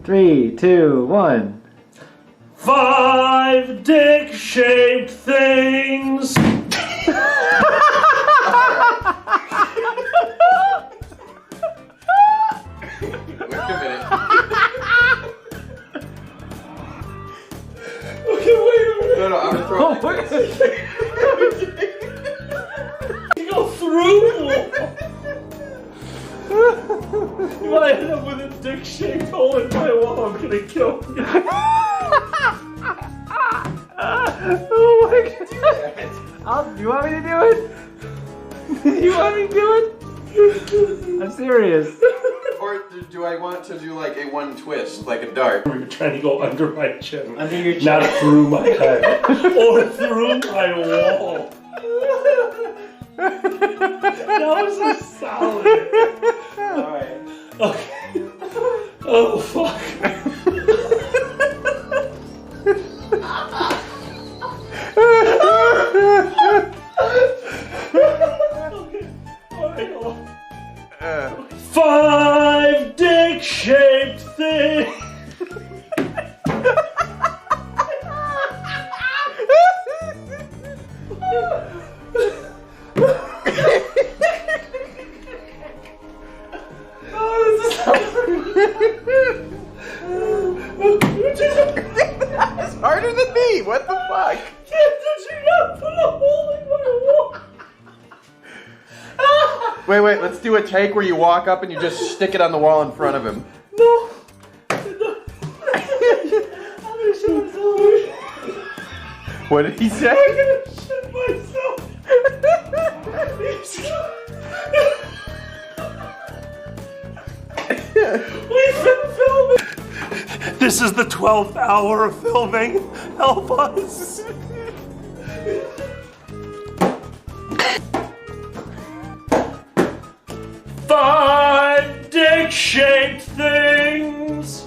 3, 2, 1. 5 dick-shaped things. Wait a minute. Okay, wait a minute. No, I'm gonna throw it like this. You go through. If I end up with a dick-shaped hole in my wall, I'm gonna kill you. Oh my god. You want me to do it? You want me to do it? I'm serious. Or do I want to do like a one twist, like a dart? You're trying to go under my chin. Under your chin. Not through my head. Or through my wall. That was so solid. Alright. Okay. Oh, fuck. Okay. Alright, hold on. 5 dick-shaped things. It's harder than me. What the fuck? Did you not put a hole in my wall? Wait. Let's do a take where you walk up and you just stick it on the wall in front of him. No. I'm gonna shit myself. What did he say? I'm gonna shit myself. We've been filming. This is the 12th hour of filming. Help us. Five dick-shaped things.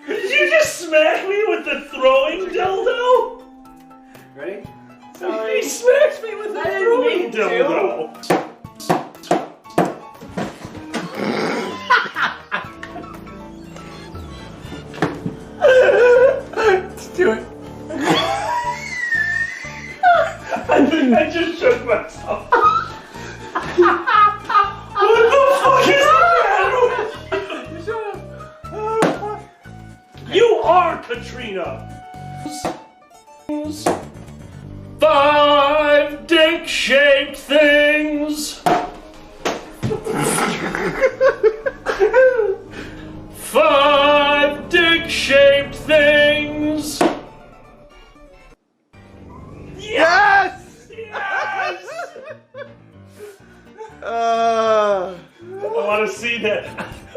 Did you just smack me with the throwing dildo? Ready? He smacked me with the throwing dildo. Let's do it. I think I just shook myself. What the fuck is the matter with you? You are Katrina. 5 dick-shaped things. 5 dick-shaped things. Yes! Yes! Uh, I want to see that.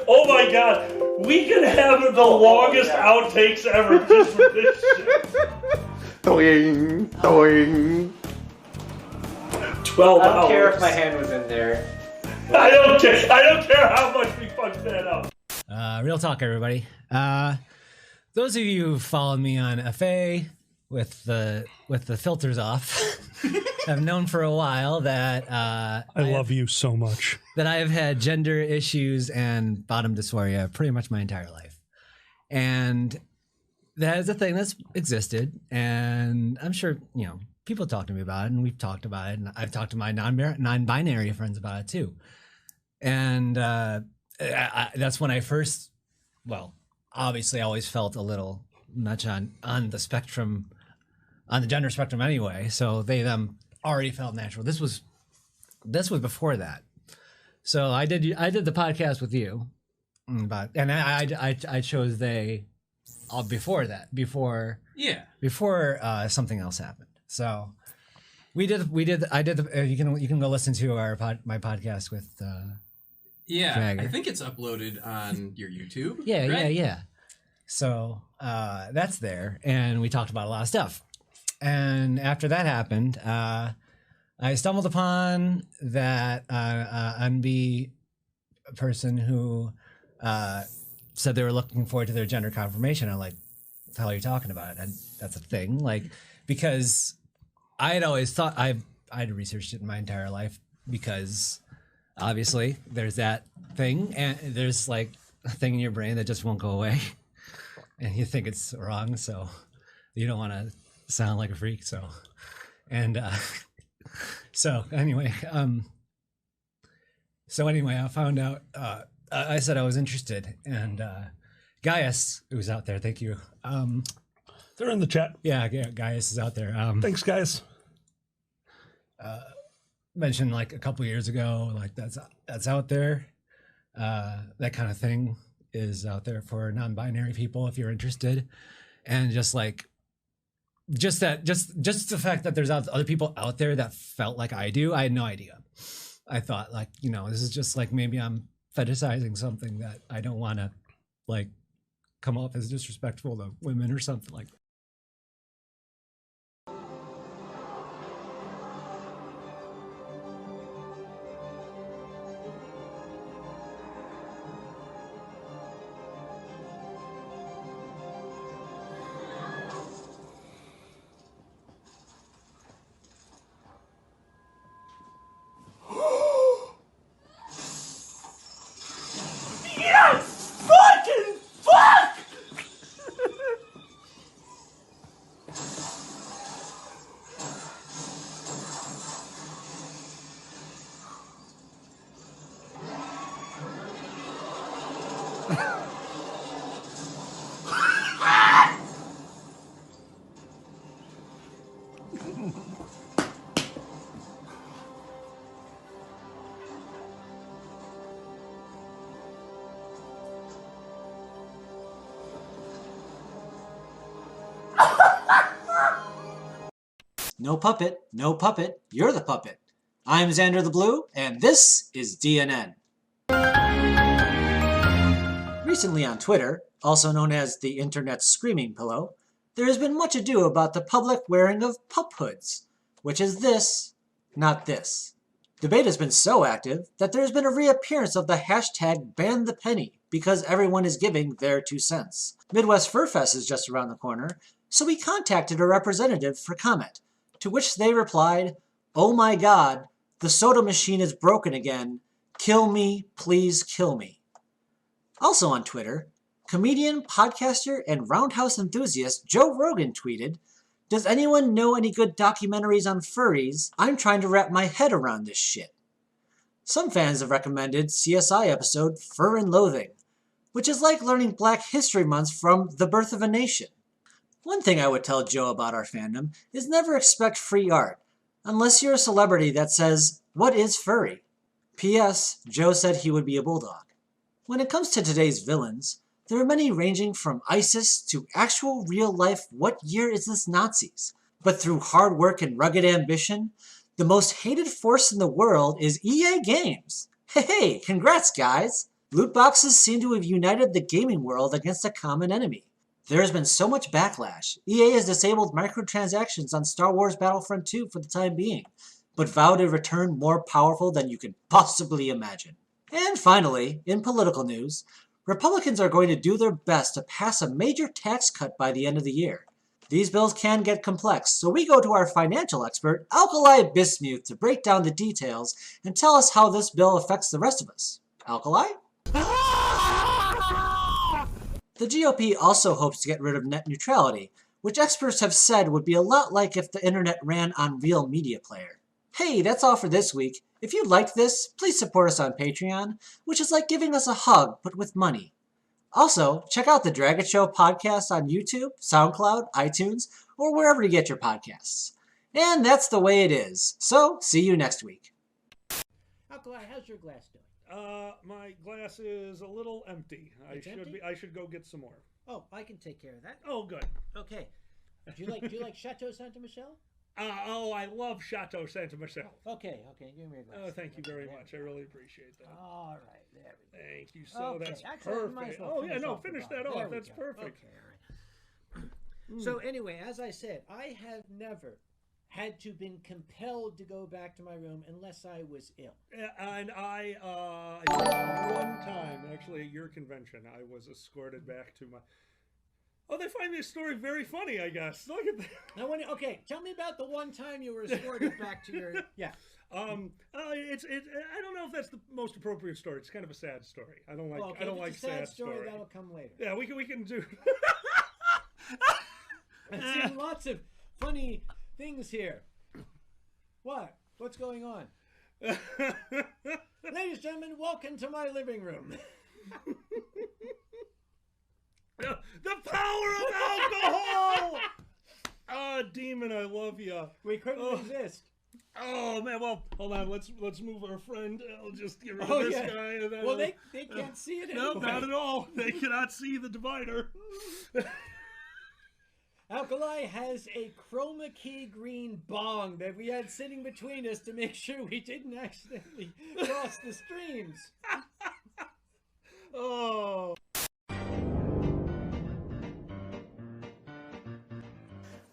Oh my god, we can have the longest outtakes ever just for this shit. Doing, doing. 12 I don't hours. care if my hand was in there. I don't care. I don't care how much we fucked that up. Real talk, everybody. Those of you who followed me on FA with the filters off have known for a while that I love you so much. that I have had gender issues and bottom dysphoria pretty much my entire life, and that is a thing that's existed. And I'm sure people talk to me about it, and we've talked about it, and I've talked to my non-binary friends about it too. And that's when I first, obviously I always felt a little much on the spectrum, on the gender spectrum anyway. So them already felt natural. This was before that. So I did the podcast with you, and I chose they before that, before something else happened. So I did you can go listen to my podcast with Jagger. I think it's uploaded on your YouTube. Yeah. So that's there, and we talked about a lot of stuff. And after that happened, I stumbled upon that unbe person who said they were looking forward to their gender confirmation. I'm like, what the hell are you talking about? And that's a thing, like, because I had always thought I'd researched it my entire life because obviously there's that thing, and there's like a thing in your brain that just won't go away, and you think it's wrong, so you don't want to sound like a freak. So, and so anyway, I found out. I said I was interested, and Gaius, who's out there, thank you. They're in the chat. Yeah, Gaius is out there. Thanks, guys. Mentioned like a couple years ago, like that's out there. That kind of thing is out there for non-binary people if you're interested, and just the fact that there's other people out there that felt like I do. I had no idea. I thought like, this is just like maybe I'm fetishizing something that I don't want to like come off as disrespectful to women or something like that. No puppet, no puppet, you're the puppet. I'm Xander the Blue, and this is DNN. Recently on Twitter, also known as the internet's screaming pillow, there has been much ado about the public wearing of pup hoods, which is this, not this. Debate has been so active that there has been a reappearance of the hashtag #BanThePenny because everyone is giving their 2 cents. Midwest Fur Fest is just around the corner, so we contacted a representative for comment, to which they replied, "Oh my God, the soda machine is broken again. Kill me, please kill me." Also on Twitter, comedian, podcaster, and roundhouse enthusiast Joe Rogan tweeted, "Does anyone know any good documentaries on furries? I'm trying to wrap my head around this shit." Some fans have recommended CSI episode Fur and Loathing, which is like learning Black History Month from The Birth of a Nation. One thing I would tell Joe about our fandom is never expect free art, unless you're a celebrity that says, "What is furry?" P.S. Joe said he would be a bulldog. When it comes to today's villains, there are many ranging from ISIS to actual real-life "what year is this Nazis?" But through hard work and rugged ambition, the most hated force in the world is EA Games. Hey, congrats guys! Loot boxes seem to have united the gaming world against a common enemy. There has been so much backlash. EA has disabled microtransactions on Star Wars Battlefront 2 for the time being, but vowed to return more powerful than you could possibly imagine. And finally, in political news, Republicans are going to do their best to pass a major tax cut by the end of the year. These bills can get complex, so we go to our financial expert, Alkali Bismuth, to break down the details and tell us how this bill affects the rest of us. Alkali? The GOP also hopes to get rid of net neutrality, which experts have said would be a lot like if the internet ran on Real Media Player. Hey, that's all for this week. If you liked this, please support us on Patreon, which is like giving us a hug, but with money. Also, check out the Dragon Show podcast on YouTube, SoundCloud, iTunes, or wherever you get your podcasts. And that's the way it is. So, see you next week. Alkali, how's your glass doing? My glass is a little empty. Empty? I should go get some more. Oh, I can take care of that. Oh, good. Okay. Do you like Chateau Santa Michelle? I love Chateau Santa Michelle. Okay, give me a glass. Oh, thank you very much. I really appreciate that. All right, there we go. Thank you. So Okay, that's actually, I might as perfect. well Oh yeah, finish no, off the finish bottle. that There off. we That's go. perfect. Okay, all right. So anyway, as I said, I have never had to been compelled to go back to my room unless I was ill. And I one time, actually, at your convention, I was escorted back to my... Oh, they find this story very funny, I guess. Look at that. Okay, tell me about the one time you were escorted back to your It's I don't know if that's the most appropriate story. It's kind of a sad story. I don't like okay, I don't if like it's a sad story. story. That'll come later. Yeah, we can do. I've seen lots of funny things here. What? What's going on? Ladies and gentlemen, welcome to my living room. The power of alcohol! Ah, demon, I love you. We couldn't resist. Oh man, well, hold on. Let's move our friend. I'll just get rid of this guy. And then Well, they can't see it anyway. no, not at all. They cannot see the divider. Alkali has a chroma key green bong that we had sitting between us to make sure we didn't accidentally cross the streams. Oh.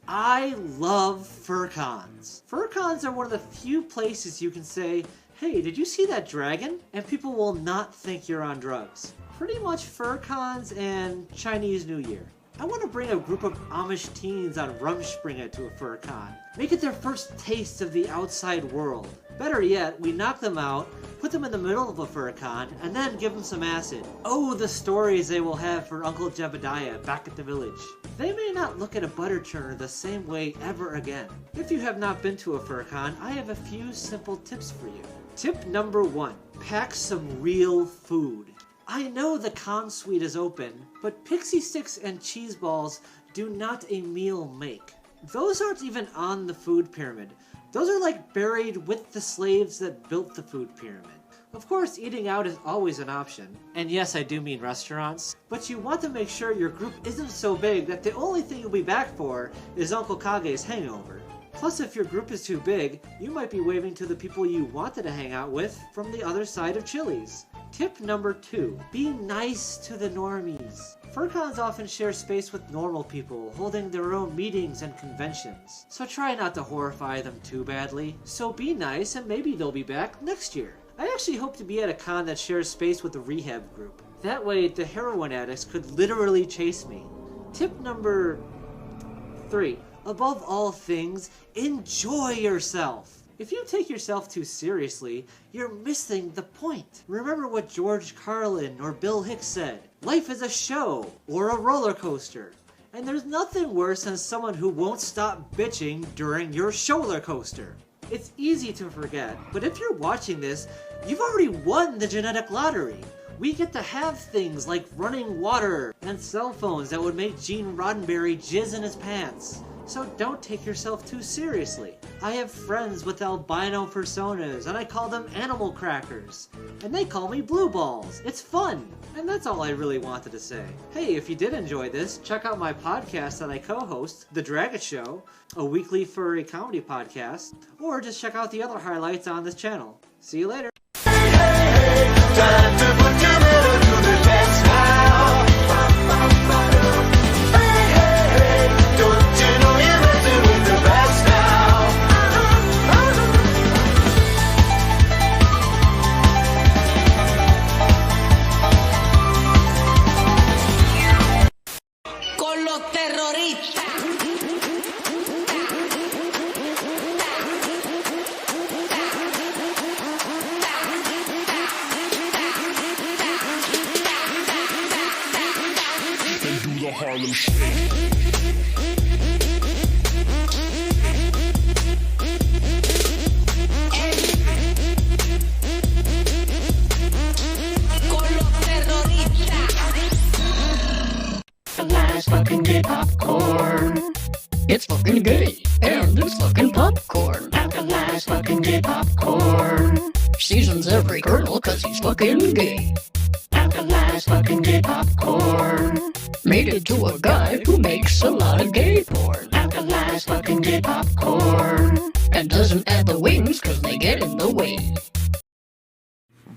I love fur cons. Fur cons are one of the few places you can say, hey, did you see that dragon? And people will not think you're on drugs. Pretty much fur cons and Chinese New Year. I want to bring a group of Amish teens on Rumspringa to a fur con. Make it their first taste of the outside world. Better yet, we knock them out, put them in the middle of a fur con, and then give them some acid. Oh, the stories they will have for Uncle Jebediah back at the village. They may not look at a butter churner the same way ever again. If you have not been to a fur con, I have a few simple tips for you. Tip number 1, pack some real food. I know the con suite is open, but pixie sticks and cheese balls do not a meal make. Those aren't even on the food pyramid. Those are like buried with the slaves that built the food pyramid. Of course, eating out is always an option. And yes, I do mean restaurants. But you want to make sure your group isn't so big that the only thing you'll be back for is Uncle Kage's hangover. Plus, if your group is too big, you might be waving to the people you wanted to hang out with from the other side of Chili's. Tip number 2, be nice to the normies. FurCons often share space with normal people, holding their own meetings and conventions. So try not to horrify them too badly. So be nice and maybe they'll be back next year. I actually hope to be at a con that shares space with the rehab group. That way, the heroin addicts could literally chase me. Tip number 3. Above all things, enjoy yourself. If you take yourself too seriously, you're missing the point. Remember what George Carlin or Bill Hicks said. Life is a show or a roller coaster. And there's nothing worse than someone who won't stop bitching during your shoulder coaster. It's easy to forget, but if you're watching this, you've already won the genetic lottery. We get to have things like running water and cell phones that would make Gene Roddenberry jizz in his pants. So don't take yourself too seriously. I have friends with albino personas and I call them animal crackers. And they call me blue balls. It's fun. And that's all I really wanted to say. Hey, if you did enjoy this, check out my podcast that I co-host, The Dragon Show, a weekly furry comedy podcast, or just check out the other highlights on this channel. See you later. Time to put your little to the test now. Hey, hey, hey, don't you know you're doing the best now? Con los terroristas. Harlem Shake. Last fucking gay popcorn. It's fucking gay, and it's fucking popcorn. After last fucking gay popcorn. Seasons every kernel cause he's fucking gay. After last fucking gay popcorn. Made it to a guy who makes a lot of gay porn. After last fucking gay popcorn. And doesn't add the wings cause they get in the way.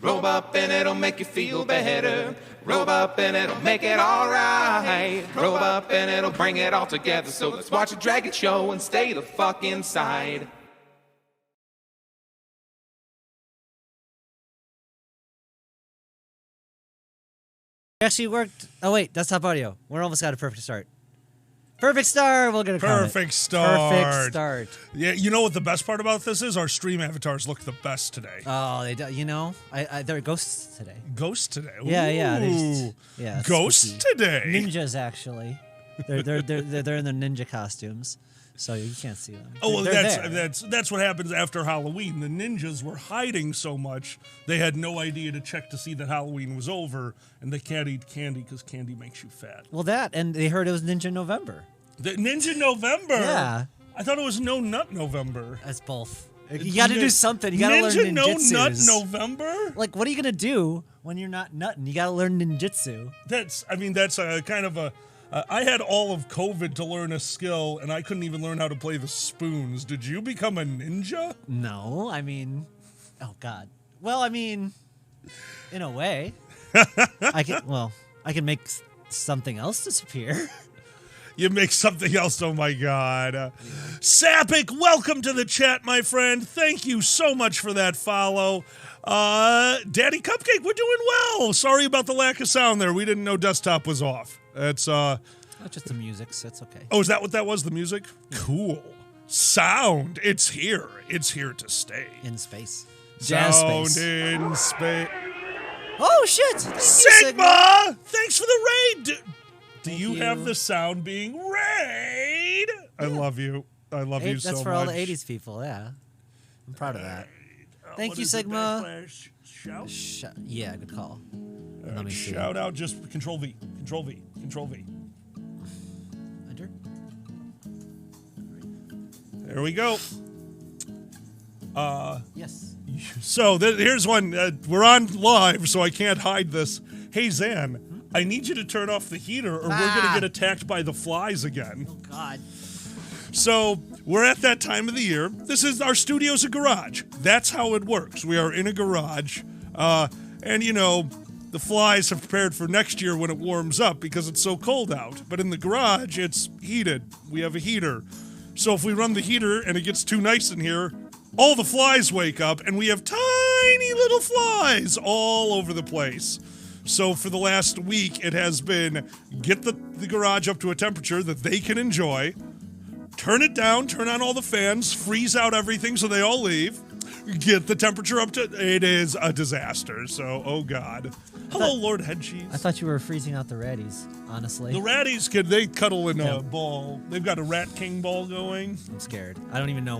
Roll up and it'll make you feel better. Roll up and it'll make it alright. Roll up and it'll bring it all together. So let's watch a Dragon Show and stay the fuck inside. Actually worked. Oh wait, that's top audio. We're almost got a perfect start. Perfect start. We'll get a comment. Perfect start. Perfect start. Yeah, you know what the best part about this is? Our stream avatars look the best today. Oh, they do. You know, they're ghosts today. Ghosts today. Yeah. Ooh. Yeah. Ghosts spooky. today. Ninjas actually. They're in their ninja costumes, so you can't see them. Oh, well, They're that's what happens after Halloween. The ninjas were hiding so much they had no idea to check to see that Halloween was over, and they can't eat candy because candy makes you fat. Well, that and they heard it was Ninja November. The Ninja November. Yeah. I thought it was No Nut November. That's both. You got to do something. You got to learn Ninja ninjutsus. No Nut November. Like, what are you gonna do when you're not nutting? You got to learn ninjutsu. That's a kind of a. I had all of COVID to learn a skill, and I couldn't even learn how to play the spoons. Did you become a ninja? No, I mean, oh God. Well, I mean, in a way, I can make something else disappear. You make something else. Oh my God. Sapik, welcome to the chat, my friend. Thank you so much for that follow. Daddy Cupcake, we're doing well. Sorry about the lack of sound there. We didn't know desktop was off. It's not just the music, so it's okay. Oh, is that what that was? The music? Cool. Sound. It's here. It's here to stay. In space. Jazz Sound space. in space. Oh shit! Thank you, Sigma! Thanks for the raid. Do you you. have the sound being raid? I love you. I love you so much. That's for all the 80s people, yeah. I'm proud of that. Thank you, Sigma. Shout? Yeah, good call. Let me see. Shout out, just Control V. Control V. Control V. Enter. There we go. Yes. So here's one. We're on live, so I can't hide this. Hey, Zan, I need you to turn off the heater or we're going to get attacked by the flies again. Oh, God. So we're at that time of the year. This is our studio's a garage. That's how it works. We are in a garage. And, you know, the flies have prepared for next year when it warms up because it's so cold out. But in the garage, it's heated. We have a heater. So if we run the heater and it gets too nice in here, all the flies wake up and we have tiny little flies all over the place. So for the last week, it has been get the garage up to a temperature that they can enjoy, turn it down, turn on all the fans, freeze out everything so they all leave, get the temperature up to... It is a disaster, so, oh God. Hello, Lord Head Cheese. I thought you were freezing out the ratties, honestly. The ratties, they cuddle in a ball. They've got a Rat King ball going. I'm scared. I don't even know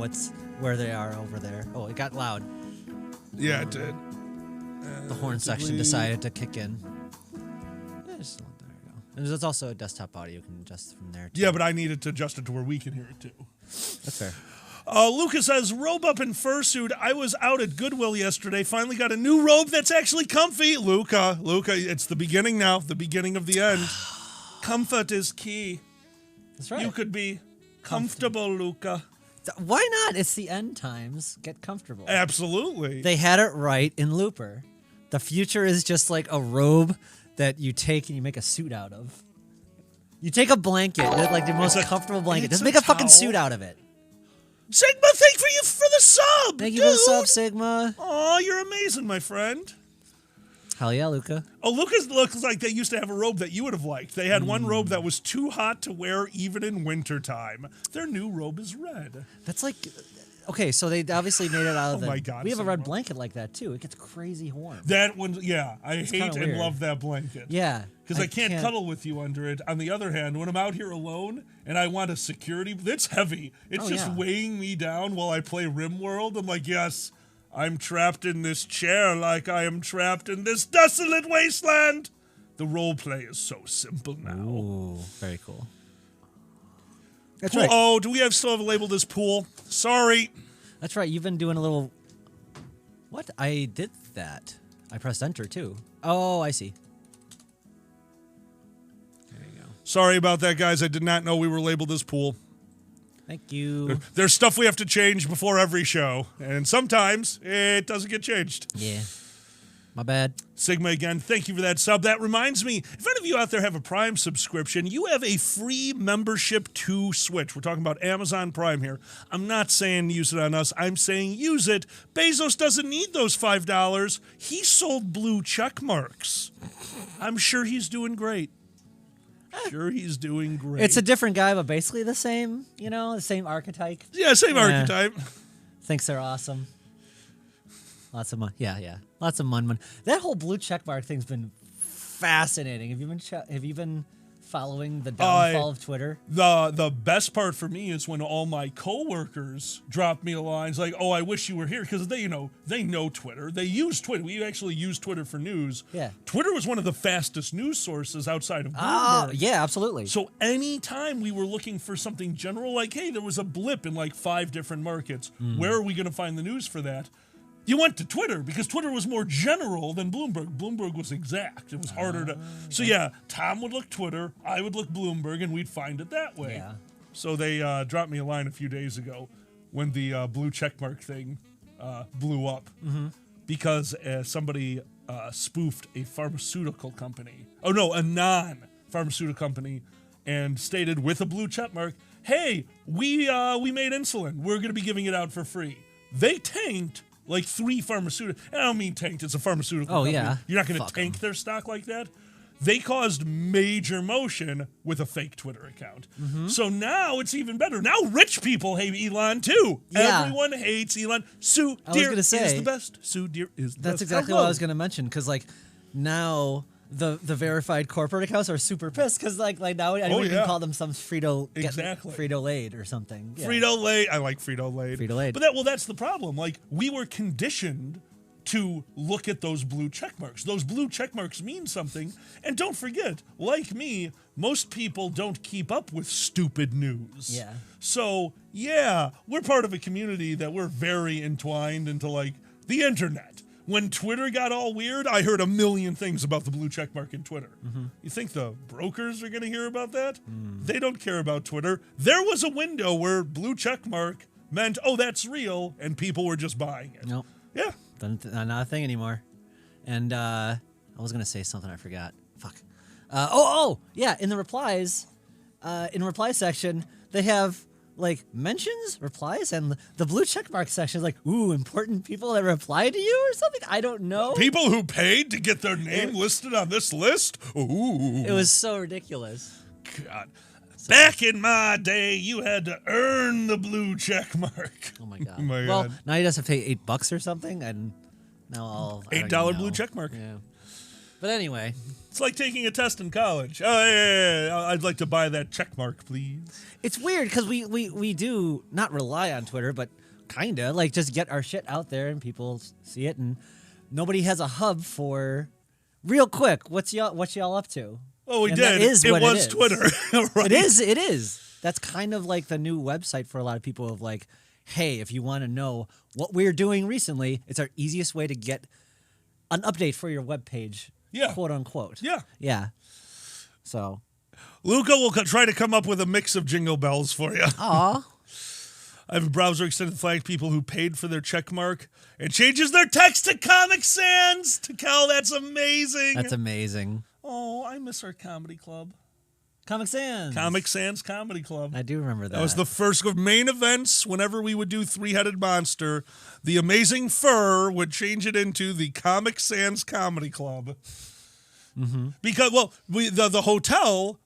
where they are over there. Oh, it got loud. Yeah, it did. The horn section decided to kick in. Yeah, just, there you go. And there's also a desktop audio you can adjust from there, too. Yeah, but I needed to adjust it to where we can hear it, too. That's fair. Lucas says, robe up in fursuit. I was out at Goodwill yesterday. Finally got a new robe that's actually comfy. Luca, it's the beginning now. The beginning of the end. Comfort is key. That's right. You could be comfortable, Luca. Why not? It's the end times. Get comfortable. Absolutely. They had it right in Looper. The future is just like a robe that you take and you make a suit out of. You take a blanket, like the most comfortable blanket. Just make a fucking suit out of it. Sigma, thank you for the sub. Thank you for the sub, Sigma. Oh, you're amazing, my friend. Hell yeah, Luca. Oh, Lucas looks like they used to have a robe that you would have liked. They had one robe that was too hot to wear even in wintertime. Their new robe is red. That's like... Okay, so they obviously made it out of Oh my God, we have a red Sigma. blanket like that, too. It gets crazy warm. That one, yeah. I It's hate kinda and weird. love that blanket. Yeah. Because I can't cuddle with you under it. On the other hand, when I'm out here alone and I want a security, it's heavy. It's just weighing me down while I play RimWorld. I'm like, yes, I'm trapped in this chair like I am trapped in this desolate wasteland. The role play is so simple now. Ooh, very cool. That's Pool. right. Oh, do we still have labeled this pool? Sorry. That's right. You've been doing a little... What? I did that. I pressed enter, too. Oh, I see. There you go. Sorry about that, guys. I did not know we were labeled as pool. Thank you. There's stuff we have to change before every show, and sometimes it doesn't get changed. Yeah. My bad. Sigma again, thank you for that sub. That reminds me, if any of you out there have a Prime subscription, you have a free membership to Switch. We're talking about Amazon Prime here. I'm not saying use it on us. I'm saying use it. Bezos doesn't need those $5. He sold blue check marks. I'm sure he's doing great. Sure, he's doing great. It's a different guy, but basically the same, the same archetype. Yeah, same archetype. Thinks they're awesome. Lots of money. Yeah. Lots of money. That whole blue checkmark thing's been fascinating. Have you been following the downfall of Twitter? The best part for me is when all my coworkers drop me a line like, "Oh, I wish you were here," because they know Twitter. They use Twitter. We actually use Twitter for news. Yeah. Twitter was one of the fastest news sources outside of Bloomberg. Yeah, absolutely. So anytime we were looking for something general, like, hey, there was a blip in like 5 different markets. Where are we going to find the news for that? You went to Twitter because Twitter was more general than Bloomberg. Bloomberg was exact. It was harder to... So yeah, Tom would look Twitter, I would look Bloomberg, and we'd find it that way. Yeah. So they dropped me a line a few days ago when the blue checkmark thing blew up because somebody spoofed a pharmaceutical company. Oh no, a non-pharmaceutical company, and stated with a blue checkmark, "Hey, we made insulin. We're going to be giving it out for free." They tanked like 3 pharmaceutical. I don't mean tanked. It's a pharmaceutical company. Yeah. You're not going to tank their stock like that. They caused major motion with a fake Twitter account. So now it's even better. Now rich people hate Elon too. Yeah. Everyone hates Elon. Sue Deer is the best. Sue Deer is the best. That's exactly what I was going to mention, because like now the verified corporate accounts are super pissed because like now anyone can call them some Frito-Lay or something. Yeah. Frito-Lay. I like Frito-Lay. Frito-Lay. But that's the problem. Like, we were conditioned to look at those blue check marks. Those blue check marks mean something. And don't forget, like me, most people don't keep up with stupid news. Yeah. So, yeah, we're part of a community that we're very entwined into, like, the internet. When Twitter got all weird, I heard a million things about the blue check mark in Twitter. You think the brokers are going to hear about that? They don't care about Twitter. There was a window where blue check mark meant, oh, that's real, and people were just buying it. Nope. Yeah. Not a thing anymore. And I was going to say something I forgot. Fuck. Yeah, in the replies, in the reply section, they have like mentions, replies, and the blue checkmark section is like, ooh, important people that replied to you or something? I don't know. People who paid to get their name listed on this list? Ooh. It was so ridiculous. God. Back in my day, you had to earn the blue check mark. Oh my god. Oh my well, God. now you just have to pay $8 or something, and now I'll $8 blue check mark. Yeah. But anyway, it's like taking a test in college. Oh yeah, I'd like to buy that check mark, please. It's weird because we do not rely on Twitter, but kinda like just get our shit out there and people see it, and nobody has a hub for real quick. What y'all up to? Oh, we And did. that is it what was is. Twitter. Right? It is. That's kind of like the new website for a lot of people of like, hey, if you want to know what we're doing recently, it's our easiest way to get an update for your webpage. Yeah. Quote unquote. Yeah. Yeah. So. Luca will try to come up with a mix of jingle bells for you. Aw. I have a browser extended flag people who paid for their check mark and changes their text to Comic Sans to Cal. That's amazing. That's amazing. Oh, I miss our comedy club. Comic Sans. Comic Sans Comedy Club. I do remember that. That was the first of main events. Whenever we would do Three-Headed Monster, the Amazing Fur would change it into the Comic Sans Comedy Club. Because, well, the hotel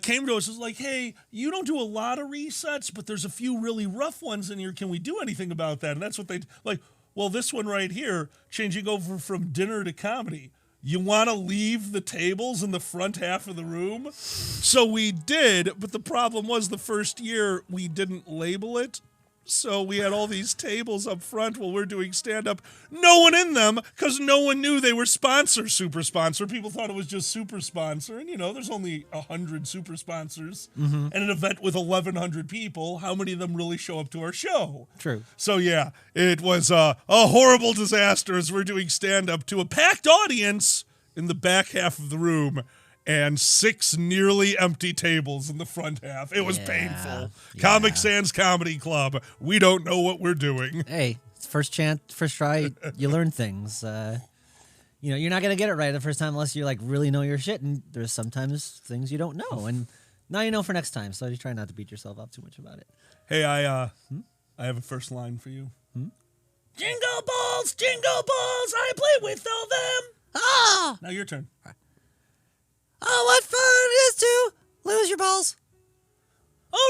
came to us and was like, hey, you don't do a lot of resets, but there's a few really rough ones in here. Can we do anything about that? And that's what they, like, well, this one right here, changing over from dinner to comedy. You want to leave the tables in the front half of the room? So we did, but the problem was the first year we didn't label it. So we had all these tables up front while we're doing stand-up. No one in them, because no one knew they were super sponsor. People thought it was just super sponsor. And, you know, there's only 100 super sponsors. And an event with 1,100 people, how many of them really show up to our show? True. So, yeah, it was a horrible disaster as we're doing stand-up to a packed audience in the back half of the room and 6 nearly empty tables in the front half. It was painful. Yeah. Comic Sans Comedy Club. We don't know what we're doing. Hey, it's first try, you learn things. You know, you're not going to get it right the first time unless you like really know your shit, and there's sometimes things you don't know, and now you know for next time, so you try not to beat yourself up too much about it. Hey, I have a first line for you. Jingle balls, I play with all them. Ah! Now your turn. Oh, what fun it is to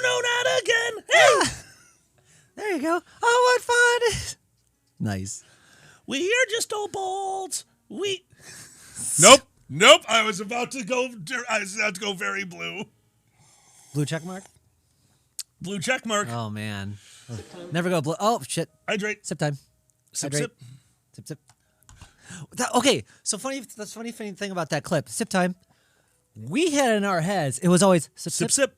no, not again. Hey! There you go. Oh, what fun! Nice. We are just old balls. We. Nope. I was about to go very blue. Blue check mark. Blue check mark. Oh man. Never go blue. Oh shit. Hydrate. Sip time. Sip, Hydrate. sip. Sip. Okay. So the funny thing about that clip. Sip time. We had in our heads. It was always sip sip. Sip.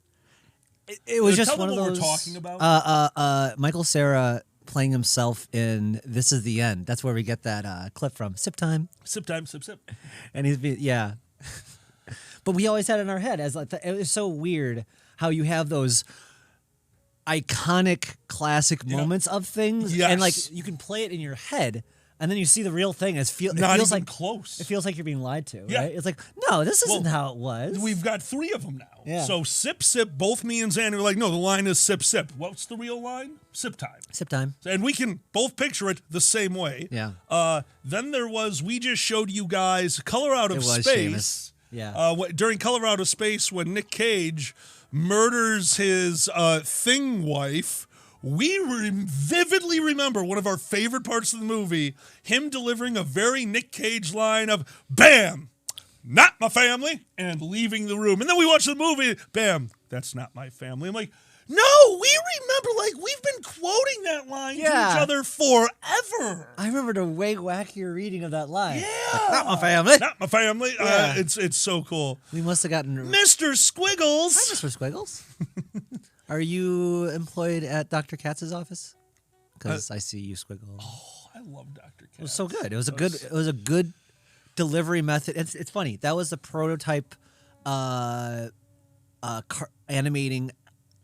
It was just Tell one them of what those. we're talking about. Michael Cera playing himself in "This Is the End." That's where we get that clip from. Sip time. Sip time. Sip sip. And yeah. But we always had it in our head as like it was so weird how you have those iconic classic moments of things, and like you can play it in your head. And then you see the real thing as Not it feels even like close. It feels like you're being lied to. Yeah. Right? It's like, no, this isn't how it was. We've got 3 of them now. Yeah. So sip, sip. Both me and Xander are like, no, the line is sip, sip. What's the real line? Sip time. Sip time. And we can both picture it the same way. Yeah. Then we just showed you guys Color Out of It was Space. Seamus. Yeah. During Color Out of Space, when Nick Cage murders his thing wife, we vividly remember one of our favorite parts of the movie, him delivering a very Nick Cage line of, bam, not my family, and leaving the room. And then we watch the movie, bam, that's not my family. I'm like, no, we remember, like, we've been quoting that line to each other forever. I remember the way wackier reading of that line. Yeah. Like, not my family. Not my family. Yeah. It's so cool. We must have gotten... Mr. Squiggles. Hi, Mr. Squiggles. Are you employed at Dr. Katz's office? Because I see you squiggle. Oh, I love Dr. Katz. It was so good. It was a good delivery method. It's funny. That was the prototype animating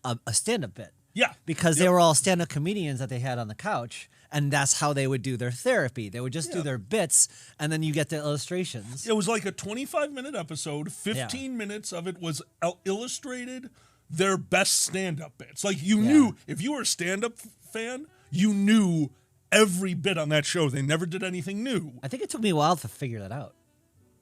a stand-up bit. Yeah. Because they were all stand-up comedians that they had on the couch, and that's how they would do their therapy. They would just do their bits, and then you get the illustrations. It was like a 25-minute episode. 15 minutes of it was illustrated their best stand-up bits. Like, you knew, if you were a stand-up fan, you knew every bit on that show. They never did anything new. I think it took me a while to figure that out.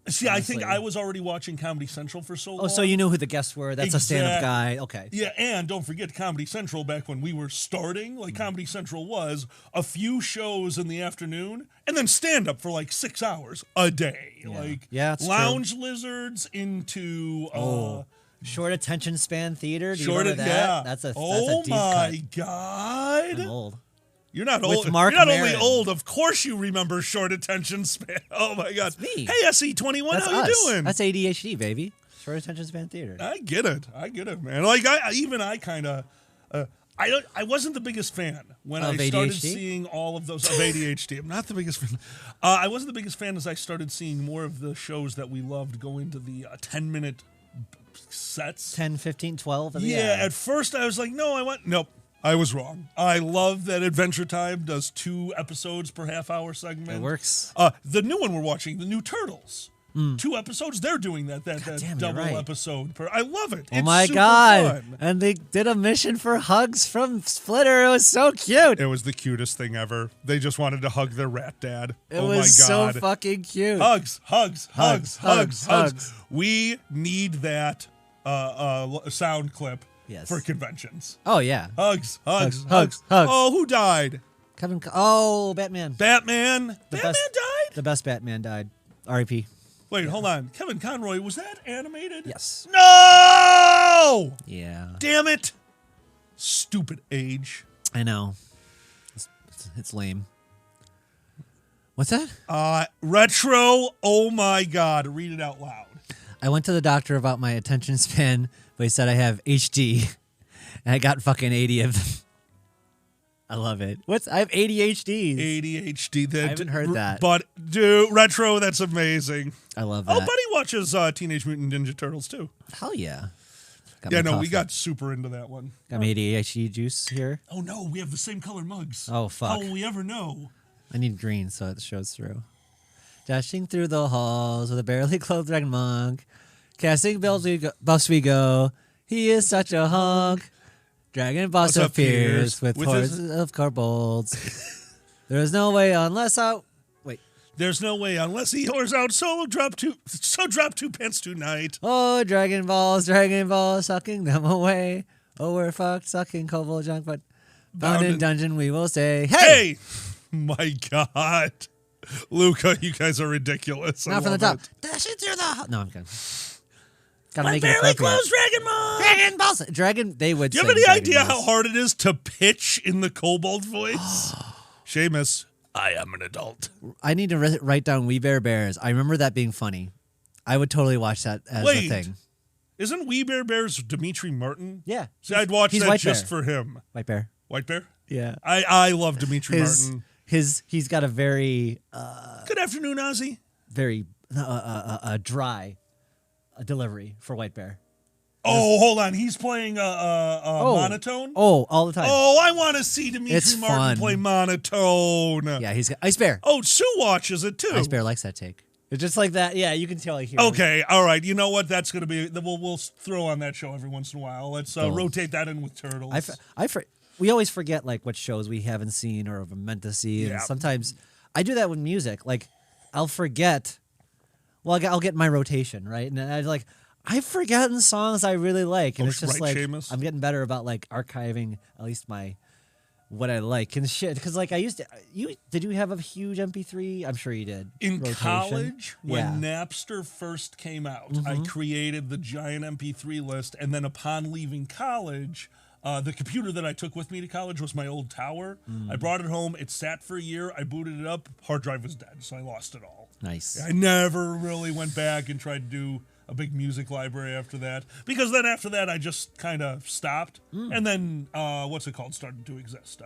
See, honestly. I think I was already watching Comedy Central for so long. Oh, so you knew who the guests were. That's a stand-up guy. Okay. Yeah, and don't forget Comedy Central back when we were starting. Like, Comedy Central was a few shows in the afternoon and then stand-up for like 6 hours a day. Yeah. Like, it's Lounge true. Lizards into... short attention span theater. Do you Short, remember that? yeah. That's a oh deep my cut. God. I'm old. You're not With old. Mark You're not only Maron. old, of course you remember short attention span. Oh my God. That's me. Hey, SE21, That's how us. you doing? That's ADHD, baby. Short attention span theater. I get it, man. Like I kind of I wasn't the biggest fan when Of I started ADHD? seeing all of those of ADHD. I'm not the biggest fan. I wasn't the biggest fan as I started seeing more of the shows that we loved go into the 10-minute sets. 10, 15, 12. Yeah, at first I was like, nope. I was wrong. I love that Adventure Time does 2 episodes per half-hour segment. It works. The new one we're watching, the new Turtles. 2 episodes, they're doing that damn, you're double right. episode per. I love it. Oh It's my super God. fun. And they did a mission for hugs from Splitter. It was so cute. It was the cutest thing ever. They just wanted to hug their rat dad. It oh was my God. so fucking cute. Hugs. Hugs. We need that sound clip for conventions. Oh, yeah. Hugs. Hugs. Oh, who died? Batman. Batman died? The best Batman died. R.I.P. Wait, hold on. Kevin Conroy, was that animated? Yes. No! Yeah. Damn it. Stupid age. I know. It's lame. What's that? Retro. Oh my God. Read it out loud. I went to the doctor about my attention span, but he said I have HD, and I got fucking 80 of them. I love it. I have ADHD. ADHD. I haven't heard that. But, dude, Retro, that's amazing. I love that. Oh, Buddy watches Teenage Mutant Ninja Turtles, too. Hell yeah. We got super into that one. Got my ADHD juice here. Oh, no, we have the same color mugs. Oh, fuck. How will we ever know? I need green so it shows through. Dashing through the halls with a barely clothed dragon monk. Casting buffs we go. He is such a hunk. Dragon boss appears with hordes of kobolds. There is no way unless I... Wait. There's no way unless he whores out solo drop 2 pants tonight. Oh, Dragon balls, sucking them away. Oh, we're fucked, sucking, kobold junk, but bound in dungeon we will say, hey! Hey! My God. Luca, you guys are ridiculous. Now from the top. Dashing through the... No, I'm kidding. Gotta make it appropriate. Dragon Ball! Dragon Balls! Dragon, they would Do you say have any Dragon idea Balls. how hard it is to pitch in the kobold voice? Seamus, I am an adult. I need to write down We Bear Bears. I remember that being funny. I would totally watch that as a thing. Isn't We Bear Bears Dimitri Martin? Yeah. See, I'd watch he's that White just Bear. for him. White Bear. White Bear? Yeah. I love Dimitri Martin. He's got a very Good afternoon, Ozzy. very dry delivery for White Bear. Oh, hold on. He's playing monotone? Oh, all the time. Oh, I want to see Dimitri It's Martin fun. play monotone. Yeah, he's got Ice Bear. Oh, Sue watches it too. Ice Bear likes that take. It's just like that. Yeah, you can tell here. Okay, all right. You know what? That's going to be. We'll throw on that show every once in a while. Let's rotate that in with Turtles. We always forget like what shows we haven't seen or have meant to see, and sometimes I do that with music. Like I'll forget. Well, I'll get my rotation right, and I've forgotten songs I really like, and it's just like Seamus? I'm getting better about like archiving at least what I like and shit. Because like I used to, did you have a huge MP3? I'm sure you did. In rotation? college, when Yeah. Napster first came out, I created the giant MP3 list, and then upon leaving college, the computer that I took with me to college was my old tower. I brought it home. It sat for a year. I booted it up. Hard drive was dead, so I lost it all. Nice. I never really went back and tried to do a big music library after that, because then after that I just kind of stopped, and then what's it called started to exist,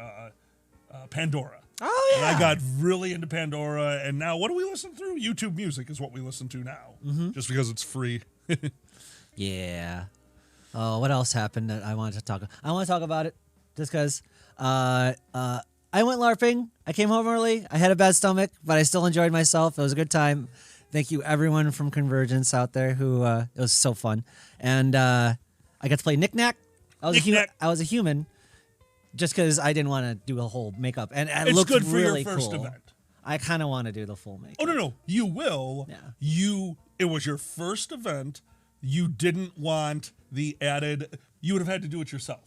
Pandora. Oh yeah. And I got really into Pandora, and now what do we listen through? YouTube Music is what we listen to now, just because it's free. Yeah. Oh, what else happened that I wanted to talk? I want to talk about it just because I went LARPing. I came home early. I had a bad stomach, but I still enjoyed myself. It was a good time. Thank you, everyone from Convergence out there who it was so fun. And I got to play Knick-Knack. I was a human just because I didn't want to do a whole makeup. And it It's looked good for really your first cool. event. I kind of want to do the full makeup. Oh no, you will. Yeah. It was your first event. You didn't want the added. You would have had to do it yourself.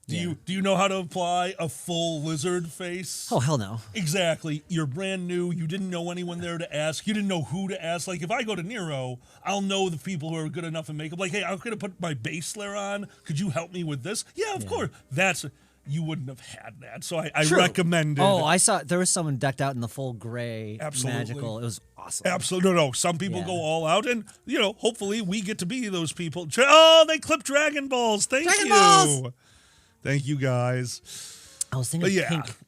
Do you know how to apply a full lizard face? Oh, hell no. Exactly. You're brand new. You didn't know anyone there to ask. You didn't know who to ask. Like, if I go to Nero, I'll know the people who are good enough in makeup. Like, hey, I'm going to put my base layer on. Could you help me with this? Yeah, of course. You wouldn't have had that. So I recommended. Oh, I saw there was someone decked out in the full gray. Absolutely. Magical. It was awesome. Absolutely. No. Some people go all out, and, hopefully we get to be those people. Oh, they clipped Dragon Balls. Thank you. Balls! Thank you, guys. I was thinking pink. If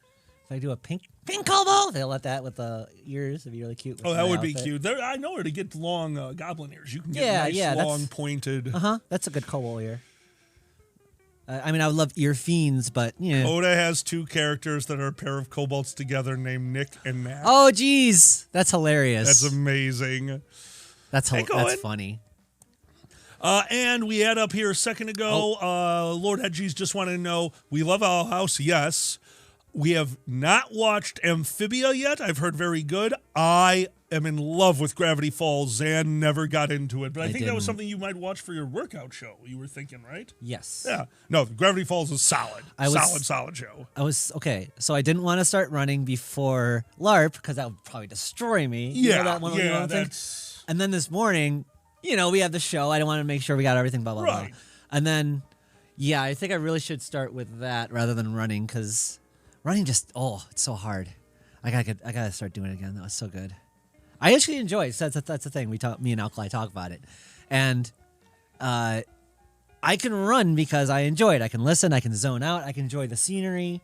I do a pink Kobo, they'll let that with the ears. It'd be really cute. Oh, that would be cute. I know where to get long goblin ears. You can get long, pointed. That's a good Kobo ear. I mean, I would love ear fiends, but Oda has two characters that are a pair of kobolds together named Nick and Mac. Oh, geez, that's hilarious. That's amazing. That's funny. And we had up here a second ago, Lord Hedgies just wanted to know, we love Owl House, yes. We have not watched Amphibia yet. I've heard very good. I am in love with Gravity Falls. Zan never got into it, but I think that was something you might watch for your workout show. You were thinking, right? Yes. Yeah. No, Gravity Falls is solid. Solid show. Okay, so I didn't want to start running before LARP because that would probably destroy me. That's... And then this morning, we have the show. I don't want to make sure we got everything, blah, blah, blah. And then, I think I really should start with that rather than running because running just, it's so hard. I gotta start doing it again. That was so good. I actually enjoy it. So that's the thing. Me and Alkali talk about it. And I can run because I enjoy it. I can listen. I can zone out. I can enjoy the scenery.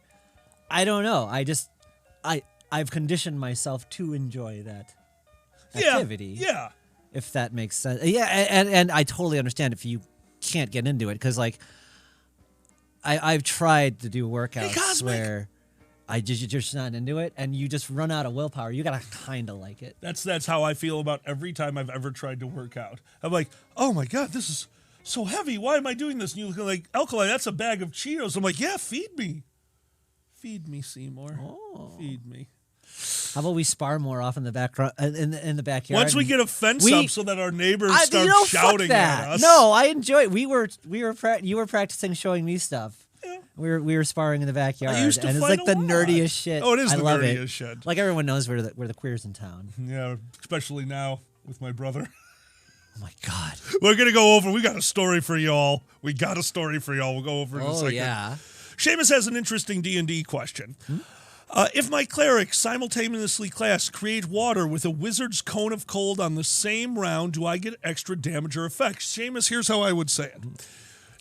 I don't know. I've conditioned myself to enjoy that activity. Yeah. If that makes sense. Yeah, and I totally understand if you can't get into it because, like, I've tried to do workouts where you're just not into it, and you just run out of willpower. You gotta kind of like it. That's how I feel about every time I've ever tried to work out. I'm like, oh my God, this is so heavy. Why am I doing this? And you look like, Alkali, that's a bag of Cheetos. I'm like, yeah, feed me. Feed me, Seymour. Oh. Feed me. How about we spar more off in the background, in the backyard? Once we get a fence up so that our neighbors start shouting fuck at that. us. No, I enjoy it. You were practicing showing me stuff. Yeah. We were sparring in the backyard. I used to and it's fight like a the lot. nerdiest shit. Oh, it is I the love nerdiest it. shit. Like everyone knows we're the queers in town. Yeah, especially now with my brother. Oh my God. We're gonna go over. We got a story for y'all. We'll go over in a second. Yeah. Seamus has an interesting D&D question. If my cleric simultaneously create water with a wizard's cone of cold on the same round, do I get extra damage or effects? Seamus, here's how I would say it.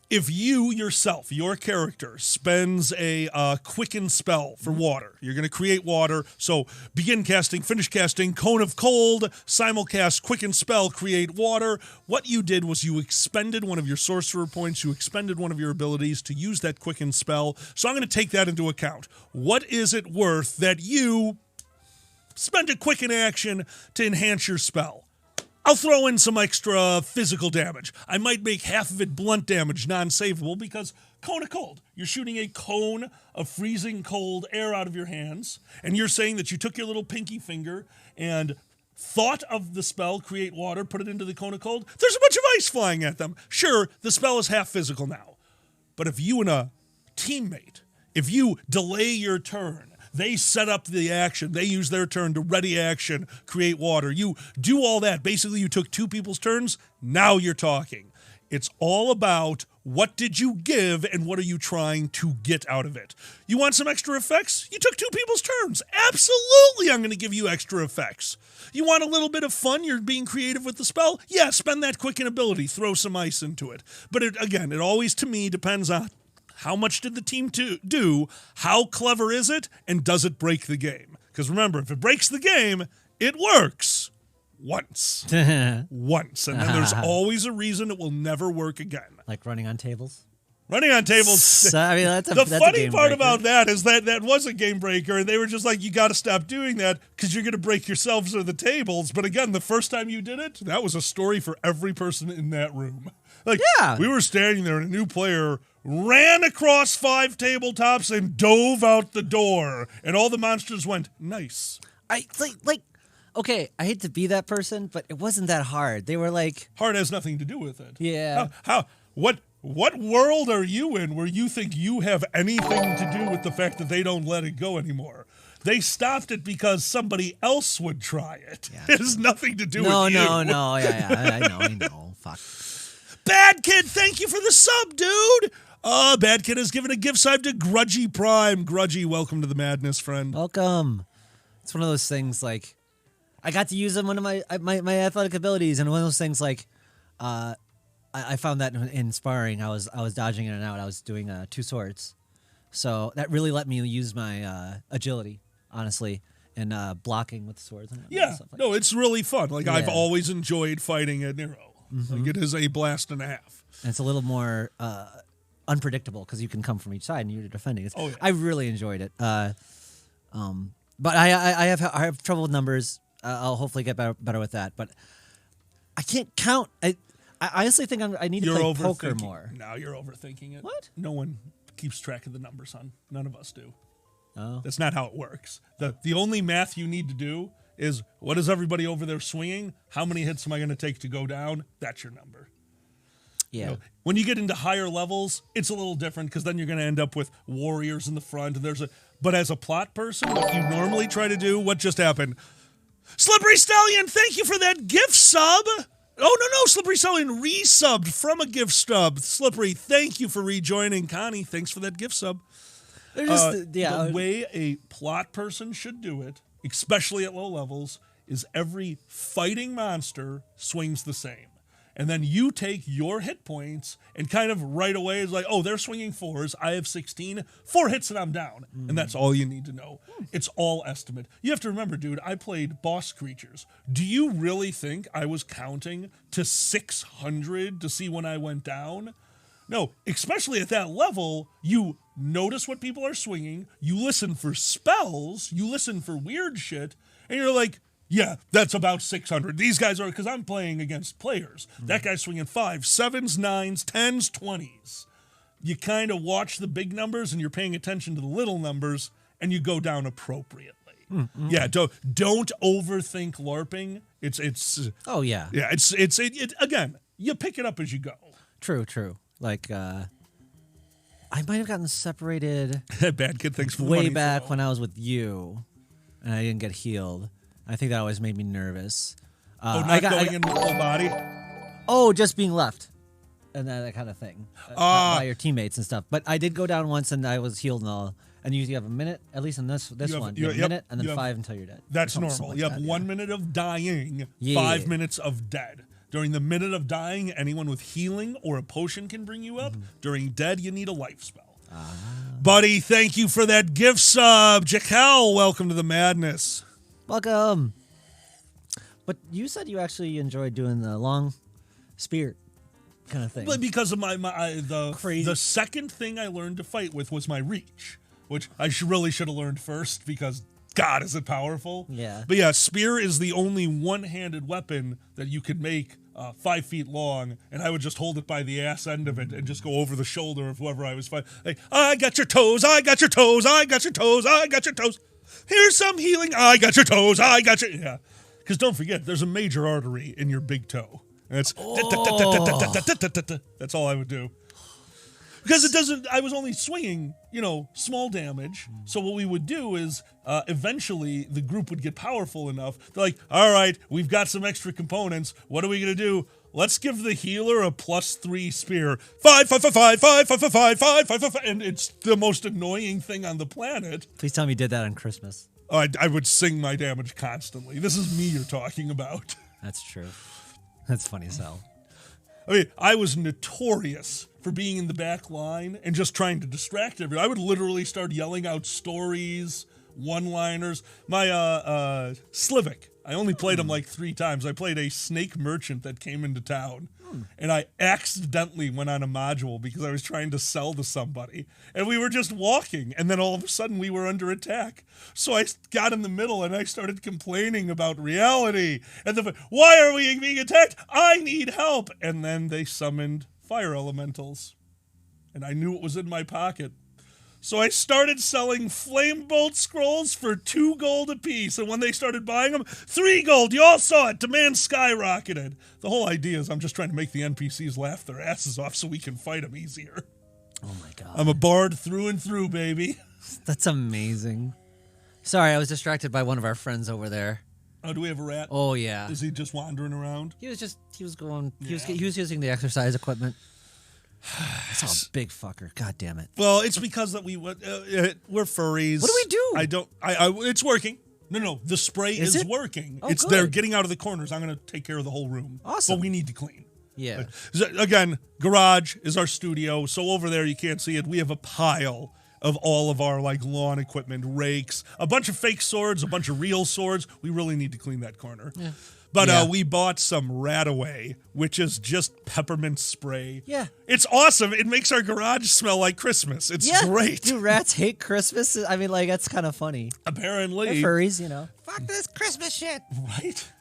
If you yourself, your character, spends a quicken spell for water, you're going to create water. So begin casting, finish casting, cone of cold, simulcast, quicken spell, create water. What you did was you expended one of your sorcerer points, you expended one of your abilities to use that quicken spell. So I'm going to take that into account. What is it worth that you spend a quicken action to enhance your spell? I'll throw in some extra physical damage. I might make half of it blunt damage, non-savable, because cone of cold. You're shooting a cone of freezing cold air out of your hands, and you're saying that you took your little pinky finger and thought of the spell, create water, put it into the cone of cold. There's a bunch of ice flying at them. Sure, the spell is half physical now. But if you and a teammate, if you delay your turn, they set up the action. They use their turn to ready action, create water. You do all that. Basically, you took two people's turns. Now you're talking. It's all about what did you give and what are you trying to get out of it. You want some extra effects? You took two people's turns. Absolutely, I'm going to give you extra effects. You want a little bit of fun? You're being creative with the spell? Yeah, spend that quicken ability. Throw some ice into it. But it always, to me, depends on how much did the team do? How clever is it? And does it break the game? Because remember, if it breaks the game, it works once. Once. And then there's always a reason it will never work again. Like running on tables? Running on tables. I mean, that's the funny part about that is that was a game breaker, and they were just like, you got to stop doing that because you're going to break yourselves or the tables. But again, the first time you did it, that was a story for every person in that room. Like, yeah. We were standing there, and a new player ran across 5 tabletops and dove out the door, and all the monsters went, nice. Okay, I hate to be that person, but it wasn't that hard. They were like... Hard has nothing to do with it. Yeah. What world are you in where you think you have anything to do with the fact that they don't let it go anymore? They stopped it because somebody else would try it. Yeah, it has nothing to do with you. No. Yeah, I know. Fuck. Bad Kid, thank you for the sub, dude. Bad Kid has given a gift sub to Grudgy Prime. Grudgy, welcome to the madness, friend. Welcome. It's one of those things like I got to use one of my athletic abilities, and one of those things like I found that in sparring, I was dodging in and out. I was doing 2 swords, so that really let me use my agility, honestly, and blocking with swords. And stuff like that. It's really fun. Like I've always enjoyed fighting at Nero. Mm-hmm. Like it is a blast and a half. And it's a little more unpredictable because you can come from each side and you're defending. I really enjoyed it. But I have trouble with numbers. I'll hopefully get better with that. But I can't count. I honestly think I need to play poker more. Now you're overthinking it. What? No one keeps track of the numbers, son. None of us do. Oh. That's not how it works. The only math you need to do is what is everybody over there swinging? How many hits am I going to take to go down? That's your number. Yeah. When you get into higher levels, it's a little different because then you're going to end up with warriors in the front. And but as a plot person, what you normally try to do, what just happened? Slippery Stallion, thank you for that gift sub. Oh, no, Slippery Stallion resubbed from a gift sub. Slippery, thank you for rejoining. Connie, thanks for that gift sub. The way a plot person should do it, especially at low levels, is every fighting monster swings the same. And then you take your hit points and kind of right away is like, oh, they're swinging 4s. I have 16. 4 hits and I'm down. Mm. And that's all you need to know. It's all estimate. You have to remember, dude, I played boss creatures. Do you really think I was counting to 600 to see when I went down? No, especially at that level, you notice what people are swinging. You listen for spells. You listen for weird shit. And you're like, yeah, that's about 600. These guys are, because I'm playing against players. Mm. That guy's swinging 5s, 7s, 9s, 10s, 20s. You kind of watch the big numbers and you're paying attention to the little numbers and you go down appropriately. Yeah, don't overthink LARPing. It's. Oh yeah. Yeah, it's again. You pick it up as you go. True. Like, I might have gotten separated. Bad kid thanks for the way money, back so. when I was with you, and I didn't get healed. I think that always made me nervous. Not going in with full body. Oh, just being left, and that kind of thing by your teammates and stuff. But I did go down once, and I was healed and all. And you have a minute, at least in this one. You have a minute, and then 5 until you're dead. That's Something normal. like You have that, 1 minute of dying, Yeah. 5 minutes of dead. During the minute of dying, anyone with healing or a potion can bring you up. During dead, you need a life spell. Buddy, thank you for that gift sub. Jacal, welcome to the madness. Welcome. But you said you actually enjoyed doing the long spear kind of thing. But because of the second thing I learned to fight with was my reach, which I really should have learned first because God, is it powerful? Yeah. But yeah, spear is the only one-handed weapon that you could make 5 feet long, and I would just hold it by the ass end of it and just go over the shoulder of whoever I was fighting. Like, I got your toes, I got your toes, I got your toes, I got your toes. Here's some healing, I got your toes, I got your... Yeah. Because don't forget, there's a major artery in your big toe. And it's... That's all I would do. Because it doesn't, I was only swinging, small damage. So what we would do is eventually the group would get powerful enough. They're like, all right, we've got some extra components. What are we going to do? Let's give the healer a +3 spear. 5, 5, 5, 5, 5, 5, 5, 5, 5, 5, 5, 5. And it's the most annoying thing on the planet. Please tell me you did that on Christmas. I would sing my damage constantly. This is me you're talking about. That's true. That's funny as hell. I mean, I was notorious for being in the back line and just trying to distract everyone. I would literally start yelling out stories, one-liners. My Slivik, I only played him like 3 times. I played a snake merchant that came into town, and I accidentally went on a module because I was trying to sell to somebody. And we were just walking, and then all of a sudden we were under attack. So I got in the middle, and I started complaining about reality. And why are we being attacked? I need help. And then they summoned fire elementals, and I knew it was in my pocket. So I started selling flame bolt scrolls for 2 gold apiece, and when they started buying them, 3 gold. You all saw it. Demand skyrocketed. The whole idea is I'm just trying to make the NPCs laugh their asses off so we can fight them easier. Oh my god. I'm a bard through and through, baby. That's amazing. Sorry, I was distracted by one of our friends over there. Oh, do we have a rat? Oh yeah. Is he just wandering around? He was using the exercise equipment. I saw a big fucker. God damn it. Well, it's because that we're furries. What do we do? It's working. No, the spray is working. Oh, They're getting out of the corners. I'm going to take care of the whole room. Awesome. But we need to clean. Yeah. Again, garage is our studio. So over there, you can't see it. We have a pile of all of our lawn equipment, rakes, a bunch of fake swords, a bunch of real swords. We really need to clean that corner. Yeah. But we bought some Rataway, which is just peppermint spray. Yeah. It's awesome. It makes our garage smell like Christmas. It's great. Do rats hate Christmas? I mean, that's kind of funny. Apparently. They're furries, Fuck this Christmas shit. Right.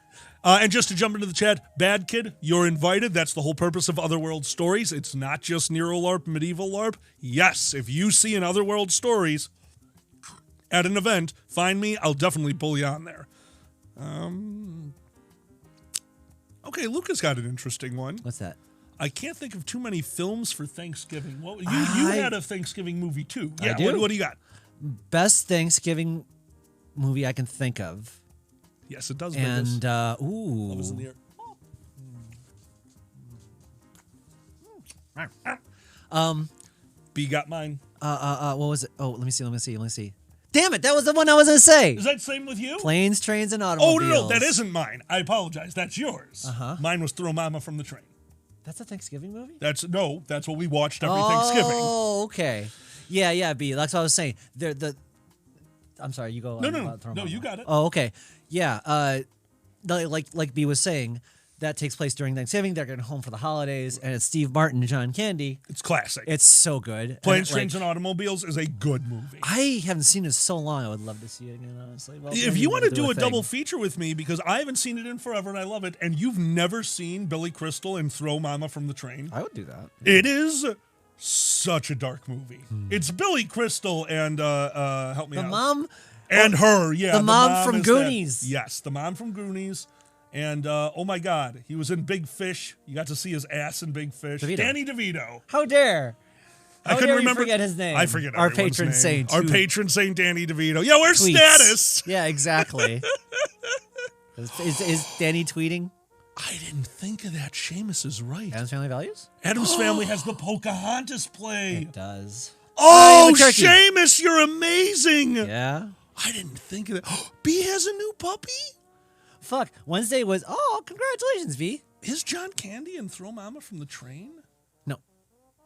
And just to jump into the chat, Bad Kid, you're invited. That's the whole purpose of Otherworld Stories. It's not just Nero LARP, Medieval LARP. Yes, if you see an Otherworld Stories at an event, find me. I'll definitely pull you on there. Okay, Luca's got an interesting one. What's that? I can't think of too many films for Thanksgiving. Well, you had a Thanksgiving movie too. Yeah, I do. What do you got? Best Thanksgiving movie I can think of. Yes, it does. And Love is in the air. B got mine. What was it? Oh, let me see. Damn it, that was the one I was going to say. Is that same with you? Planes, Trains, and Automobiles. Oh, no, that isn't mine. I apologize. That's yours. Uh-huh. Mine was Throw Mama from the Train. That's a Thanksgiving movie? That's what we watched every Thanksgiving. Oh, okay. Yeah, B. That's what I was saying. I'm sorry, you go. No, you got it. Oh, okay. Yeah, like B was saying, that takes place during Thanksgiving. They're getting home for the holidays, and it's Steve Martin and John Candy. It's classic. It's so good. Planes, Trains, and Automobiles is a good movie. I haven't seen it in so long. I would love to see it again, honestly. Well, if you want to do a double feature with me, because I haven't seen it in forever and I love it, and you've never seen Billy Crystal and Throw Mama from the Train, I would do that. It is such a dark movie. It's Billy Crystal and help me out. The mom And her, yeah. The mom from is Goonies. Yes, the mom from Goonies. And, oh my God, he was in Big Fish. You got to see his ass in Big Fish. DeVito. Danny DeVito. How dare? I couldn't remember. Forget his name. I forget Our everyone's patron name. saint. Our who patron saint, Danny DeVito. Yeah, where's tweets. Status? Yeah, exactly. Is Danny tweeting? I didn't think of that. Seamus is right. Adam's Family Values? Adam's Family has the Pocahontas play. It does. Oh, Seamus, you're amazing. Yeah. I didn't think of that. B has a new puppy? Fuck. Wednesday was, oh, congratulations, V. Is John Candy and Throw Mama from the Train? No.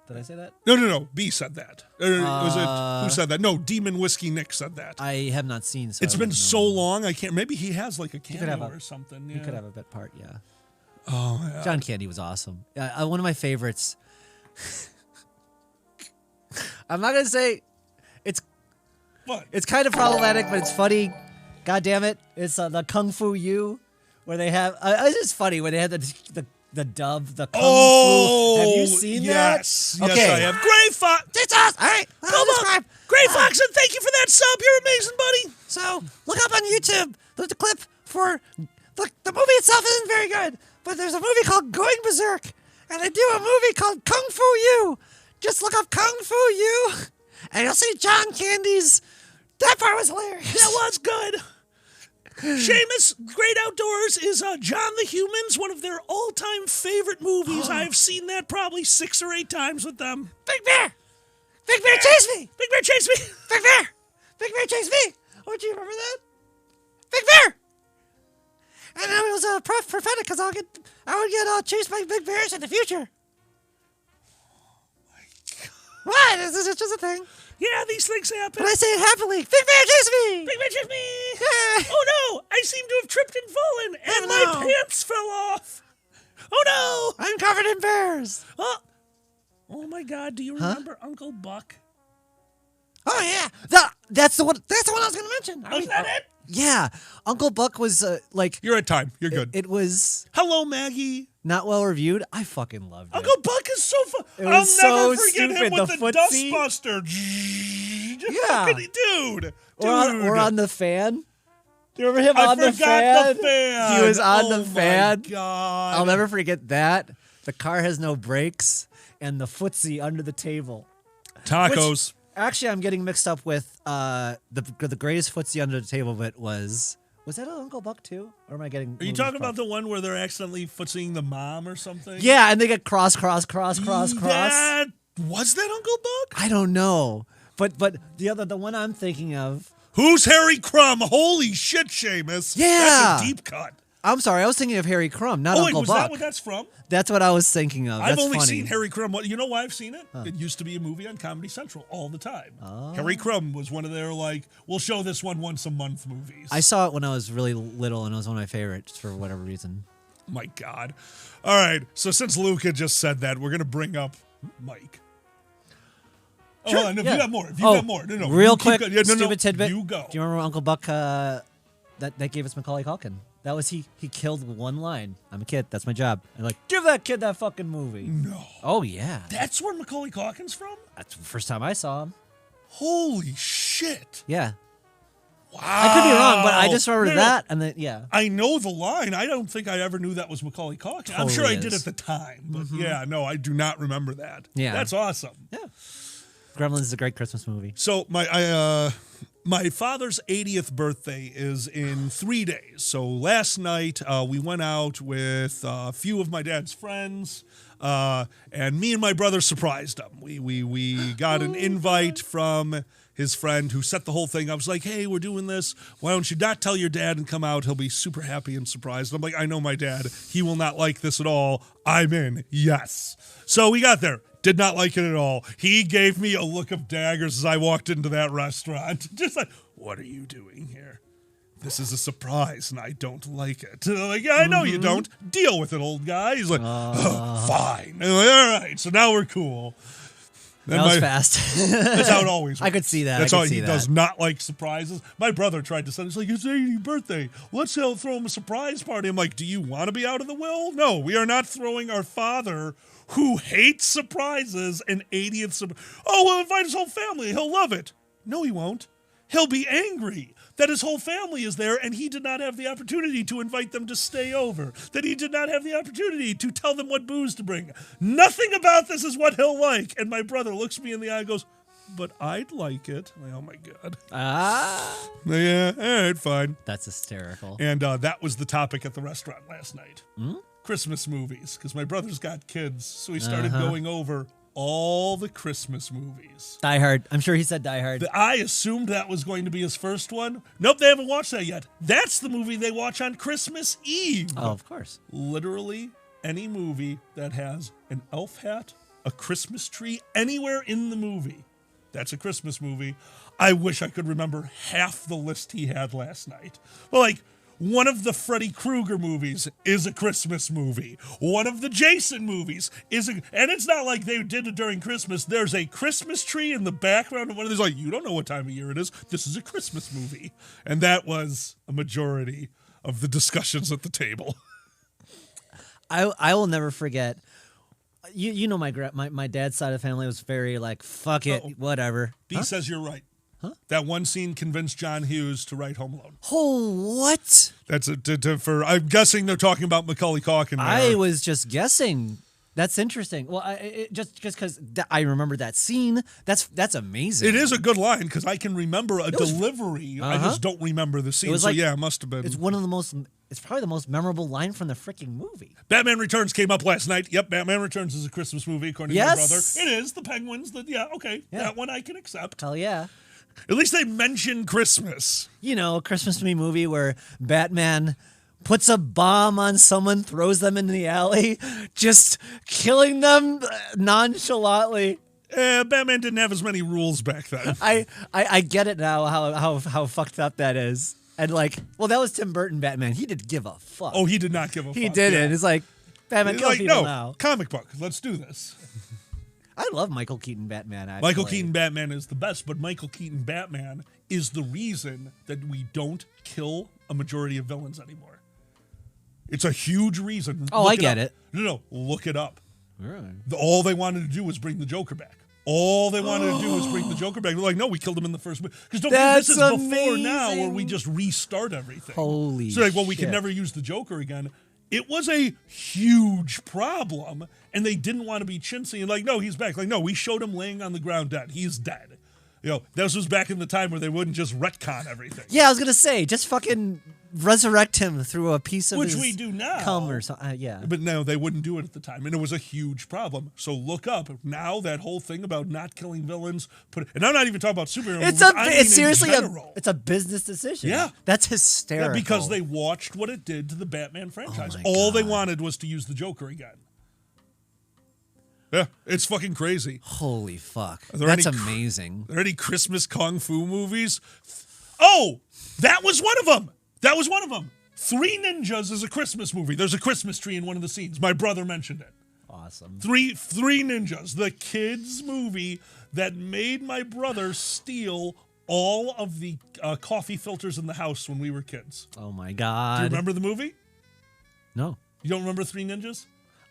Did I say that? No. B said that. Was it, who said that? No, Demon Whiskey Nick said that. I have not seen. So it's been so long. I can't. Maybe he has like a cameo or something. He could have a bit part. Yeah. Oh, yeah. John Candy was awesome. One of my favorites. I'm not gonna say it's. What? It's kind of problematic, but it's funny. God damn it! It's the Kung Fu You, where they have. It's just funny when they had the dub, the Kung Fu. Have you seen that? Yes, okay. I have. Gray Fox. It's us. All right. Gray Fox, and thank you for that sub. You're amazing, buddy. So look up on YouTube. There's a clip for the movie itself isn't very good, but there's a movie called Going Berserk, and they do a movie called Kung Fu You. Just look up Kung Fu You, and you'll see John Candy's. That part was hilarious. That was good. Seamus, Great Outdoors is John the Humans, one of their all-time favorite movies. I've seen that probably 6 or 8 times with them. Big Bear! Big Bear, chase me! Big Bear, chase me! Big Bear! Big Bear, chase me! Oh, do you remember that? Big Bear! And it was prophetic because I would get chased by big bears in the future. Oh my God. What? Is it just a thing? Yeah, these things happen. But I say it happily. Big Bear, chase me! Big Bear, chase me! Oh no! I seem to have tripped and fallen, and my pants fell off. Oh no! I'm covered in bears. Oh my God! Do you remember Uncle Buck? Oh yeah, that's the one. That's the one I was going to mention. Was that it? Yeah, Uncle Buck was like. You're at time. You're good. It was. Hello, Maggie. Not well reviewed. I fucking loved it. Uncle Buck is so fun. It I'll was never so forget him stupid. with The the footsie. dustbuster. Yeah. Dude. Or on the fan. Do you remember him I on the forgot fan? the fan. He was on Oh the fan. My God. I'll never forget that. The car has no brakes and the footsie under the table. Tacos. Which, actually, I'm getting mixed up with the greatest footsie under the table bit was that Uncle Buck too? Or am I getting? Are you talking about the one where they're accidentally footseeing the mom or something? Yeah, and they get cross. Was that Uncle Buck? I don't know, but the one I'm thinking of. Who's Harry Crumb? Holy shit, Seamus. Yeah. That's a deep cut. I'm sorry, I was thinking of Harry Crumb, not Uncle was Buck. that what that's from? That's what I was thinking of. I've That's only funny. seen Harry Crumb. You know why I've seen it? It used to be a movie on Comedy Central all the time. Oh. Harry Crumb was one of their, we'll show this one once a month movies. I saw it when I was really little, and it was one of my favorites for whatever reason. My God. All right, so since Luca just said that, we're going to bring up Mike. Sure, Hold on, if yeah. you got more. No, real you keep quick, going. stupid tidbit. You go. Do you remember Uncle Buck that gave us Macaulay Culkin? That was he killed one line. I'm a kid. That's my job. And like, give that kid that fucking movie. No. Oh yeah. That's where Macaulay Culkin's from? That's the first time I saw him. Holy shit. Yeah. Wow. I could be wrong, but I just remember that, and then yeah. I know the line. I don't think I ever knew that was Macaulay Culkin. I'm sure I Totally did is. at the time, but yeah, no, I do not remember that. Yeah. That's awesome. Yeah. Gremlins is a great Christmas movie. So my father's 80th birthday is in 3 days. So last night we went out with a few of my dad's friends, and me and my brother surprised him. We got an invite from his friend who set the whole thing. I was like, hey, we're doing this. Why don't you not tell your dad and come out? He'll be super happy and surprised. I'm like, I know my dad. He will not like this at all. I'm in. Yes. So we got there. Did not like it at all. He gave me a look of daggers as I walked into that restaurant. Just like, what are you doing here? This is a surprise, and I don't like it. And I'm like, yeah, I know you don't. Deal with it, old guy. He's like, fine. And I'm like, all right, so now we're cool. Then That was fast. That's how it always works. I could see that. That's I how could see he that. does not like surprises. My brother tried to say, it's like, it's his 80th birthday. Let's throw him a surprise party. I'm like, do you want to be out of the will? No, we are not throwing our father, who hates surprises, an 80th surprise. Oh, we'll invite his whole family. He'll love it. No, he won't. He'll be angry that his whole family is there and he did not have the opportunity to invite them to stay over, that he did not have the opportunity to tell them what booze to bring. Nothing about this is what he'll like. And my brother looks me in the eye and goes, but I'd like it. I'm like, oh my God. Yeah, all right, fine. That's hysterical. And that was the topic at the restaurant last night. Christmas movies, because my brother's got kids. So he started going over all the Christmas movies. Die Hard. I'm sure he said Die Hard. I assumed that was going to be his first one. Nope, they haven't watched that yet. That's the movie they watch on Christmas Eve. Oh, of course. Literally any movie that has an elf hat, a Christmas tree, anywhere in the movie, that's a Christmas movie. I wish I could remember half the list he had last night. Well, like, one of the Freddy Krueger movies is a Christmas movie. One of the Jason movies is and it's not like they did it during Christmas. There's a Christmas tree in the background of one of these, like, you don't know what time of year it is. This is a Christmas movie. And that was a majority of the discussions at the table. I will never forget. You know, my dad's side of the family was very like, fuck it, whatever. D says you're right. That one scene convinced John Hughes to write Home Alone. Oh, what? That's I'm guessing they're talking about Macaulay Culkin. I was just guessing. That's interesting. Well, just because I remember that scene. That's amazing. It is a good line because I can remember a delivery. I just don't remember the scene. So yeah, it must have been. It's one of the most. It's probably the most memorable line from the freaking movie. Batman Returns came up last night. Yep, Batman Returns is a Christmas movie according to my brother. It is. The Penguins. That one I can accept. Hell yeah. At least they mention Christmas. You know, a Christmas movie where Batman puts a bomb on someone, throws them in the alley, just killing them nonchalantly. Batman didn't have as many rules back then. I get it now how fucked up that is. And like, well, that was Tim Burton Batman. He didn't give a fuck. Oh, he did not give a fuck. He didn't. Yeah. It's like, Batman, kill people now. Comic book. Let's do this. I love Michael Keaton Batman, actually. Michael Keaton Batman is the best, but Michael Keaton Batman is the reason that we don't kill a majority of villains anymore. It's a huge reason. Oh, I get it. No, look it up. Really? All they wanted to do was bring the Joker back. All they wanted to do was bring the Joker back. They're like, no, we killed him in the first movie. Because don't forget, this is before now where we just restart everything. Holy So like, well, we can never use the Joker again. It was a huge problem, and they didn't want to be chintzy and like, no, he's back. Like, no, we showed him laying on the ground dead. He's dead. You know, this was back in the time where they wouldn't just retcon everything. Yeah, I was gonna say, just fucking resurrect him through a piece of which his we do now. cum or something. Yeah, but no, they wouldn't do it at the time, and it was a huge problem. So look up now that whole thing about not killing villains. And I'm not even talking about superhero movies. It's seriously it's a business decision. Yeah, that's hysterical. Yeah, because they watched what it did to the Batman franchise. All they wanted was to use the Joker again. Yeah, it's fucking crazy. Holy fuck. That's amazing. Are there any Christmas Kung Fu movies? Oh, that was one of them. Three Ninjas is a Christmas movie. There's a Christmas tree in one of the scenes. My brother mentioned it. Awesome. Three Ninjas, the kids movie that made my brother steal all of the coffee filters in the house when we were kids. Oh my God. Do you remember the movie? No. You don't remember Three Ninjas?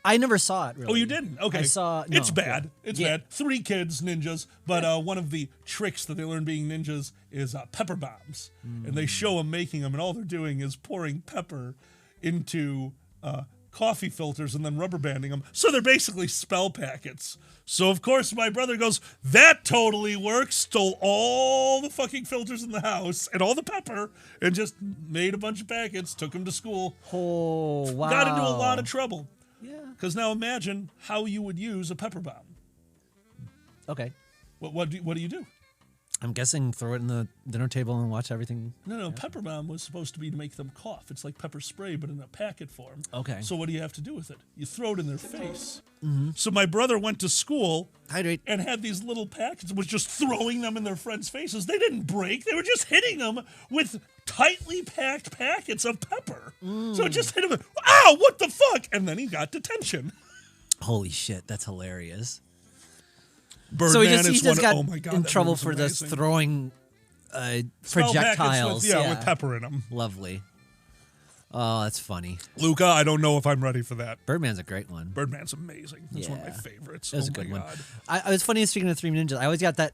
I never saw it, really. Oh, you didn't? Okay. I saw... No, it's bad. It's bad. Three kids, ninjas, but one of the tricks that they learn being ninjas is pepper bombs. And they show them making them, and all they're doing is pouring pepper into coffee filters and then rubber banding them. So they're basically spell packets. So, of course, my brother goes, that totally works, stole all the fucking filters in the house and all the pepper and just made a bunch of packets, took them to school. Oh, wow. Got into a lot of trouble. Yeah. Because now imagine how you would use a pepper bomb. Okay. What do you do? I'm guessing throw it in the dinner table and watch everything. No, pepper bomb was supposed to be to make them cough. It's like pepper spray, but in a packet form. Okay. So what do you have to do with it? You throw it in their face. Mm-hmm. So my brother went to school and had these little packets and was just throwing them in their friends' faces. They didn't break. They were just hitting them with tightly packed packets of pepper. So it just hit him. Ow, what the fuck? And then he got detention. Holy shit, that's hilarious. Birdman so he just got oh my God, in trouble for amazing. this throwing projectiles. With pepper in them. Lovely. Oh, that's funny. Luca, I don't know if I'm ready for that. Birdman's a great one. Birdman's amazing. That's one of my favorites. That was a good one. I was funny speaking of Three Ninjas. I always got that.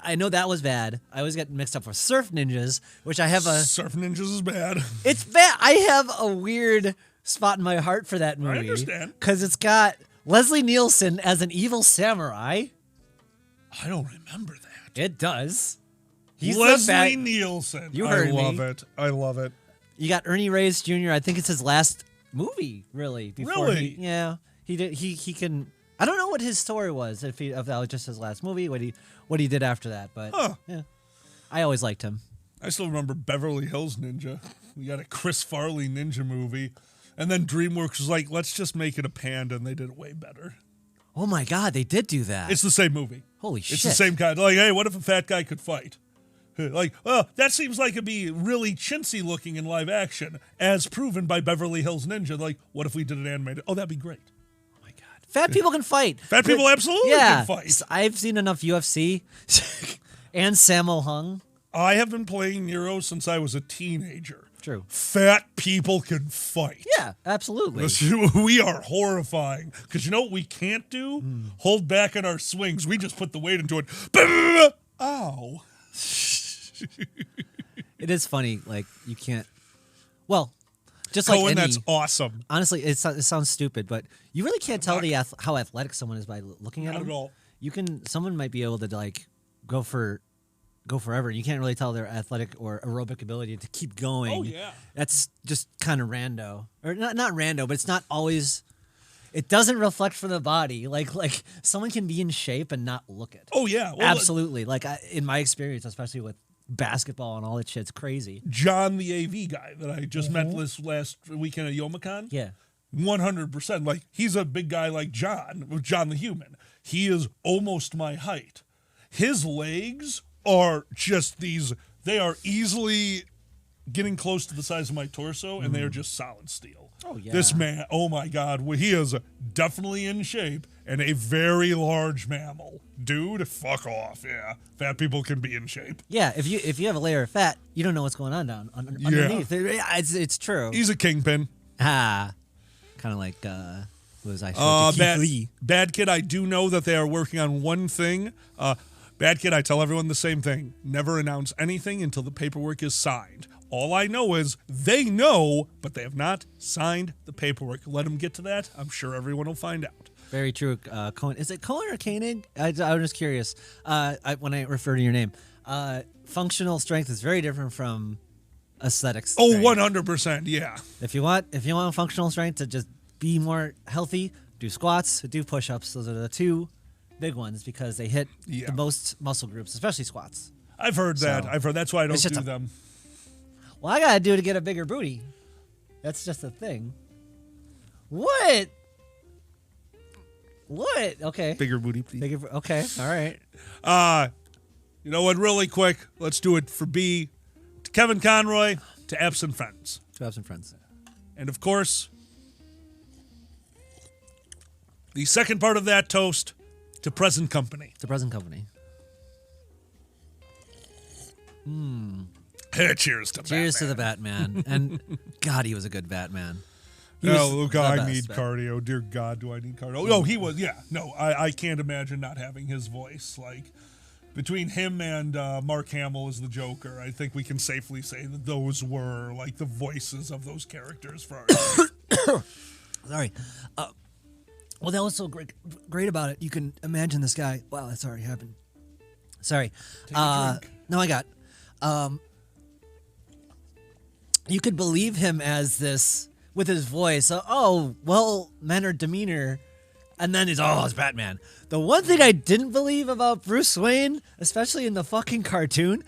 I know that was bad. I always get mixed up with Surf Ninjas, which I have a Surf Ninjas is bad. It's bad. I have a weird spot in my heart for that movie. I understand. Because it's got Leslie Nielsen as an evil samurai. I don't remember that. It does. He's Leslie Nielsen. You heard me. I love it. I love it. You got Ernie Reyes Jr. I think it's his last movie, really. Really? Yeah. He did. He can. I don't know what his story was. If that was just his last movie, what he did after that. But yeah, I always liked him. I still remember Beverly Hills Ninja. We got a Chris Farley ninja movie, and then DreamWorks was like, let's just make it a panda, and they did it way better. Oh my God, they did do that. It's the same movie. Holy shit! It's the same kind. Like, hey, what if a fat guy could fight? Like, oh, that seems like it'd be really chintzy looking in live action, as proven by Beverly Hills Ninja. Like, what if we did an animated? Oh, that'd be great. Oh my God, fat people can fight. Fat people absolutely can fight. I've seen enough UFC and Sammo Hung. I have been playing Nero since I was a teenager. True. Fat people can fight. Yeah, absolutely. We are horrifying. Because you know what we can't do? Hold back on our swings. We just put the weight into it. Ow. It is funny. Like, you can't. Well, just Cohen, like any, that's awesome. Honestly, it sounds stupid, but you really can't tell how athletic someone is by looking at Not them. at all. You can. Someone might be able to like go forever. You can't really tell their athletic or aerobic ability to keep going. Oh yeah. That's just kind of rando, or not rando, but it's not always. It doesn't reflect from the body. Like someone can be in shape and not look it. Oh yeah, well, absolutely. Like in my experience, especially with basketball and all that shit, it's crazy. John, the AV guy that I just met this last weekend at Youmacon. Yeah. 100%. Like, he's a big guy like John the human. He is almost my height. His legs are just they are easily getting close to the size of my torso, and they are just solid steel. Oh, yeah. This man, oh my God, he is definitely in shape and a very large mammal. Dude, fuck off, yeah. Fat people can be in shape. Yeah, if you have a layer of fat, you don't know what's going on underneath. It's true. He's a kingpin. Kind of like who was I? Keith Lee. Bad Kid, I do know that they are working on one thing. Bad Kid, I tell everyone the same thing. Never announce anything until the paperwork is signed. All I know is they know, but they have not signed the paperwork. Let them get to that. I'm sure everyone will find out. Very true. Cohen, is it Cohen or Koenig? I was just curious. When I refer to your name, functional strength is very different from aesthetics. Oh, 100%. Yeah. If you want functional strength to just be more healthy, do squats, do push-ups. Those are the two big ones because they hit the most muscle groups, especially squats. I've heard that. That's why I don't do them. Well, I gotta do to get a bigger booty. That's just a thing. What? Okay. Bigger booty, please. Okay. All right. You know what? Really quick, let's do it for B. To Kevin Conroy, to Absent Friends. And of course, the second part of that toast, to Present Company. Cheers to Batman. Cheers to the Batman. And God, he was a good Batman. Look, I need cardio. Dear God, do I need cardio? Oh, he was, yeah. No, I can't imagine not having his voice. Like, between him and Mark Hamill as the Joker, I think we can safely say that those were, like, the voices of those characters for our Sorry. Well, that was so great about it. You can imagine this guy. Wow, that's already happened. Sorry. No, I got. You could believe him as this with his voice. Well-mannered demeanor, and then it's Batman. The one thing I didn't believe about Bruce Wayne, especially in the fucking cartoon,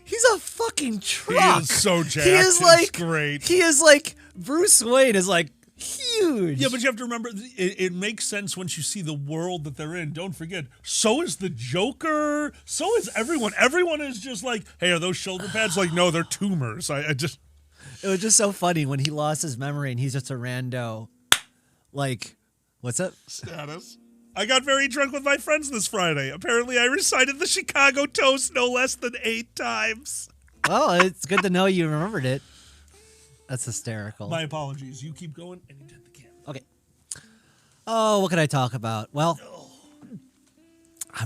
he's a fucking truck. He is so jacked. He is like, it's great. He is like, Bruce Wayne is like huge. Yeah, but you have to remember, it makes sense once you see the world that they're in. Don't forget, so is the Joker. So is everyone. Everyone is just like, hey, are those shoulder pads? Like, no, they're tumors. It was just so funny when he lost his memory and he's just a rando. Like, what's up? Status. I got very drunk with my friends this Friday. Apparently, I recited the Chicago Toast no less than 8 times. Well, it's good to know you remembered it. That's hysterical. My apologies. You keep going, and you did the can. Okay. Oh, what could I talk about? Well,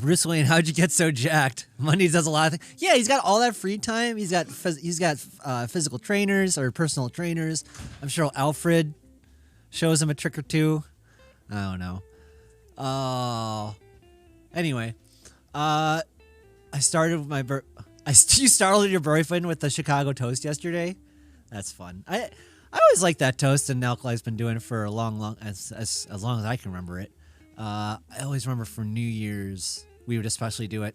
Bruce Wayne, how'd you get so jacked? Monday does a lot of things. Yeah, he's got all that free time. He's got physical trainers or personal trainers. I'm sure Alfred shows him a trick or two. I don't know. Anyway, I started with you started your boyfriend with the Chicago toast yesterday. That's fun. I always like that toast, and Alkali's been doing it for a long as long as I can remember it. I always remember for New Year's we would especially do it,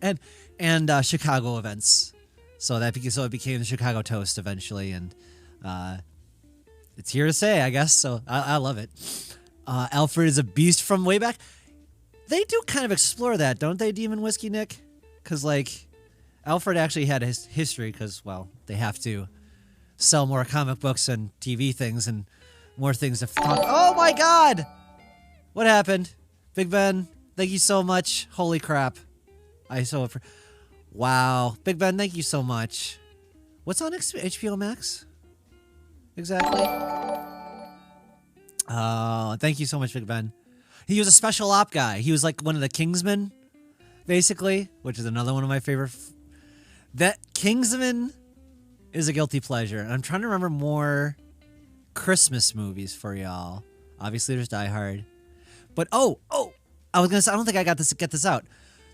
and Chicago events. So it became the Chicago toast eventually, and it's here to stay, I guess. So I love it. Alfred is a beast from way back. They do kind of explore that, don't they, Demon Whiskey Nick? Because like Alfred actually had his history, because well, they have to sell more comic books and TV things and more things to talk. Oh my God! What happened? Big Ben, thank you so much. Holy crap. Wow. Big Ben, thank you so much. What's on HBO Max? Exactly. Thank you so much, Big Ben. He was a special op guy. He was like one of the Kingsmen, basically, which is another one of my favorite. That Kingsman is a guilty pleasure. And I'm trying to remember more Christmas movies for y'all. Obviously, there's Die Hard. But I was gonna say, I don't think I got this. Get this out.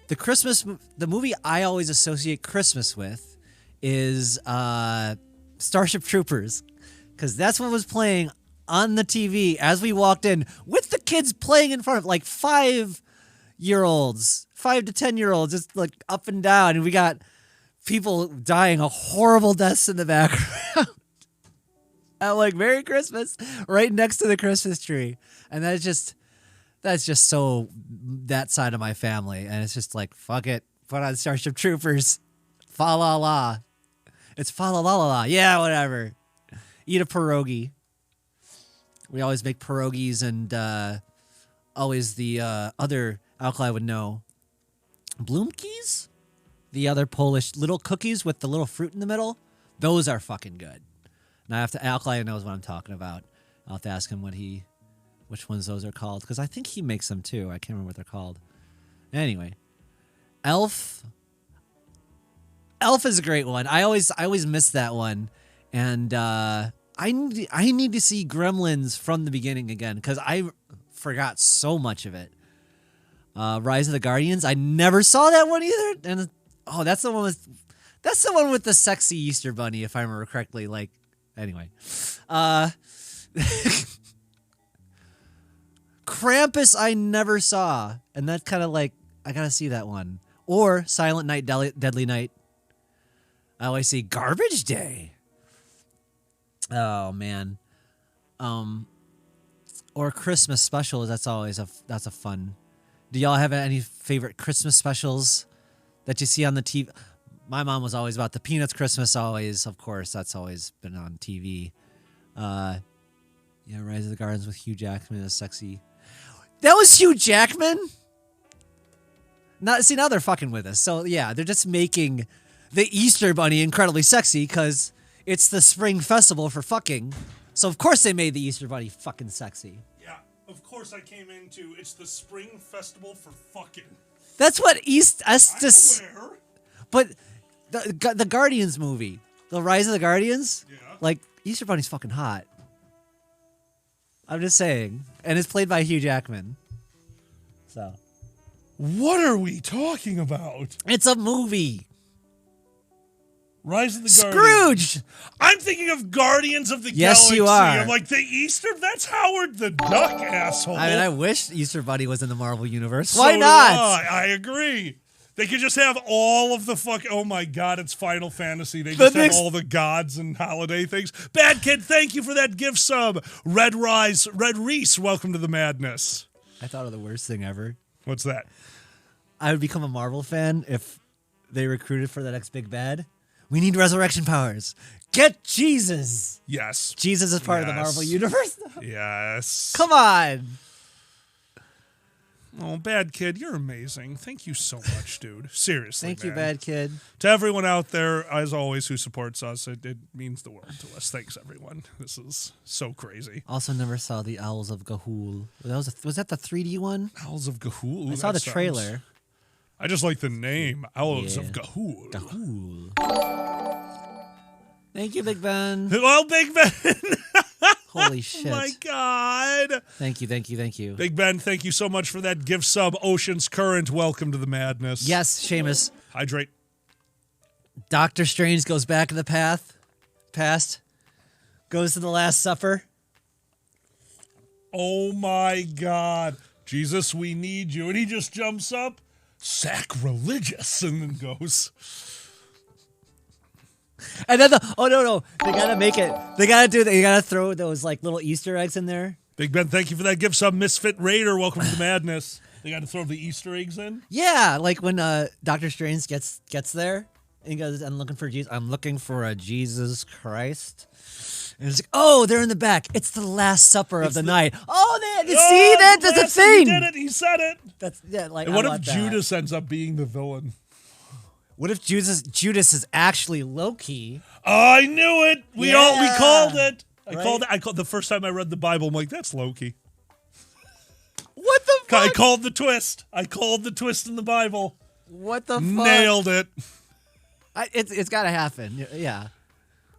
The movie I always associate Christmas with is Starship Troopers, because that's what was playing on the TV as we walked in, with the kids playing in front of like 5-year-olds, 5 to 10-year-olds, just like up and down, and we got people dying of horrible deaths in the background. I'm like, Merry Christmas, right next to the Christmas tree, and that's just so that side of my family. And it's just like, fuck it. Put on Starship Troopers. Fa la la. It's fa la la la la. Yeah, whatever. Eat a pierogi. We always make pierogies, and always the other Alkali would know. Bloomkies? The other Polish little cookies with the little fruit in the middle. Those are fucking good. Now Alkali knows what I'm talking about. I'll have to ask him which ones those are called, because I think he makes them too. I can't remember what they're called. Anyway, Elf is a great one. I always miss that one, and I need to see Gremlins from the beginning again, because I forgot so much of it. Rise of the Guardians, I never saw that one either, and that's the one with the sexy Easter bunny, if I remember correctly. Like, anyway, Krampus I never saw, and that's kind of like, I gotta see that one. Or Silent Night, Deadly Night. I always see Garbage Day. Oh man. Or Christmas specials. That's a fun. Do y'all have any favorite Christmas specials that you see on the TV? My mom was always about the Peanuts Christmas. Always, of course, that's always been on TV. Yeah, Rise of the Guardians with Hugh Jackman is sexy. That was Hugh Jackman? Now they're fucking with us. So yeah, they're just making the Easter Bunny incredibly sexy because it's the spring festival for fucking. So of course they made the Easter Bunny fucking sexy. Yeah, of course I came into it's the spring festival for fucking. That's what Estes. I'm aware. But the Guardians movie, the Rise of the Guardians, like Easter Bunny's fucking hot. I'm just saying. And it's played by Hugh Jackman. So. What are we talking about? It's a movie. Rise of the Scrooge! Guardians. I'm thinking of Guardians of the Yes, Galaxy. you are. I'm like, the Easter? That's Howard the Duck, asshole. I mean, I wish Easter Bunny was in the Marvel Universe. So Why do not? I agree. They could just have all of the oh my God, it's Final Fantasy. They just have all the gods and holiday things. Bad Kid, thank you for that gift sub. Red Reese, welcome to the madness. I thought of the worst thing ever. What's that? I would become a Marvel fan if they recruited for the next big bad. We need resurrection powers. Get Jesus. Yes. Jesus is part of the Marvel Universe. Yes. Come on. Oh, Bad Kid, you're amazing. Thank you so much, dude. Seriously, Thank you, man. Bad Kid. To everyone out there, as always, who supports us, it means the world to us. Thanks, everyone. This is so crazy. Also never saw the Owls of Ga'Hoole. Was that the 3D one? Owls of Ga'Hoole? I saw the trailer. I just like the name, Owls Yeah. of Ga'Hoole. Thank you, Big Ben. Well, Big Ben. Holy shit. Oh my God. Thank you. Big Ben, thank you so much for that gift sub. Ocean's Current, welcome to the madness. Yes, Seamus. Hydrate. Doctor Strange goes back in the past, goes to the Last Supper. Oh my God. Jesus, we need you. And he just jumps up, sacrilegious, and then goes. And then no, they gotta make it. They gotta throw those like little Easter eggs in there. Big Ben, thank you for that gift sub. Misfit Raider, welcome to the madness. They got to throw the Easter eggs in. Yeah, like when Doctor Strange gets there and he goes, "I'm looking for Jesus. I'm looking for a Jesus Christ." And it's like, oh, they're in the back. It's the Last Supper of the night. Oh, see that? That's a thing. He did it. He said it. That's like. And what if Judas ends up being the villain? What if Judas is actually Loki? I knew it. We called it. I Right? called it. I called the first time I read the Bible. I'm like, that's Loki. What the fuck? I called the twist. I called the twist in the Bible. What the fuck? Nailed it. It's got to happen. Yeah.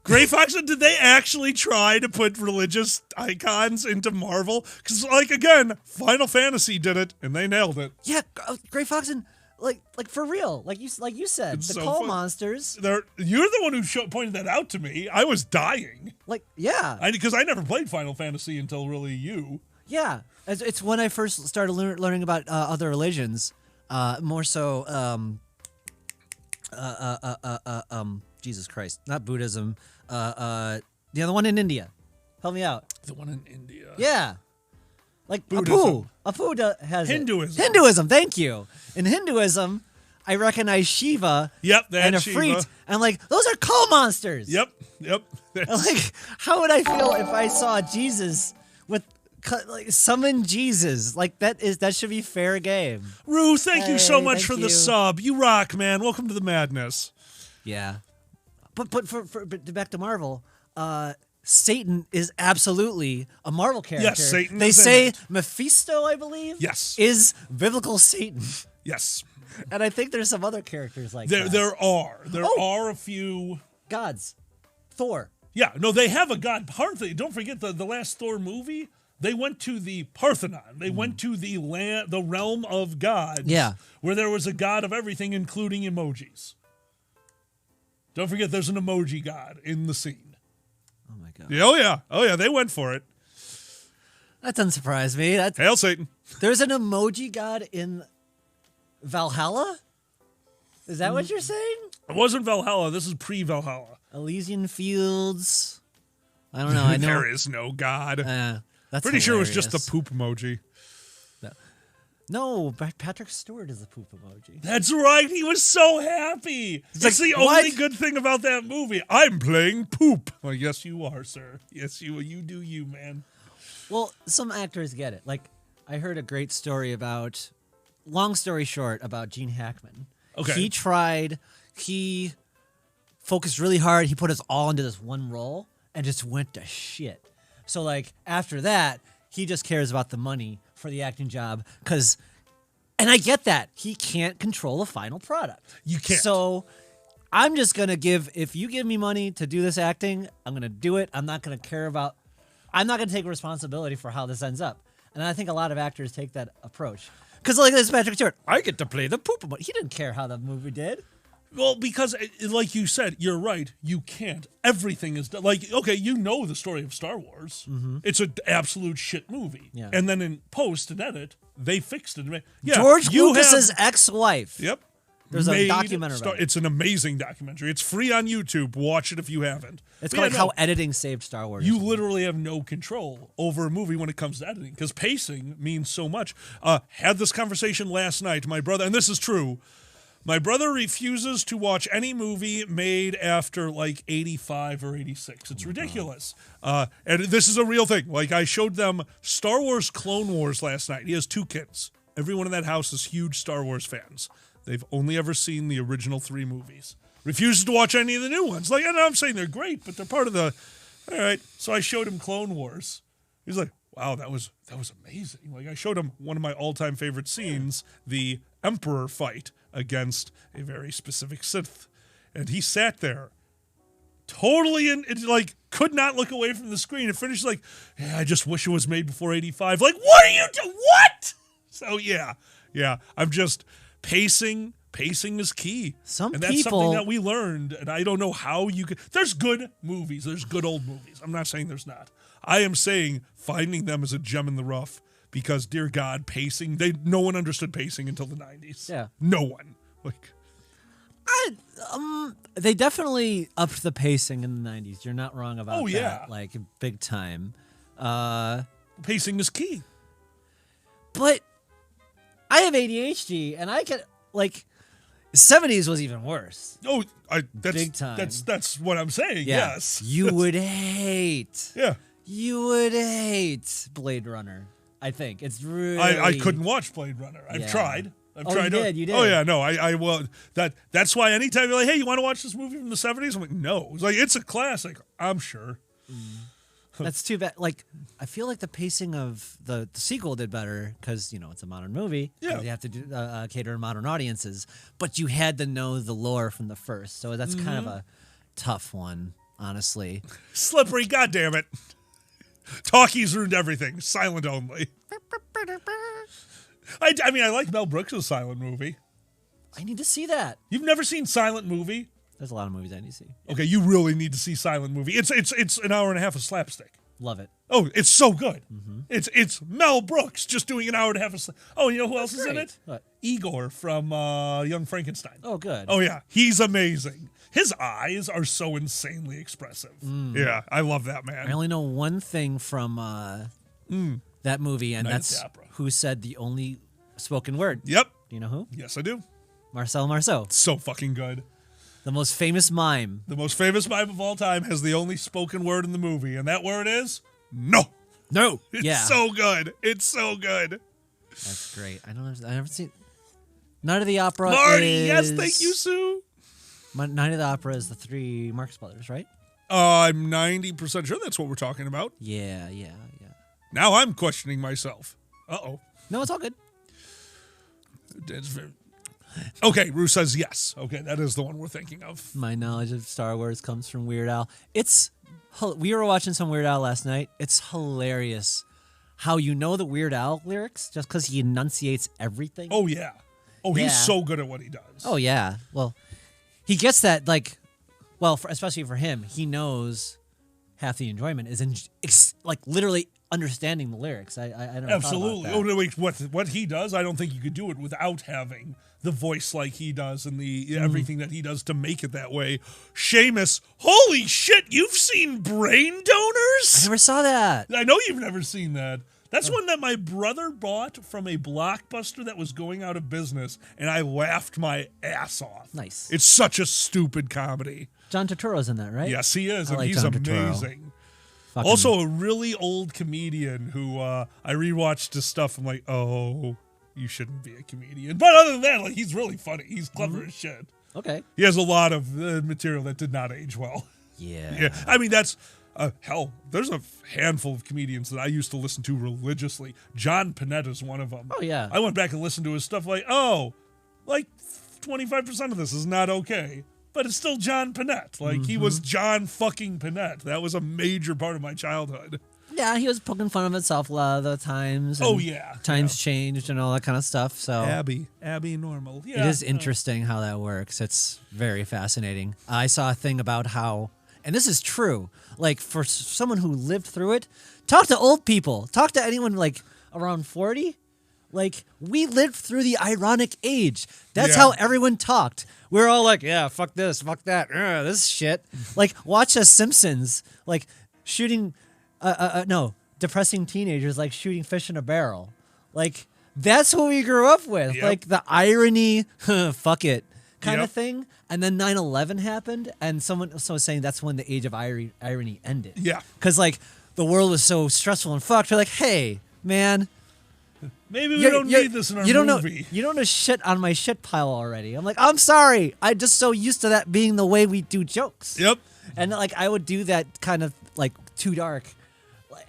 Gray Fox, did they actually try to put religious icons into Marvel? Because, like, again, Final Fantasy did it, and they nailed it. Yeah, Gray Fox and like for real, like you said, It's the so coal fun. monsters. You're the one who pointed that out to me. I was dying. Like, yeah, because I never played Final Fantasy until really you. yeah. It's when I first started learning about other religions, more so. Jesus Christ, not Buddhism. The other one in India. Help me out. The one in India. Yeah. Like Buddhism. Apu has Hinduism. It. Hinduism, thank you. In Hinduism, I recognize Shiva Yep, and that's Ifrit. Shiva. And like, those are coal monsters. Yep. And, like, how would I feel if I saw Jesus with summon Jesus? Like that should be fair game. Rue, thank you so Hey, much thank for the you. sub. You rock, man. Welcome to the madness. Yeah. But back to Marvel, Satan is absolutely a Marvel character. Yes, Satan They is in say it. Mephisto, I believe. Yes. Is biblical Satan. Yes. And I think there's some other characters like There that. there are a few gods. Thor. Yeah, no, they have a god. Don't forget the last Thor movie. They went to the Parthenon. They went to the realm of gods. Yeah. Where there was a god of everything, including emojis. Don't forget, there's an emoji god in the scene. Oh my god. Yeah, oh yeah, they went for it. That doesn't surprise me. Hail Satan. There's an emoji god in Valhalla? Is that what you're saying? It wasn't Valhalla. This is pre-Valhalla. Elysian Fields. I don't know. I know. There is no god. That's Pretty sure it was just the hilarious. poop emoji. No, Patrick Stewart is the poop emoji. That's right. He was so happy. That's the only good thing about that movie. I'm playing poop. Well, yes, you are, sir. Yes, you do you, man. Well, some actors get it. Like, I heard a great story about, long story short, about Gene Hackman. Okay. He focused really hard. He put us all into this one role and just went to shit. So, like, after that, he just cares about the money for the acting job and I get that. He can't control the final product. You can't. So I'm just going to if you give me money to do this acting, I'm going to do it. I'm not going to take responsibility for how this ends up. And I think a lot of actors take that approach. Because like this Patrick Stewart, I get to play the poop. He didn't care how the movie did. Well, because, like you said, you're right. You can't. Everything is done. Like, okay, you know the story of Star Wars. Mm-hmm. It's an absolute shit movie. Yeah. And then in post and edit, they fixed it. Yeah, George Lucas's ex-wife. Yep. There's a documentary about it. It's an amazing documentary. It's free on YouTube. Watch it if you haven't. It's But called yeah, How Editing Saved Star Wars. You literally have no control over a movie when it comes to editing because pacing means so much. Had this conversation last night. My brother, and this is true, my brother refuses to watch any movie made after like 85 or 86. It's ridiculous. And this is a real thing. Like I showed them Star Wars Clone Wars last night. He has 2 kids. Everyone in that house is huge Star Wars fans. They've only ever seen the original 3 movies. Refuses to watch any of the new ones. Like, I know I'm saying they're great, but they're part of the... All right. So I showed him Clone Wars. He's like, wow, that was amazing. Like, I showed him one of my all-time favorite scenes, the Emperor fight against a very specific Sith. And he sat there totally like could not look away from the screen and finished like, I just wish it was made before 85. Like, what are you doing? What? So yeah. I'm just pacing is key. And that's something that we learned, and I don't know how you could. There's good movies. There's good old movies. I'm not saying there's not. I am saying finding them is a gem in the rough because, dear God, pacing. No one understood pacing until the 90s. Yeah. No one. Like, they definitely upped the pacing in the 90s. You're not wrong about that. Yeah. Like, big time. Pacing is key. But I have ADHD, and I can, like, 70s was even worse. Oh, that's big time. That's what I'm saying. Yeah. Yes. You would hate. Yeah. You would hate Blade Runner. I think it's really. I couldn't watch Blade Runner. I've tried. You did. Oh yeah, no. I will. That's why anytime you're like, hey, you want to watch this movie from the 70s? I'm like, no. It's like it's a classic. I'm sure. That's too bad. Like, I feel like the pacing of the sequel did better because, you know, it's a modern movie. Yeah. You have to do, cater to modern audiences. But you had to know the lore from the first. So that's kind of a tough one, honestly. Slippery, goddammit. Talkies ruined everything. Silent only. I mean, I like Mel Brooks' silent movie. I need to see that. You've never seen Silent Movie? There's a lot of movies I need to see. Okay, you really need to see Silent Movie. It's an hour and a half of slapstick. Love it. Oh, it's so good. It's Mel Brooks just doing an hour and a half of Oh, you know who else is in it? What? Igor from Young Frankenstein. Oh, good. Oh, yeah. He's amazing. His eyes are so insanely expressive. Yeah, I love that man. I only know one thing from that movie, and Night at that's the Opera. who said the only spoken word. Yep. Do you know who? Yes, I do. Marcel Marceau. So fucking good. The most famous mime. The most famous mime of all time has the only spoken word in the movie, and that word is no. No. It's so good. It's so good. That's great. I never seen Night of the Opera. Marty, yes, thank you, Sue. Night of the Opera is the three Marx Brothers, right? I'm 90% sure that's what we're talking about. Yeah. Now I'm questioning myself. Uh-oh. No, it's all good. Okay, Rue says yes. Okay, that is the one we're thinking of. My knowledge of Star Wars comes from Weird Al. We were watching some Weird Al last night. It's hilarious how you know the Weird Al lyrics just because he enunciates everything. Oh, yeah. Oh, he's so good at what he does. Oh, yeah. Well, he gets that, like, especially for him, he knows half the enjoyment is in, like, literally understanding the lyrics. I don't Absolutely. Oh, no, wait, what he does, I don't think you could do it without having the voice like he does and the everything that he does to make it that way. Seamus, holy shit, you've seen Brain Donors? I never saw that. I know you've never seen that. That's one that my brother bought from a Blockbuster that was going out of business, and I laughed my ass off. Nice. It's such a stupid comedy. John Turturro's in that, right? Yes, he is, I and like he's John Turturro. amazing. Fucking- Also, a really old comedian who I rewatched his stuff. I'm like, oh, you shouldn't be a comedian. But other than that, like, he's really funny. He's clever as shit. Okay. He has a lot of material that did not age well. Yeah. I mean, that's hell. There's a handful of comedians that I used to listen to religiously. John Panetta is one of them. Oh, yeah. I went back and listened to his stuff. Like 25% of this is not okay. But it's still John Panette. Like, he was John fucking Panette. That was a major part of my childhood. Yeah, he was poking fun of himself a lot of the times. Oh, yeah. Times changed and all that kind of stuff. So Abby Normal. Yeah. It is interesting how that works. It's very fascinating. I saw a thing about how, and this is true, like for someone who lived through it, talk to old people. Talk to anyone like around 40. Like, we lived through the ironic age. That's how everyone talked. We're all like, yeah, fuck this, fuck that, this shit. Like, watch The Simpsons, like, shooting, depressing teenagers, like, shooting fish in a barrel. Like, that's what we grew up with. Yep. Like, the irony, fuck it, kind of thing. And then 9/11 happened, and someone was saying that's when the age of irony ended. Yeah. Because, like, the world was so stressful and fucked. We're like, hey, man. Maybe we don't need this in our movie. You don't know shit on my shit pile already. I'm like, I'm sorry. I'm just so used to that being the way we do jokes. Yep. And like, I would do that kind of like too dark,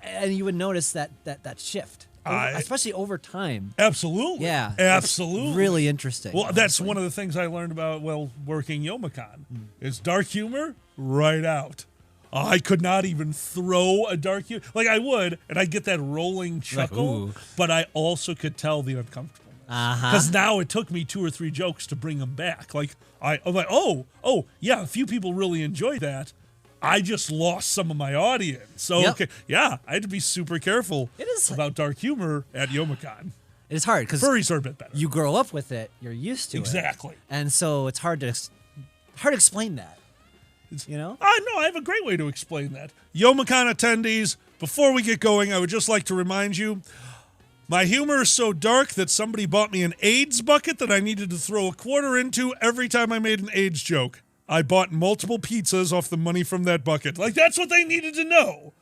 and you would notice that shift. especially over time. Absolutely. Yeah. Absolutely. Really interesting. Well, that's one of the things I learned about, working Youmacon. Is dark humor right out. I could not even throw a dark humor. Like, I would, and I get that rolling chuckle, but I also could tell the uncomfortableness. Because now it took me 2 or 3 jokes to bring them back. Like, I'm like, oh, yeah, a few people really enjoyed that. I just lost some of my audience. So, okay, yeah, I had to be super careful about dark humor at Youmacon. It is hard because furries are a bit better. You grow up with it, you're used to it. Exactly. And so it's hard to explain that. You know? No, I have a great way to explain that. Youmacon attendees, before we get going, I would just like to remind you, my humor is so dark that somebody bought me an AIDS bucket that I needed to throw a quarter into every time I made an AIDS joke. I bought multiple pizzas off the money from that bucket. Like, that's what they needed to know.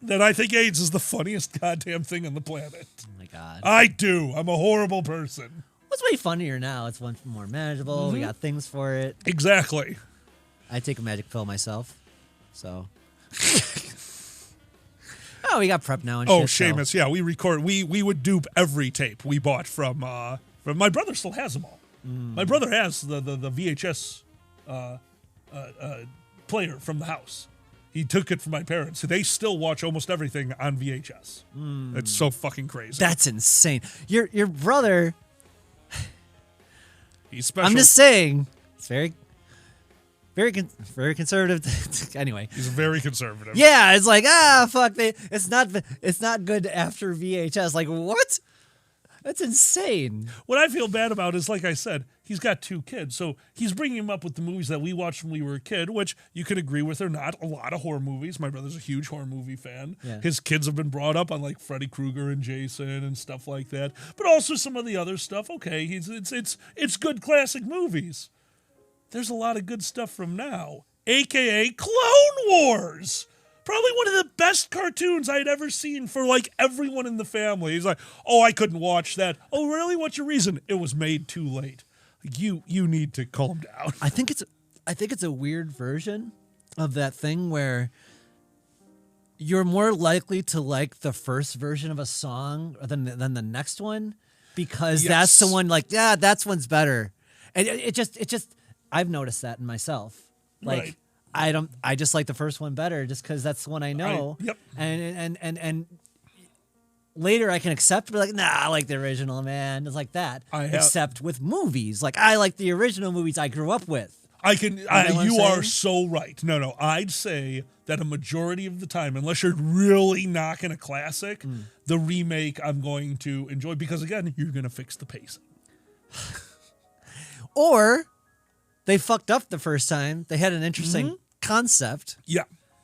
That I think AIDS is the funniest goddamn thing on the planet. Oh my God. I do. I'm a horrible person. It's way funnier now. It's much more manageable. We got things for it. Exactly. I take a magic pill myself, so. Oh, we got prep now and shit. Seamus, yeah, we record. We would dupe every tape we bought from my brother. Still has them all. My brother has the VHS player from the house. He took it from my parents. They still watch almost everything on VHS. It's so fucking crazy. That's insane. Your brother. He's special. I'm just saying, it's very conservative. Anyway, he's very conservative. Yeah, it's like fuck. It's not good after VHS. Like what? That's insane. What I feel bad about is, like I said, he's got 2 kids, so he's bringing him up with the movies that we watched when we were a kid, which you can agree with or not. A lot of horror movies. My brother's a huge horror movie fan. Yeah. His kids have been brought up on like Freddy Krueger and Jason and stuff like that, but also some of the other stuff. Okay, it's good classic movies. There's a lot of good stuff from now, aka Clone Wars. Probably one of the best cartoons I had ever seen for like everyone in the family. He's like, oh, I couldn't watch that. Oh, really? What's your reason? It was made too late. Like, you need to calm down. I think it's a weird version of that thing where you're more likely to like the first version of a song than the next one because that's the one like, yeah, that's one's better. And it just I've noticed that in myself. Like, right. I just like the first one better just because that's the one I know. Yep. And later I can accept, but like, nah, I like the original, man. It's like that. Except with movies. Like, I like the original movies I grew up with. You are so right. No, I'd say that a majority of the time, unless you're really knocking a classic, the remake I'm going to enjoy because, again, you're going to fix the pacing. Or they fucked up the first time. They had an interesting concept. Yeah.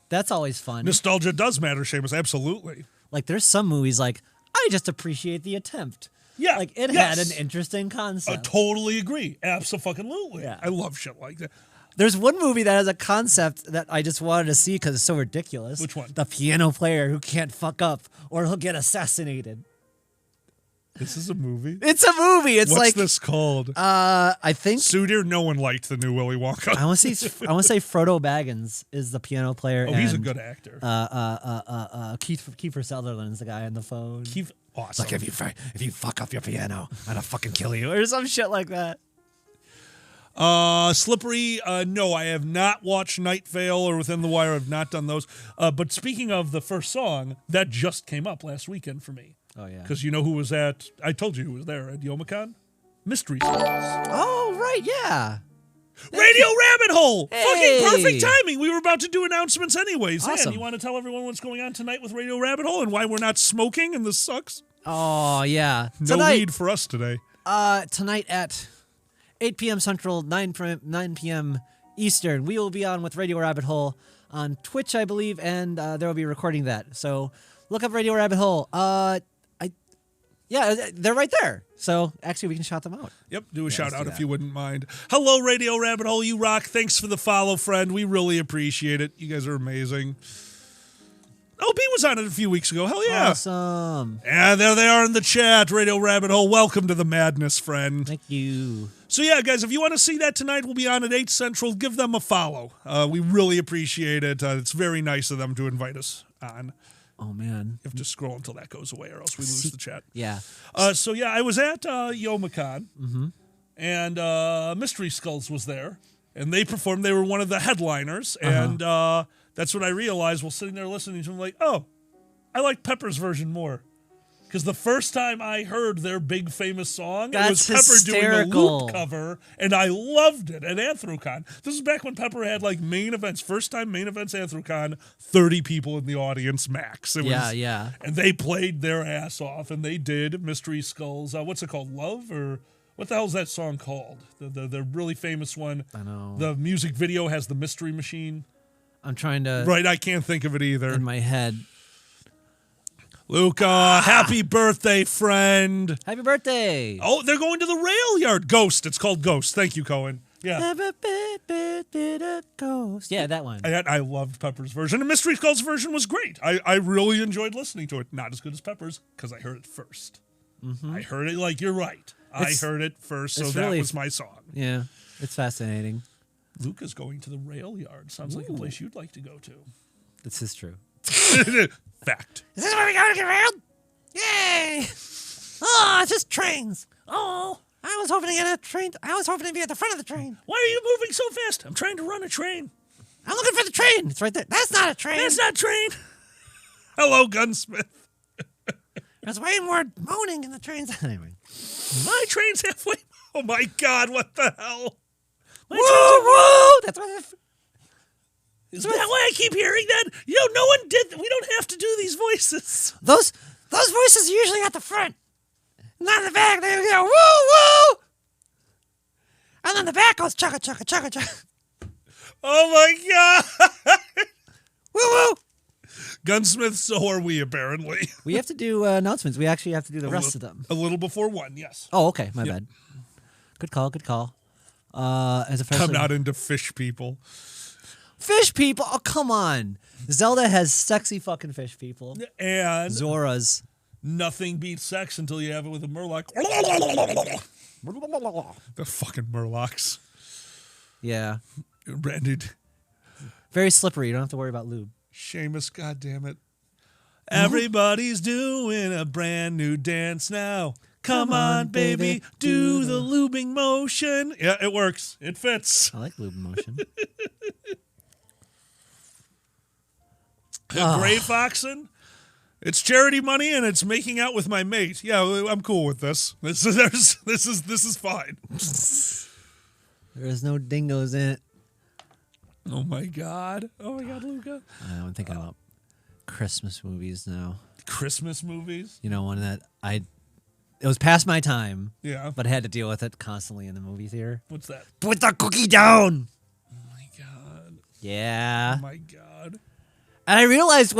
That's always fun. Nostalgia does matter, Seamus. Absolutely. Like, there's some movies like, I just appreciate the attempt. Yeah. Like, it had an interesting concept. I totally agree. Absolutely. Yeah. I love shit like that. There's one movie that has a concept that I just wanted to see because it's so ridiculous. Which one? The piano player who can't fuck up or he'll get assassinated. This is a movie? It's a movie. It's What's this called? I think Sudir, no one liked the new Willy Wonka. I want to say Frodo Baggins is the piano player. Oh, he's a good actor. Kiefer Sutherland's the guy on the phone. Awesome. It's like if you fuck up your piano, I'm gonna fucking kill you or some shit like that. Slippery, no, I have not watched Night Vale or Within the Wire. I've not done those. But speaking of the first song, that just came up last weekend for me. Oh, yeah. Because you know who was at, I told you who was there at Youmacon? Mystery Songs. Oh, right, yeah. Radio Rabbit Hole! Hey. Fucking perfect timing. We were about to do announcements anyways. Awesome. Dan, you want to tell everyone what's going on tonight with Radio Rabbit Hole and why we're not smoking and this sucks? Oh, yeah. No weed for us today. Tonight at 8 p.m. Central, 9 p.m. Eastern, we will be on with Radio Rabbit Hole on Twitch, I believe, and there will be recording that. So look up Radio Rabbit Hole. Yeah, they're right there. So actually, we can shout them out. Yep, do a shout out if you wouldn't mind. Hello, Radio Rabbit Hole. You rock. Thanks for the follow, friend. We really appreciate it. You guys are amazing. OP was on it a few weeks ago. Hell yeah. Awesome. And there they are in the chat. Radio Rabbit Hole. Welcome to the madness, friend. Thank you. So yeah, guys, if you want to see that tonight, we'll be on at 8 Central. Give them a follow. We really appreciate it. It's very nice of them to invite us on. Oh man. You have to scroll until that goes away, or else we lose the chat. Yeah. So yeah, I was at Youmacon, Mm-hmm. and Mystery Skulls was there, and they performed. They were one of the headliners, and that's what I realized while sitting there listening to them. Like, oh, I like Pepper's version more. Because the first time I heard their big famous song, it was Pepper doing a Loop cover, and I loved it at Anthrocon. This is back when Pepper had like main events, first time main events Anthrocon, 30 people in the audience max. It was, yeah. And they played their ass off, and they did Mystery Skulls. What's it called? Love? Or what the hell is that song called? The really famous one. I know. The music video has the Mystery Machine. I'm trying to. Right, I can't think of it either. In my head. Luca, happy birthday, friend. Happy birthday. Oh, they're going to the rail yard. Ghost. It's called Ghost. Thank you, Cohen. Yeah. Ghost. Yeah, that one. I loved Pepper's version. And Mystery Skull's version was great. I really enjoyed listening to it. Not as good as Pepper's, because I heard it first. Mm-hmm. I heard it like, you're right. I heard it first, so that was my song. Yeah, it's fascinating. Luca's going to the rail yard. Sounds like a place you'd like to go to. This is true. Fact. Is this where we go to get around? Yay! Oh, it's just trains. Oh, I was hoping to get a train. I was hoping to be at the front of the train. Why are you moving so fast? I'm trying to run a train. I'm looking for the train. It's right there. That's not a train. That's not a train. Hello, Gunsmith. There's way more moaning in the trains. Anyway. My train's halfway. Oh my God, what the hell? Woo, woo! That's what Is that why I keep hearing that? You know, no one did. We don't have to do these voices. Those voices are usually at the front, not in the back. They go woo woo, and then the back goes chugga chugga chugga chugga. Oh my God! Woo woo! Gunsmith, so are we apparently. We have to do announcements. We actually have to do the rest of them. A little before 1, yes. Oh, okay. My bad. Good call. Good call. As a person, I'm not into fish people. Fish people? Oh, come on. Zelda has sexy fucking fish people. And Zora's. Nothing beats sex until you have it with a Murloc. The fucking Murlocs. Yeah. Branded. Very slippery. You don't have to worry about lube. Seamus, goddammit. Everybody's doing a brand new dance now. Come on, baby, do the lubing motion. Yeah, it works. It fits. I like lube motion. Gray Foxen. It's charity money and it's making out with my mate. Yeah, I'm cool with this. This is fine. There's no dingoes in it. Oh my God, Luca. I'm thinking about Christmas movies now. Christmas movies? You know, one that it was past my time. Yeah. But I had to deal with it constantly in the movie theater. What's that? Put the cookie down. Oh my God. Yeah. Oh my God. And I realized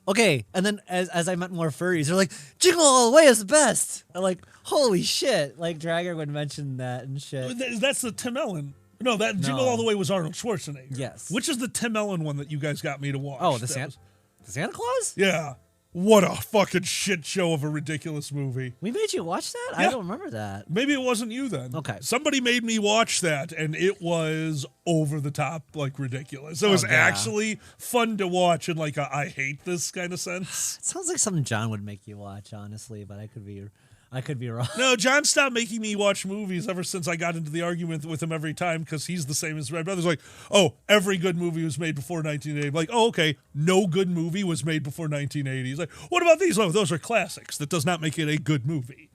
okay, and then as I met more furries, they're like, Jingle All the Way is the best. I'm like, holy shit. Like, Dragger would mention that and shit. That's the Tim Allen. No, Jingle All the Way was Arnold Schwarzenegger. Yes. Which is the Tim Allen one that you guys got me to watch? Oh, the Santa Claus? Yeah. What a fucking shit show of a ridiculous movie. We made you watch that? Yeah. I don't remember that. Maybe it wasn't you then. Okay. Somebody made me watch that, and it was over the top, like, ridiculous. It was actually fun to watch in, like, I hate this kind of sense. It sounds like something John would make you watch, honestly, but I could be wrong. No, John stopped making me watch movies ever since I got into the argument with him every time because he's the same as Red Brothers. Like, oh, every good movie was made before 1980. Like, oh, okay, no good movie was made before 1980. He's like, what about these? Oh, those are classics. That does not make it a good movie.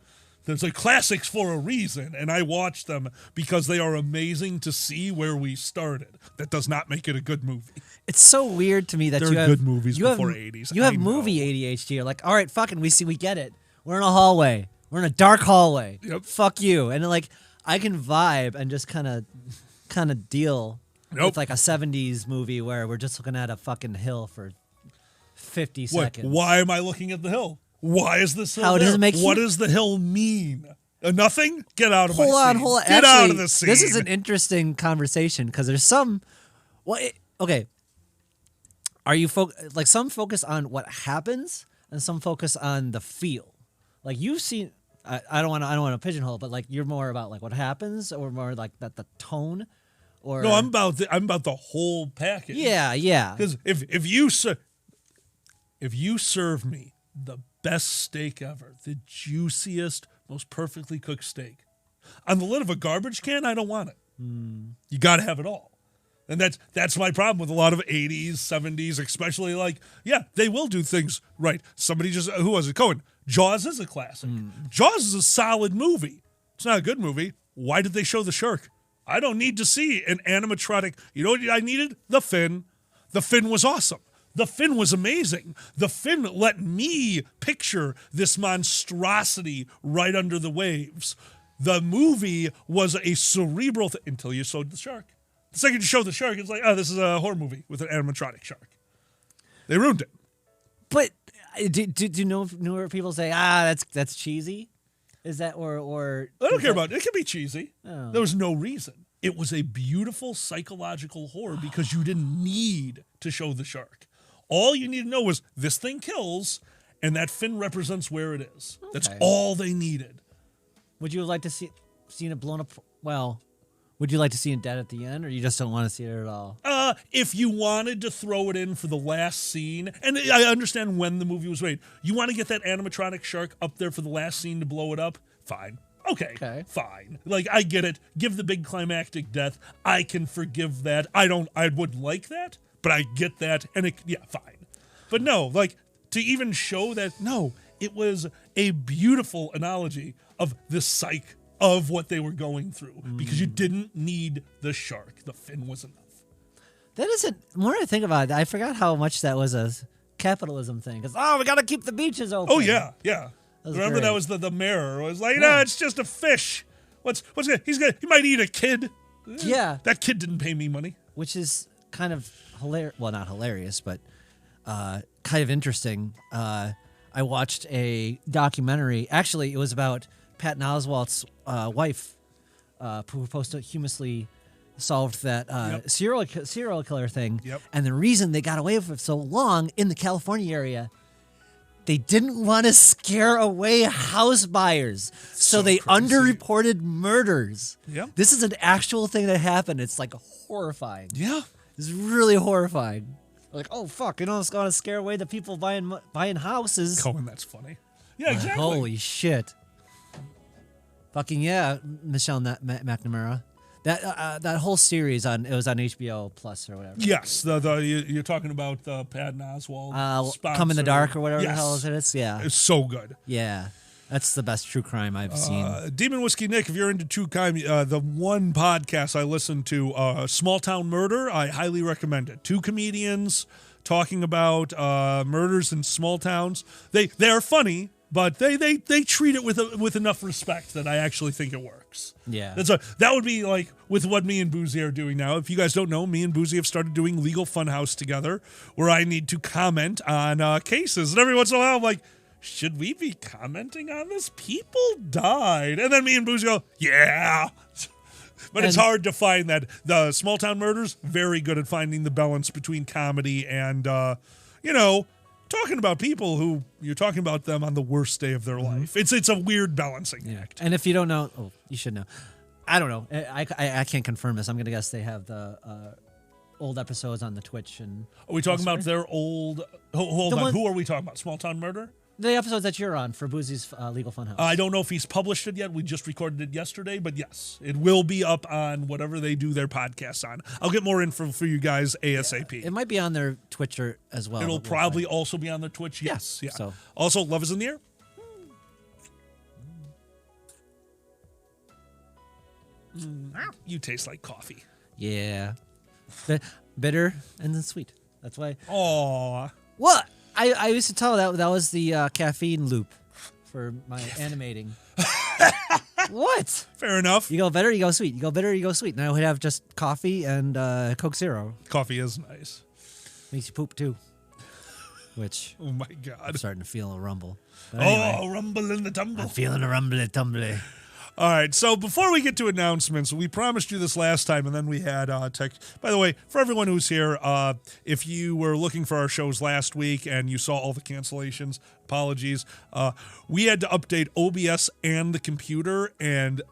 There's like classics for a reason, and I watch them because they are amazing to see where we started. That does not make it a good movie. It's so weird to me that there you are have good movies before 80s. You have movie ADHD. You're like, all right, fucking, we get it. We're in a hallway. We're in a dark hallway. Yep. Fuck you. And like, I can vibe and just kind of deal with like a 70s movie where we're just looking at a fucking hill for 50 seconds. Why am I looking at the hill? Why is this hill How there? does it make What does the hill mean? Nothing? Get out of my scene. Hold on. Get Actually, out of the scene. This is an interesting conversation because there's some. Okay. Are you like some focus on what happens and some focus on the feel? Like you've seen. I don't want to pigeonhole, but like you're more about like what happens, or more like the tone, or no. I'm about the whole package. Yeah. Because if you if you serve me the best steak ever, the juiciest, most perfectly cooked steak, on the lid of a garbage can, I don't want it. You got to have it all. And that's my problem with a lot of 80s, 70s, especially they will do things right. Somebody just, who was it? Cohen. Jaws is a classic. Jaws is a solid movie. It's not a good movie. Why did they show the shark? I don't need to see an animatronic. You know what I needed? The fin. The fin was awesome. The fin was amazing. The fin let me picture this monstrosity right under the waves. The movie was a cerebral thing until you showed the shark. The second you show the shark, it's like, oh, this is a horror movie with an animatronic shark. They ruined it. But do you know where people say, that's cheesy? Is that or I don't care about it. It can be cheesy. Oh. There was no reason. It was a beautiful psychological horror because you didn't need to show the shark. All you need to know was this thing kills, and that fin represents where it is. Okay. That's all they needed. Would you like to seen it blown up? Well, would you like to see it dead at the end, or you just don't want to see it at all? If you wanted to throw it in for the last scene, and I understand when the movie was made, you want to get that animatronic shark up there for the last scene to blow it up, fine. Okay, fine. I get it. Give the big climactic death. I can forgive that. I would like that, but I get that, and fine. But no, to even show that, no, it was a beautiful analogy of the psyche of what they were going through because you didn't need the shark. The fin was enough. That isn't, more I think about it, I forgot how much that was a capitalism thing. Because, we got to keep the beaches open. Oh, yeah. Remember that was the mayor. It was like, no, it's just a fish. What's he might eat a kid. Yeah. That kid didn't pay me money. Which is kind of hilarious. Well, not hilarious, but kind of interesting. I watched a documentary. Actually, it was about Patton Oswalt's wife, who posthumously solved that serial killer thing. Yep. And the reason they got away with it so long in the California area, they didn't want to scare away house buyers. So they underreported murders. Yep. This is an actual thing that happened. It's horrifying. Yeah. It's really horrifying. Oh, fuck, it's going to scare away the people buying houses. Cohen, that's funny. Yeah, exactly. Holy shit. Fucking yeah, Michelle McNamara. That whole series it was on HBO Plus or whatever. Yes, you're talking about Patton Oswalt. Come in the Dark or whatever the hell it is. Yeah, it's so good. Yeah, that's the best true crime I've seen. Demon Whiskey Nick, if you're into true crime, the one podcast I listen to, Small Town Murder, I highly recommend it. Two comedians talking about murders in small towns. They are funny. But they treat it with enough respect that I actually think it works. Yeah. That would be like with what me and Boozy are doing now. If you guys don't know, me and Boozy have started doing Legal Funhouse together, where I need to comment on cases. And every once in a while, I'm like, should we be commenting on this? People died. And then me and Boozy go, yeah. But it's hard to find that. The Small Town Murders, very good at finding the balance between comedy and, talking about people who you're talking about them on the worst day of their life. It's a weird balancing act. And if you don't know, you should know. I don't know. I can't confirm this. I'm going to guess they have the old episodes on the Twitch. And are we talking about their old... Hold on. Who are we talking about? Small Town Murder? The episodes that you're on for Boozy's Legal Funhouse. I don't know if he's published it yet. We just recorded it yesterday, but yes, it will be up on whatever they do their podcasts on. I'll get more info for you guys ASAP. Yeah. It might be on their Twitch as well. It'll probably also be on their Twitch. Yes. Yeah. So. Also, Love is in the Air. You taste like coffee. Yeah. Bitter and then sweet. That's why. Aww. What? I used to tell that was the caffeine loop for my animating. What? Fair enough. You go bitter, you go sweet. You go bitter, you go sweet. And I would have just coffee and Coke Zero. Coffee is nice. Makes you poop too. Which oh my God, I'm starting to feel a rumble. But anyway, rumble in the tumble. I'm feeling a rumbly tumbly. All right, so before we get to announcements, we promised you this last time, and then we had tech. By the way, for everyone who's here, if you were looking for our shows last week and you saw all the cancellations, apologies. We had to update OBS and the computer, and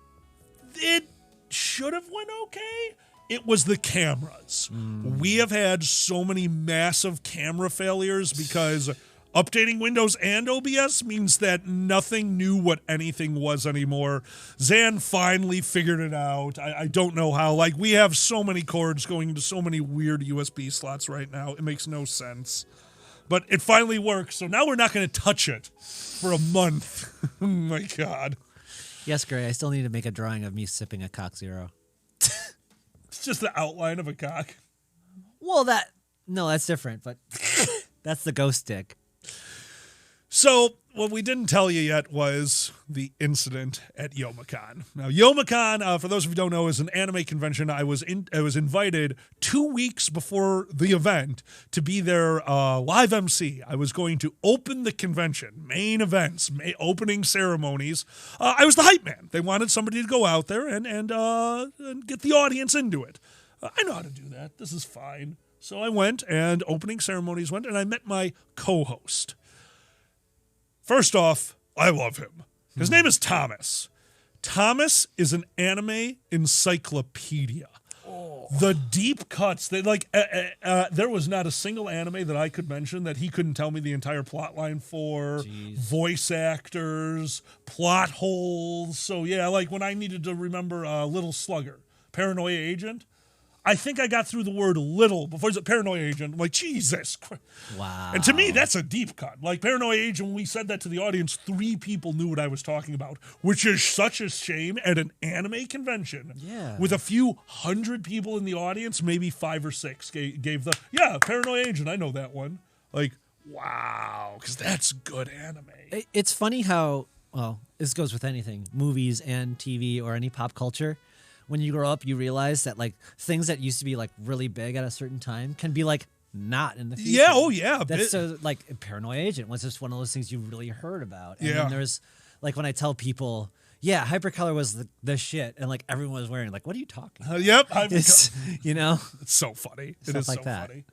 it should have went okay. It was the cameras. We have had so many massive camera failures because Updating Windows and OBS means that nothing knew what anything was anymore. Zan finally figured it out. I don't know how. Like, we have so many cords going into so many weird USB slots right now. It makes no sense. But it finally works, so now we're not going to touch it for a month. Oh, my God. Yes, Gray, I still need to make a drawing of me sipping a Cock Zero. It's just the outline of a cock. Well, that's different, but that's the ghost stick. So, what we didn't tell you yet was the incident at Youmacon. Now, Youmacon, for those of you who don't know, is an anime convention. I was invited 2 weeks before the event to be their live MC. I was going to open the convention, main events, opening ceremonies. I was the hype man. They wanted somebody to go out there and get the audience into it. I know how to do that. This is fine. So I went, and opening ceremonies went, and I met my co-host. First off, I love him. His name is Thomas. Thomas is an anime encyclopedia. Oh. The deep cuts, there was not a single anime that I could mention that he couldn't tell me the entire plot line for. Jeez. Voice actors, plot holes. So yeah, like when I needed to remember Little Slugger, Paranoia Agent, I think I got through the word little before it's a Paranoia Agent. I'm like, Jesus Christ. Wow. And to me, that's a deep cut. Like, Paranoia Agent, when we said that to the audience, 3 people knew what I was talking about, which is such a shame at an anime convention. Yeah. With a few hundred people in the audience, maybe 5 or 6 gave the, yeah, Paranoia Agent, I know that one. Like, wow, because that's good anime. It's funny how, well, this goes with anything, movies and TV or any pop culture. When you grow up, you realize that like things that used to be like really big at a certain time can be like not in the future. Yeah, oh yeah. That's so like Paranoia Agent was just one of those things you really heard about. And then there's like when I tell people, yeah, Hypercolor was the shit, and like everyone was wearing like, what are you talking about? Yep, it's, you know, it's so funny. Stuff it is like so that. funny.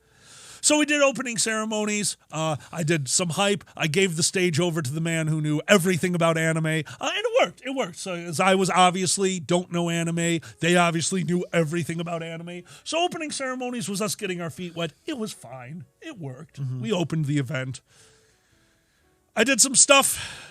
So we did opening ceremonies. I did some hype. I gave the stage over to the man who knew everything about anime. And it worked. It worked. So as I was obviously don't know anime, they obviously knew everything about anime. So opening ceremonies was us getting our feet wet. It was fine. It worked. Mm-hmm. We opened the event. I did some stuff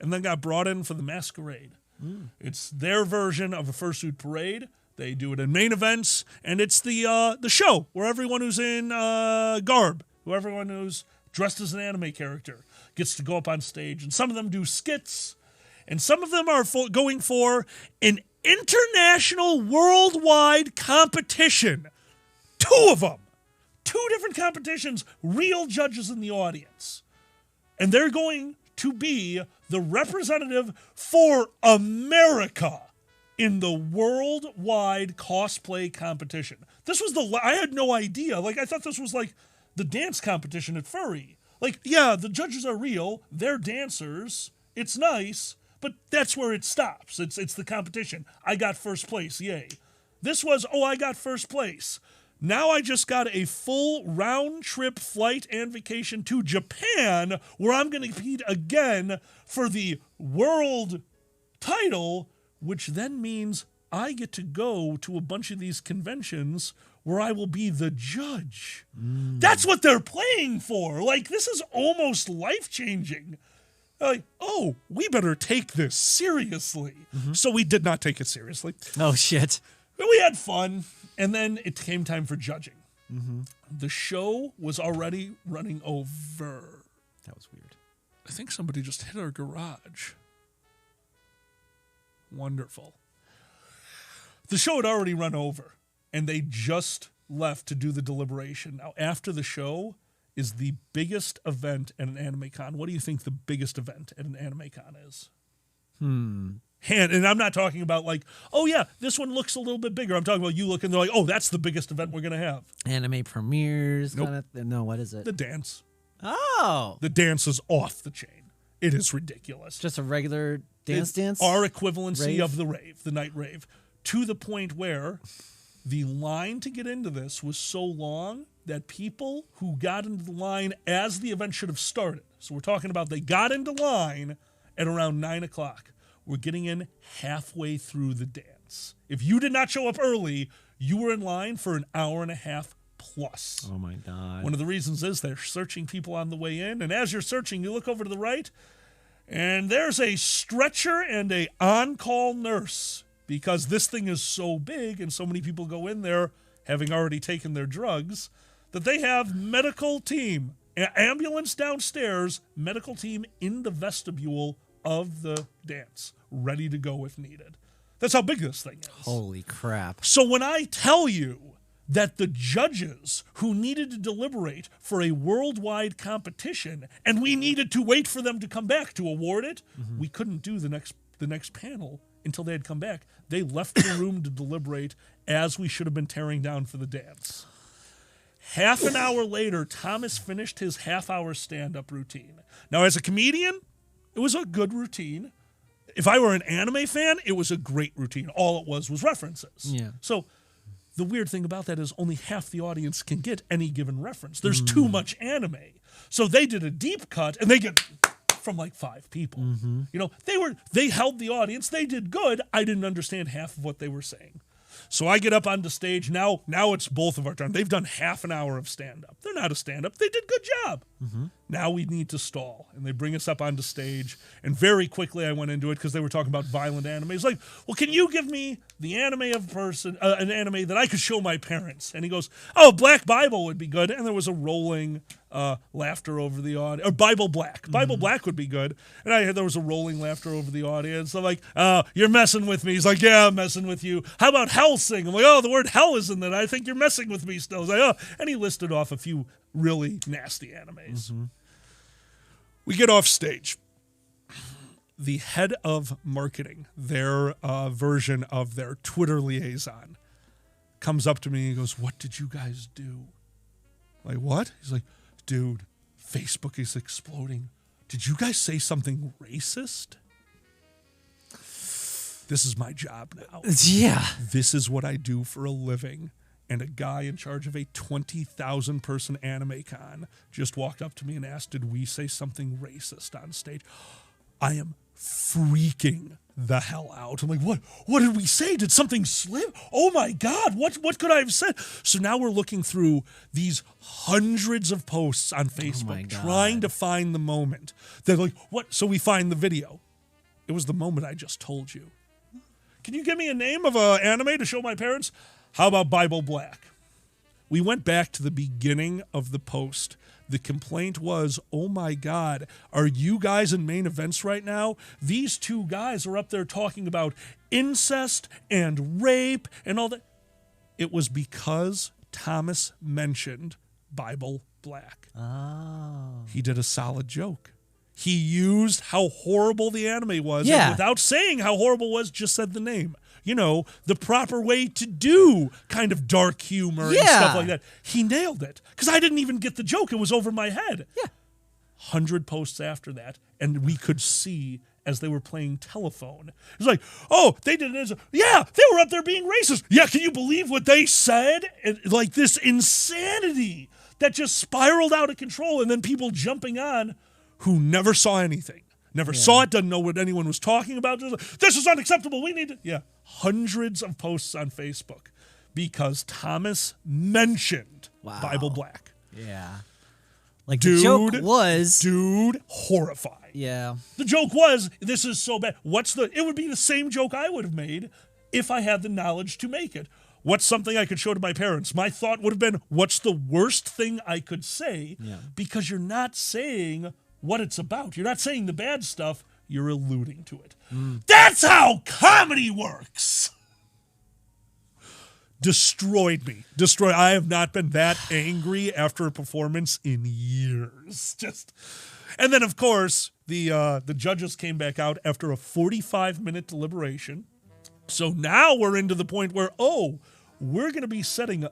and then got brought in for the masquerade. Mm. It's their version of a fursuit parade. They do it in main events, and it's the show where everyone who's in garb, everyone who's dressed as an anime character gets to go up on stage. And some of them do skits, and some of them are going for an international, worldwide competition. 2 of them. 2 different competitions, real judges in the audience. And they're going to be the representative for America in the worldwide cosplay competition. This was I had no idea. Like, I thought this was like the dance competition at Furry. Like, yeah, the judges are real. They're dancers. It's nice, but that's where it stops. It's the competition. I got first place. Yay. This was, I got first place. Now I just got a full round trip flight and vacation to Japan, where I'm going to compete again for the world title, which then means I get to go to a bunch of these conventions where I will be the judge. Mm. That's what they're playing for. Like, this is almost life-changing. Like, we better take this seriously. Mm-hmm. So we did not take it seriously. Oh, shit. But we had fun, and then it came time for judging. Mm-hmm. The show was already running over. That was weird. I think somebody just hit our garage. Wonderful. The show had already run over, and they just left to do the deliberation. Now, after the show is the biggest event at an anime con. What do you think the biggest event at an anime con is? And I'm not talking about like, this one looks a little bit bigger. I'm talking about you look and they're like, that's the biggest event we're going to have. Anime premieres. Nope. No, what is it? The dance. Oh. The dance is off the chain. It is ridiculous. Just a regular dance? Our equivalency rave? of the rave, the night rave, to the point where the line to get into this was so long that people who got into the line as the event should have started, so we're talking about they got into line at around 9 o'clock, were getting in halfway through the dance. If you did not show up early, you were in line for an hour and a half plus. Oh my God. One of the reasons is they're searching people on the way in, and as you're searching, you look over to the right, and there's a stretcher and a on-call nurse, because this thing is so big and so many people go in there having already taken their drugs, that they have medical team, ambulance downstairs, medical team in the vestibule of the dance, ready to go if needed. That's how big this thing is. Holy crap. So when I tell you that the judges who needed to deliberate for a worldwide competition, and we needed to wait for them to come back to award it, we couldn't do the next panel until they had come back. They left the room to deliberate as we should have been tearing down for the dance. Half an hour later, Thomas finished his half-hour stand-up routine. Now, as a comedian, it was a good routine. If I were an anime fan, it was a great routine. All it was references. Yeah. So the weird thing about that is only half the audience can get any given reference. There's too much anime. So they did a deep cut, and they get from like 5 people. You know, they held the audience. They did good. I didn't understand half of what they were saying. So I get up on the stage. Now it's both of our turn. They've done half an hour of stand-up. They're not a stand-up. They did a good job. Now we need to stall. And they bring us up onto stage. And very quickly I went into it because they were talking about violent anime. It's like, well, can you give me the anime of an anime that I could show my parents? And he goes, oh, Black Bible would be good. And there was a rolling laughter over the audience. Or Bible Black. Bible Black would be good. And I heard there was a rolling laughter over the audience. I'm like, oh, you're messing with me. He's like, yeah, I'm messing with you. How about Hellsing? I'm like, oh, the word hell is in that. I think you're messing with me still. I was like, oh. And he listed off a few really nasty animes. We get off stage. The head of marketing, their version of their Twitter liaison, comes up to me and goes, what did you guys do? Like, what? He's like, dude, Facebook is exploding. Did you guys say something racist? This is my job now. Yeah. This is what I do for a living. And a guy in charge of a 20,000 person anime con just walked up to me and asked, did we say something racist on stage? I am freaking the hell out. I'm like, what did we say? Did something slip? Oh my God, what could I have said? So now we're looking through these hundreds of posts on Facebook trying to find the moment. They're like, what? So we find the video. It was the moment I just told you. Can you give me a name of an anime to show my parents? How about Bible Black? We went back to the beginning of the post. The complaint was, oh my God, are you guys in main events right now? These 2 guys are up there talking about incest and rape and all that. It was because Thomas mentioned Bible Black. Oh. He did a solid joke. He used how horrible the anime was, Yeah. and without saying how horrible it was, just said the name. You know, the proper way to do kind of dark humor and stuff like that. He nailed it. Because I didn't even get the joke. It was over my head. Yeah. 100 posts after that, and we could see as they were playing telephone. It was like, oh, they did it. Yeah, they were up there being racist. Yeah, can you believe what they said? And, like this insanity that just spiraled out of control, and then people jumping on who never saw anything. Never saw it, doesn't know what anyone was talking about. This is unacceptable. We need to... Yeah, hundreds of posts on Facebook because Thomas mentioned Bible Black. Yeah. Like, the joke was... Dude, horrifying. Yeah. The joke was, this is so bad. It would be the same joke I would have made if I had the knowledge to make it. What's something I could show to my parents? My thought would have been, what's the worst thing I could say? Yeah. Because you're not saying what it's about. You're not saying the bad stuff. You're alluding to it. That's how comedy works. Destroyed me. I have not been that angry after a performance in years. And then, of course, the judges came back out after a 45-minute deliberation. So now we're into the point where, we're going to be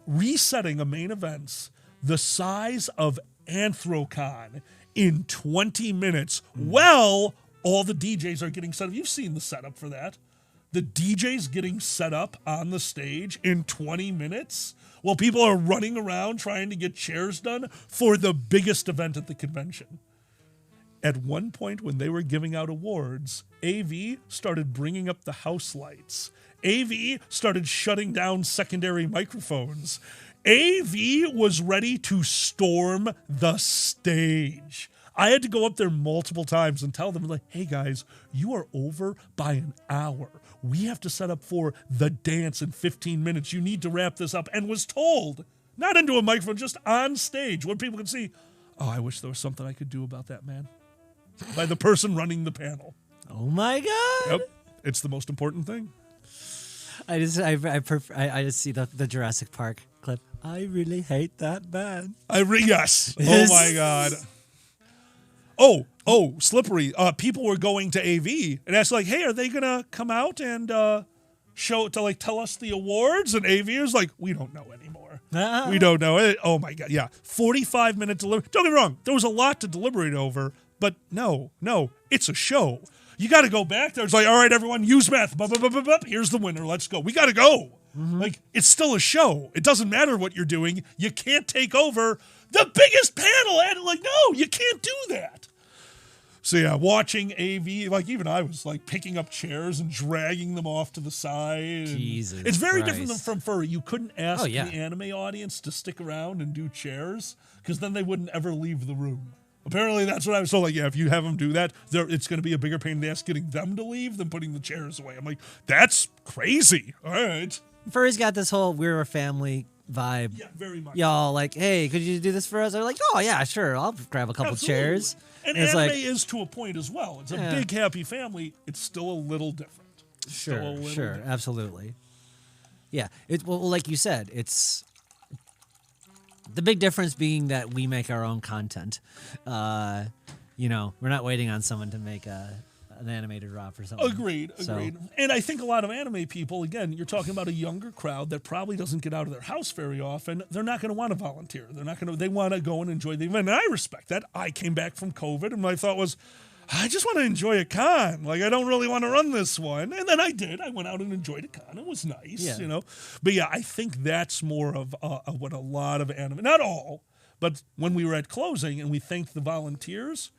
resetting a main events the size of Anthrocon in 20 minutes. Well, all the DJs are getting set up. You've seen the setup for that. The DJ's getting set up on the stage in 20 minutes while people are running around trying to get chairs done for the biggest event at the convention. At one point when they were giving out awards, AV started bringing up the house lights. AV started shutting down secondary microphones. AV was ready to storm the stage. I had to go up there multiple times and tell them, like, hey guys, you are over by an hour. We have to set up for the dance in 15 minutes. You need to wrap this up. And was told, not into a microphone, just on stage, where people could see, oh, I wish there was something I could do about that, man. By the person running the panel. Oh my God. Yep. It's the most important thing. I just see the Jurassic Park clip. I really hate that band. Yes. Oh my God. Oh, Slippery. People were going to AV and asked, like, hey, are they gonna come out and tell us the awards? And AV is like, we don't know anymore. We don't know it. Oh my God. Yeah. 45-minute delivery. Don't get me wrong. There was a lot to deliberate over, but no, it's a show. You got to go back there. It's like, all right, everyone, use math. Here's the winner. Let's go. We got to go. Like, it's still a show. It doesn't matter what you're doing. You can't take over the biggest panel. And like, no, you can't do that. So yeah, watching AV, like even I was like picking up chairs and dragging them off to the side. Jesus It's very Christ. different from furry. You couldn't ask the anime audience to stick around and do chairs because then they wouldn't ever leave the room. Apparently that's what I was told. Like, yeah, if you have them do that, it's going to be a bigger pain in the ass getting them to leave than putting the chairs away. I'm like, that's crazy. All right. Furry's got this whole we're a family vibe. Yeah, very much. Y'all like, hey, could you do this for us? They're like, oh yeah, sure. I'll grab a couple chairs. And it's anime like, is to a point as well. It's a big happy family. It's still a little different. Sure, absolutely. Yeah, well, like you said, it's the big difference being that we make our own content. We're not waiting on someone to make an animated drop or something. Agreed. And I think a lot of anime people, again, you're talking about a younger crowd that probably doesn't get out of their house very often. They're not going to want to volunteer. They want to go and enjoy the event. And I respect that. I came back from COVID and my thought was, I just want to enjoy a con. Like, I don't really want to run this one. And then I did. I went out and enjoyed a con. It was nice, But yeah, I think that's more of what a lot of anime, not all, but when we were at closing and we thanked the volunteers,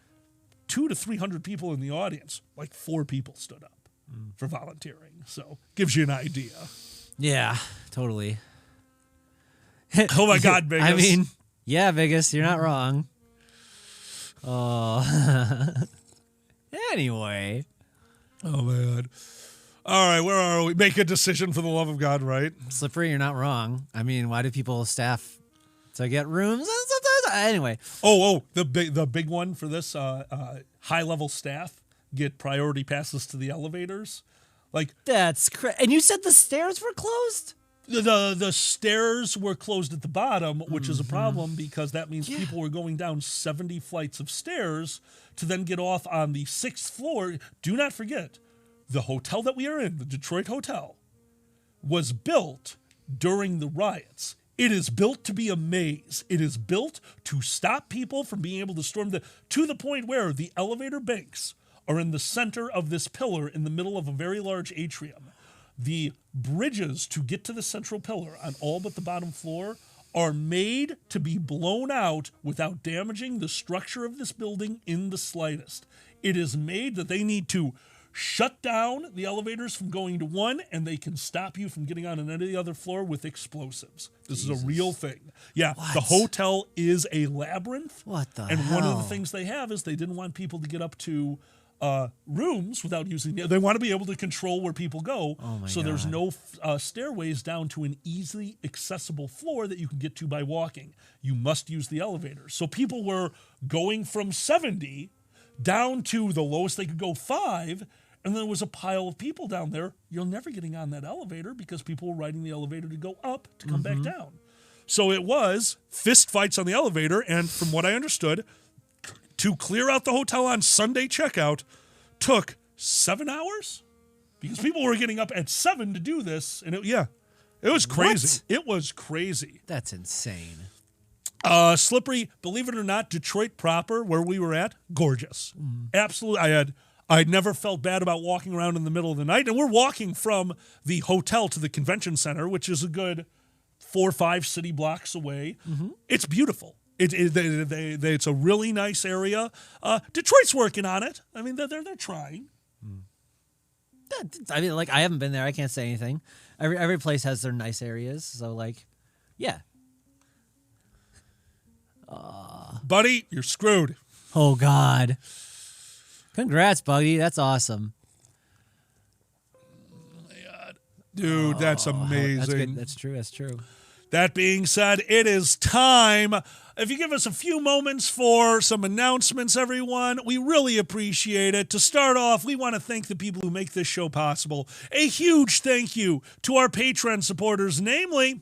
200 to 300 people in the audience, like 4 people stood up for volunteering. So gives you an idea. Yeah, totally. Oh my God, Vegas. I mean, yeah, Vegas, you're not wrong. Oh. Anyway. Oh man. All right, where are we? Make a decision for the love of God, right? Slippery, you're not wrong. I mean, why do people staff to get rooms? Anyway. The big one for this high level staff get priority passes to the elevators. Like that's and you said the stairs were closed? The stairs were closed at the bottom, which is a problem because that means people were going down 70 flights of stairs to then get off on the 6th floor. Do not forget, the hotel that we are in, the Detroit Hotel, was built during the riots. It is built to be a maze. It is built to stop people from being able to storm to the point where the elevator banks are in the center of this pillar in the middle of a very large atrium. The bridges to get to the central pillar on all but the bottom floor are made to be blown out without damaging the structure of this building in the slightest. It is made that they need to shut down the elevators from going to one, and they can stop you from getting on any other floor with explosives. This is a real thing. Yeah, the hotel is a labyrinth. What the hell? And one of the things they have is they didn't want people to get up to rooms without using they want to be able to control where people go. So there's no stairways down to an easily accessible floor that you can get to by walking. You must use the elevators. So people were going from 70 down to the lowest they could go 5, and there was a pile of people down there. You're never getting on that elevator because people were riding the elevator to go up to come back down. So it was fist fights on the elevator, and from what I understood, to clear out the hotel on Sunday checkout took 7 hours because people were getting up at 7 to do this. And it was crazy. It was crazy. That's insane. Slippery, believe it or not, Detroit proper, where we were at, gorgeous. Absolutely. I'd never felt bad about walking around in the middle of the night. And we're walking from the hotel to the convention center, which is a good 4 or 5 city blocks away. It's beautiful. It's a really nice area. Detroit's working on it. I mean, they're trying. I mean, like, I haven't been there. I can't say anything. Every place has their nice areas. So, like, yeah. Buddy, you're screwed. Oh, God. Congrats, buddy. That's awesome. Dude, that's amazing. That's good. That's true. That's true. That being said, it is time. If you give us a few moments for some announcements, everyone, we really appreciate it. To start off, we want to thank the people who make this show possible. A huge thank you to our Patreon supporters, namely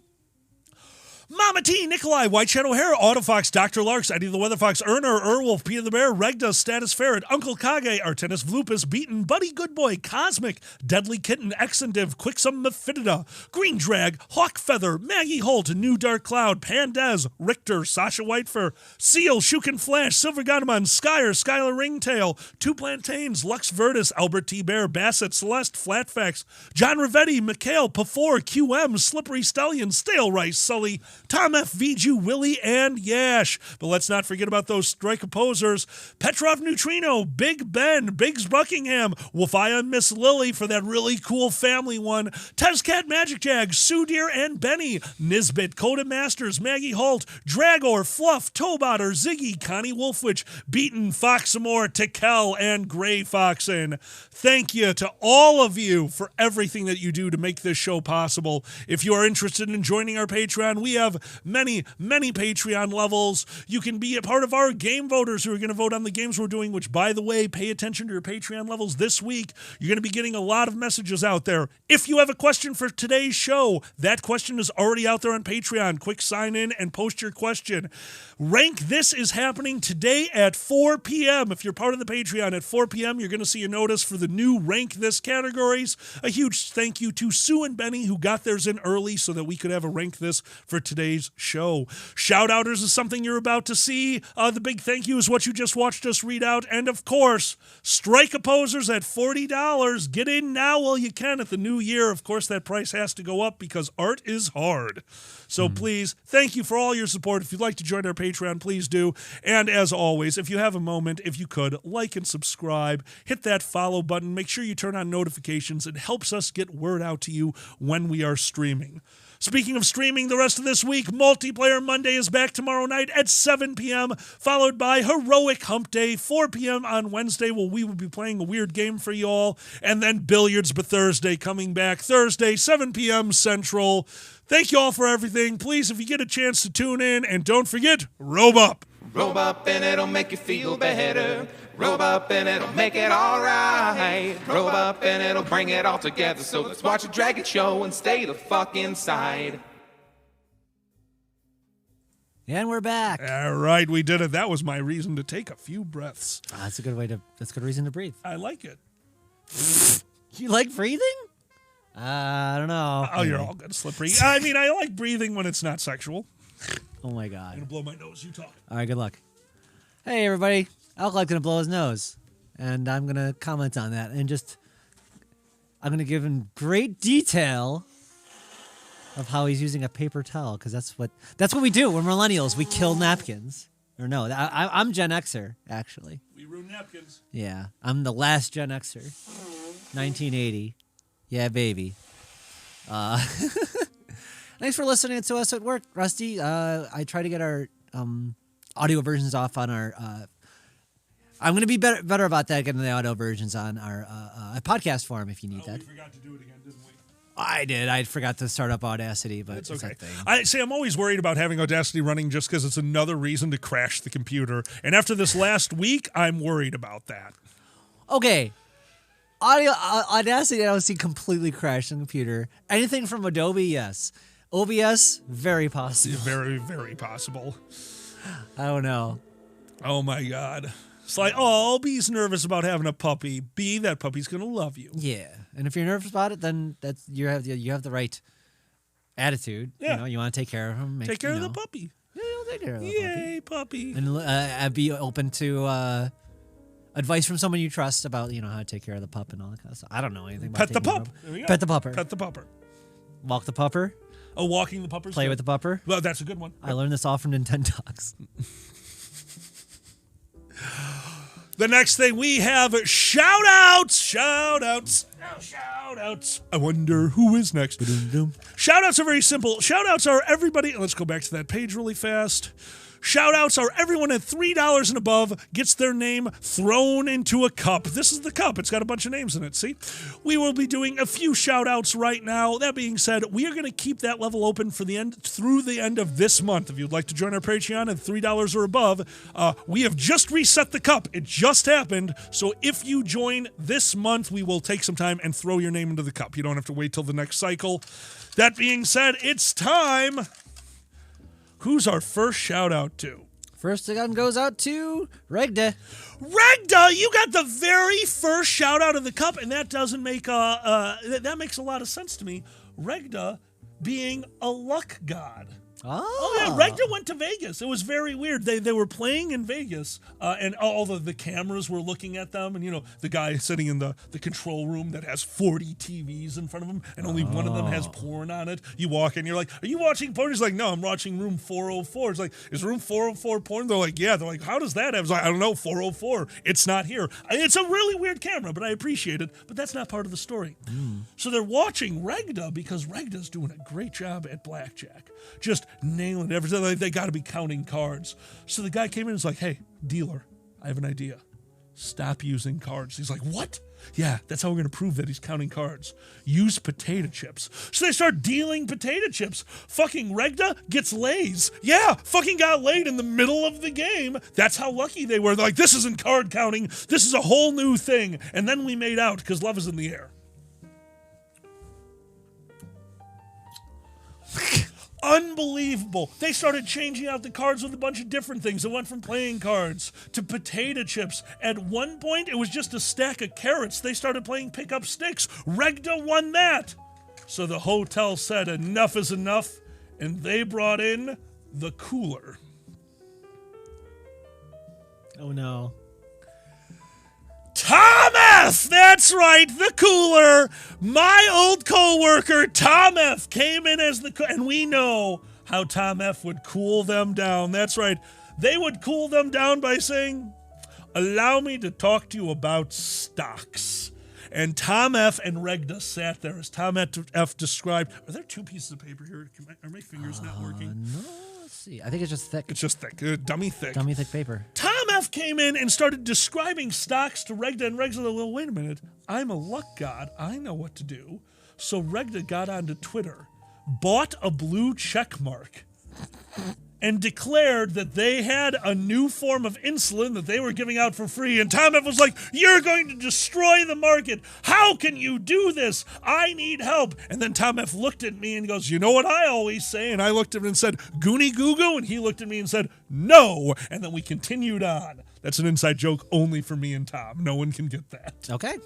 Mama T, Nikolai, White Shadow Hair, Autofox, Dr. Larks, Eddie the Weather Fox, Erner, Erwolf, Peter the Bear, Regda, Status Ferret, Uncle Kage, Artenis Vlupus, Beaten, Buddy Goodboy, Cosmic, Deadly Kitten, Exendiv, Quicksome Mephidida, Green Drag, Hawk Feather, Maggie Holt, New Dark Cloud, Pandez, Richter, Sasha Whitefur, Seal, Shukin Flash, Silver Godamon, Skyer, Skylar Ringtail, Two Plantains, Lux Vertus, Albert T. Bear, Bassett, Celeste, Flatfax, John Rivetti, Mikhail, Pafor, QM, Slippery Stallion, Stale Rice, Sully, Tom F. Viju, Willie, and Yash. But let's not forget about those strike opposers. Petrov Neutrino, Big Ben, Biggs Buckingham, Wolfia and Miss Lily for that really cool family one. Tezcat Magic Jag, Sue Deer and Benny, Nisbet, Coda Masters, Maggie Holt, Dragor, Fluff, Tobotter, Ziggy, Connie Wolfwich, Beaton, Foxamore, Tikel, and Gray Foxen. Thank you to all of you for everything that you do to make this show possible. If you are interested in joining our Patreon, we have many Patreon levels. You can be a part of our game voters who are going to vote on the games we're doing, which, by the way, pay attention to your Patreon levels this week. You're going to be getting a lot of messages out there. If you have a question for today's show, that question is already out there on Patreon. Quick sign in and post your question. Rank This is happening today at 4 p.m. If you're part of the Patreon at 4 p.m., you're going to see a notice for the new Rank This categories. A huge thank you to Sue and Benny who got theirs in early so that we could have a Rank This for today's show. Shout-outers is something you're about to see. The big thank you is what you just watched us read out. And, of course, strike opposers at $40. Get in now while you can at the new year. Of course, that price has to go up because art is hard. So please, thank you for all your support. If you'd like to join our Patreon, please do. And as always, if you have a moment, if you could, like and subscribe, hit that follow button, make sure you turn on notifications. It helps us get word out to you when we are streaming. Speaking of streaming, the rest of this week, Multiplayer Monday is back tomorrow night at 7 p.m., followed by Heroic Hump Day, 4 p.m. on Wednesday, where we will be playing a weird game for you all, and then Billiards But Thursday coming back Thursday, 7 p.m. Central. Thank you all for everything. Please, if you get a chance to tune in, and don't forget, robe up. Robe up and it'll make you feel better. Robe up and it'll make it all right. Robe up and it'll bring it all together. So let's watch a Dragon show and stay the fuck inside. And we're back. All right, we did it. That was my reason to take a few breaths. That's a good reason to breathe. I like it. You like breathing? I don't know. Oh, you're all good, Slippery. I mean, I like breathing when it's not sexual. Oh, my God. I'm going to blow my nose. You talk. All right, good luck. Hey, everybody. Alcohol's going to blow his nose. And I'm going to comment on that. And I'm going to give him great detail of how he's using a paper towel. Because that's what we do. We're millennials. We kill napkins. Or no, I'm Gen Xer, actually. We ruin napkins. Yeah. I'm the last Gen Xer. 1980. Yeah, baby. Thanks for listening to us at work, Rusty. I try to get our audio versions off on our... I'm going to be better about that, getting the audio versions on our podcast form if you need that. We forgot to do it again, didn't we? I did. I forgot to start up Audacity, but it's okay. I'm always worried about having Audacity running just because it's another reason to crash the computer. And after this last week, I'm worried about that. Okay. Audacity, I don't see completely crash the computer. Anything from Adobe, yes. OBS, very possible. Very, very possible. I don't know. Oh, my God. It's like, oh, B's nervous about having a puppy. B, that puppy's going to love you. Yeah. And if you're nervous about it, then you have the right attitude. Yeah. You know, you want to take care of him. Take care of the puppy. Yeah, you'll take care of the Yay, puppy. And be open to advice from someone you trust about, how to take care of the pup and all that kind of stuff. I don't know anything about Pet the pup. Pet the pupper. Pet the pupper. Walk the pupper. Oh, walking the pupper. Play with the pupper. Well, that's a good one. I learned this all from Nintendogs. The next thing we have, shout-outs. Now, shout-outs. I wonder who is next. Shout-outs are very simple. Shout-outs are everybody. Let's go back to that page really fast. Shout-outs are everyone at $3 and above gets their name thrown into a cup. This is the cup. It's got a bunch of names in it, see? We will be doing a few shout-outs right now. That being said, we are going to keep that level open for through the end of this month. If you'd like to join our Patreon at $3 or above, we have just reset the cup. It just happened. So if you join this month, we will take some time and throw your name into the cup. You don't have to wait till the next cycle. That being said, it's time. Who's our first shout out to? First gun goes out to Regda. Regda, you got the very first shout out of the cup, and that doesn't make that makes a lot of sense to me. Regda being a luck god. Oh yeah, Regda went to Vegas. It was very weird. They were playing in Vegas, and all the cameras were looking at them, and you know the guy sitting in the control room that has 40 TVs in front of him, and only one of them has porn on it. You walk in, you're like, "Are you watching porn?" He's like, "No, I'm watching room 404." It's like, "Is room 404 porn?" They're like, "Yeah." They're like, "How does that happen?" I was like, "I don't know, 404. It's not here." It's a really weird camera, but I appreciate it. But that's not part of the story. So they're watching Regda because Regda's doing a great job at blackjack. Just nailing everything. Like, they got to be counting cards. So the guy came in and was like, "Hey, dealer, I have an idea. Stop using cards." He's like, "What?" "Yeah, that's how we're going to prove that he's counting cards. Use potato chips." So they start dealing potato chips. Fucking Regda gets lays. Yeah, fucking got laid in the middle of the game. That's how lucky they were. They're like, "This isn't card counting. This is a whole new thing." And then we made out because love is in the air. Unbelievable. They started changing out the cards with a bunch of different things. It went from playing cards to potato chips. At one point, it was just a stack of carrots. They started playing pick-up sticks. Regda won that. So the hotel said enough is enough, and they brought in the cooler. Oh, no. Tom F! That's right, the cooler. My old co-worker, Tom F, came in as the and we know how Tom F would cool them down. That's right. They would cool them down by saying, "Allow me to talk to you about stocks." And Tom F and Regda sat there as Tom F described. Are there two pieces of paper here? Are my fingers not working? No, let's see. I think it's just thick. It's just thick. Dummy thick. Dummy thick paper. Tom F came in and started describing stocks to Regda, and Regda's like, "Well, wait a minute. I'm a luck god. I know what to do." So Regda got onto Twitter, bought a blue check mark, and declared that they had a new form of insulin that they were giving out for free. And Tom F was like, "You're going to destroy the market. How can you do this? I need help." And then Tom F looked at me and goes, "You know what I always say?" And I looked at him and said, "Goonie goo goo." And he looked at me and said, "No." And then we continued on. That's an inside joke only for me and Tom. No one can get that. Okay.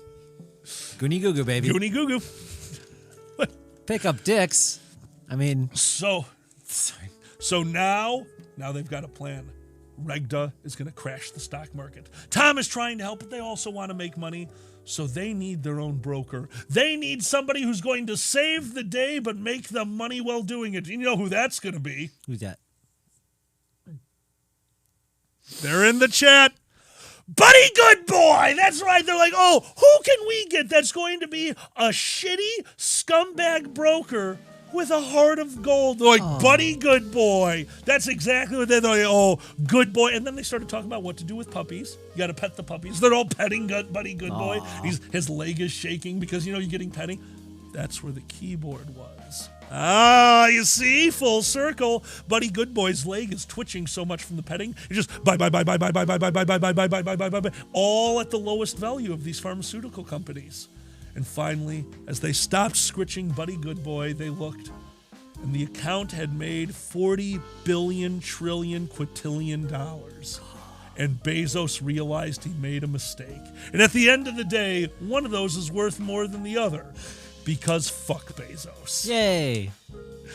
Goonie goo goo, baby. Goonie goo goo. Pick up dicks. I mean. So now they've got a plan. Regda is going to crash the stock market. Tom is trying to help, but they also want to make money, so they need their own broker. They need somebody who's going to save the day but make the money while doing it. You know who that's going to be? Who's that? They're in the chat. Buddy Good Boy! That's right. They're like, "Oh, who can we get that's going to be a shitty scumbag broker with a heart of gold?" They're like, "Buddy Good Boy." That's exactly what they're like. "Oh, Good Boy." And then they started talking about what to do with puppies. You got to pet the puppies. They're all petting Buddy Good Boy. His leg is shaking because, you're getting petting. That's where the keyboard was. You see? Full circle. Buddy Good Boy's leg is twitching so much from the petting. It's just buy, all at the lowest value of these pharmaceutical companies. And finally, as they stopped scritching Buddy Good Boy, they looked, and the account had made 40 billion trillion quintillion dollars. And Bezos realized he made a mistake. And at the end of the day, one of those is worth more than the other. Because fuck Bezos. Yay.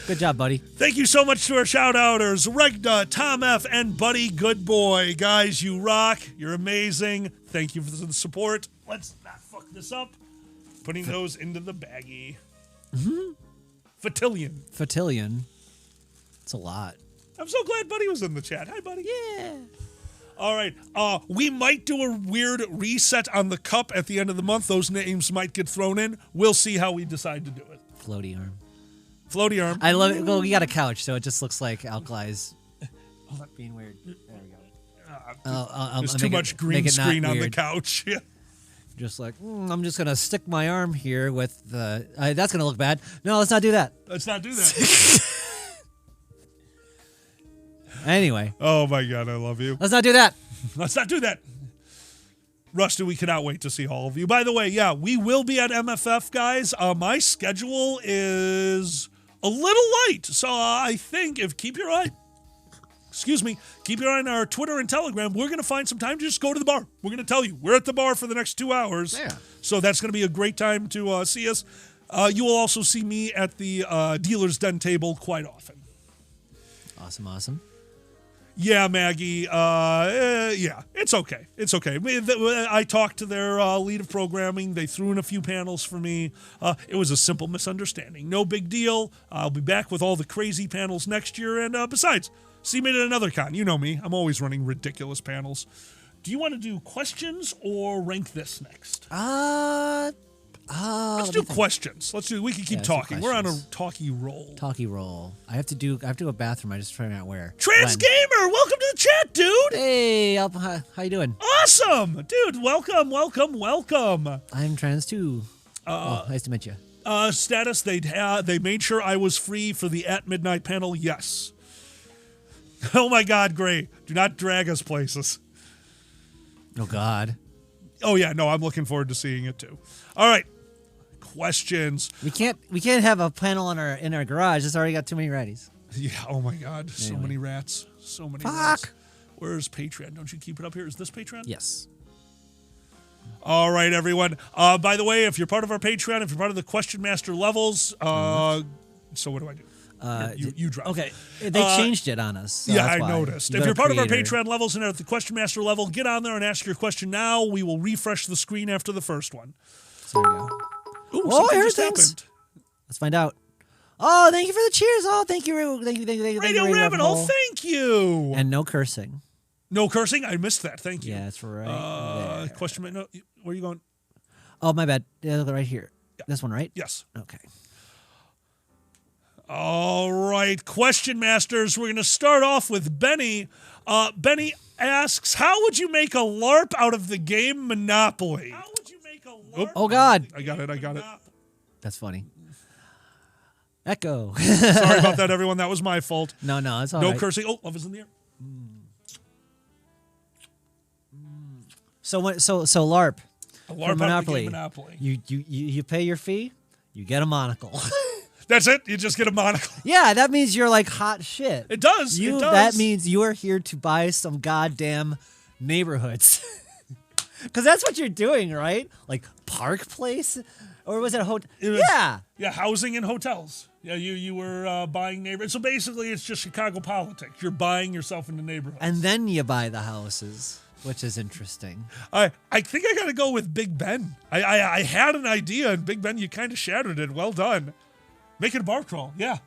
Good job, buddy. Thank you so much to our shout-outers, Regda, Tom F, and Buddy Good Boy. Guys, you rock. You're amazing. Thank you for the support. Let's not fuck this up. Putting those into the baggie. Fatillion. Fatillion. It's a lot. I'm so glad Buddy was in the chat. Hi, Buddy. Yeah. All right. We might do a weird reset on the cup at the end of the month. Those names might get thrown in. We'll see how we decide to do it. Floaty arm. Floaty arm. I love it. Well, we got a couch, so it just looks like Alkali's being weird. There we go. There's too much green screen on the couch. Yeah. Just like, I'm just going to stick my arm here with the... that's going to look bad. No, let's not do that. Let's not do that. Anyway. Oh, my God. I love you. Let's not do that. Let's not do that. Rusty, we cannot wait to see all of you. By the way, yeah, we will be at MFF, guys. My schedule is a little light. So I think keep your eye on our Twitter and Telegram. We're going to find some time to just go to the bar. We're going to tell you. We're at the bar for the next 2 hours. Yeah. So that's going to be a great time to see us. You will also see me at the dealer's den table quite often. Awesome. Yeah, Maggie. Yeah, it's okay. It's okay. I talked to their lead of programming. They threw in a few panels for me. It was a simple misunderstanding. No big deal. I'll be back with all the crazy panels next year. And besides, see me at another con. You know me. I'm always running ridiculous panels. Do you want to do questions or rank this next? Let's do questions. We can keep talking. We're on a talky roll. I have to do a bathroom. I just trying out where. Trans Gamer, welcome to the chat, dude. Hey, how you doing? Awesome, dude. Welcome. I'm trans too. Nice to meet you. Status. They made sure I was free for the at midnight panel. Yes. Oh my God, Gray. Do not drag us places. Oh God. Oh yeah, no, I'm looking forward to seeing it too. All right. Questions. We can't have a panel in our garage. It's already got too many ratties. Yeah. Oh my God. So many rats. So many rats. Where's Patreon? Don't you keep it up here? Is this Patreon? Yes. All right, everyone. By the way, if you're part of our Patreon, if you're part of the Question Master levels, so what do I do? You drive. Okay. They changed it on us. So yeah, I noticed. If you're part of our Patreon levels and at the Question Master level, get on there and ask your question now. We will refresh the screen after the first one. There we go. Ooh, something just happened. Let's find out. Oh, thank you for the cheers. Oh, thank you. Radio Rabbit Hole, thank you. And no cursing. No cursing? I missed that. Thank you. Yeah, that's right. Question. No, where are you going? Oh, my bad. Yeah, right here. Yeah. This one, right? Yes. Okay. All right, Question Masters. We're going to start off with Benny. Benny asks, how would you make a LARP out of the game Monopoly? How would you make a LARP? Oh, God. I got it. That's funny. Echo. Sorry about that, everyone. That was my fault. No, it's all right. No cursing. Oh, love is in the air. So LARP. A LARP Monopoly. Monopoly. You pay your fee, you get a monocle. That's it? You just get a monocle. Yeah, that means you're like hot shit. It does. That means you are here to buy some goddamn neighborhoods. Because that's what you're doing, right? Like Park Place? Or was it a hotel? Yeah. Yeah, housing and hotels. Yeah, you were buying neighborhoods. So basically, it's just Chicago politics. You're buying yourself into neighborhoods. And then you buy the houses, which is interesting. I think I got to go with Big Ben. I had an idea, and Big Ben, you kind of shattered it. Well done. Make it a bar crawl, yeah.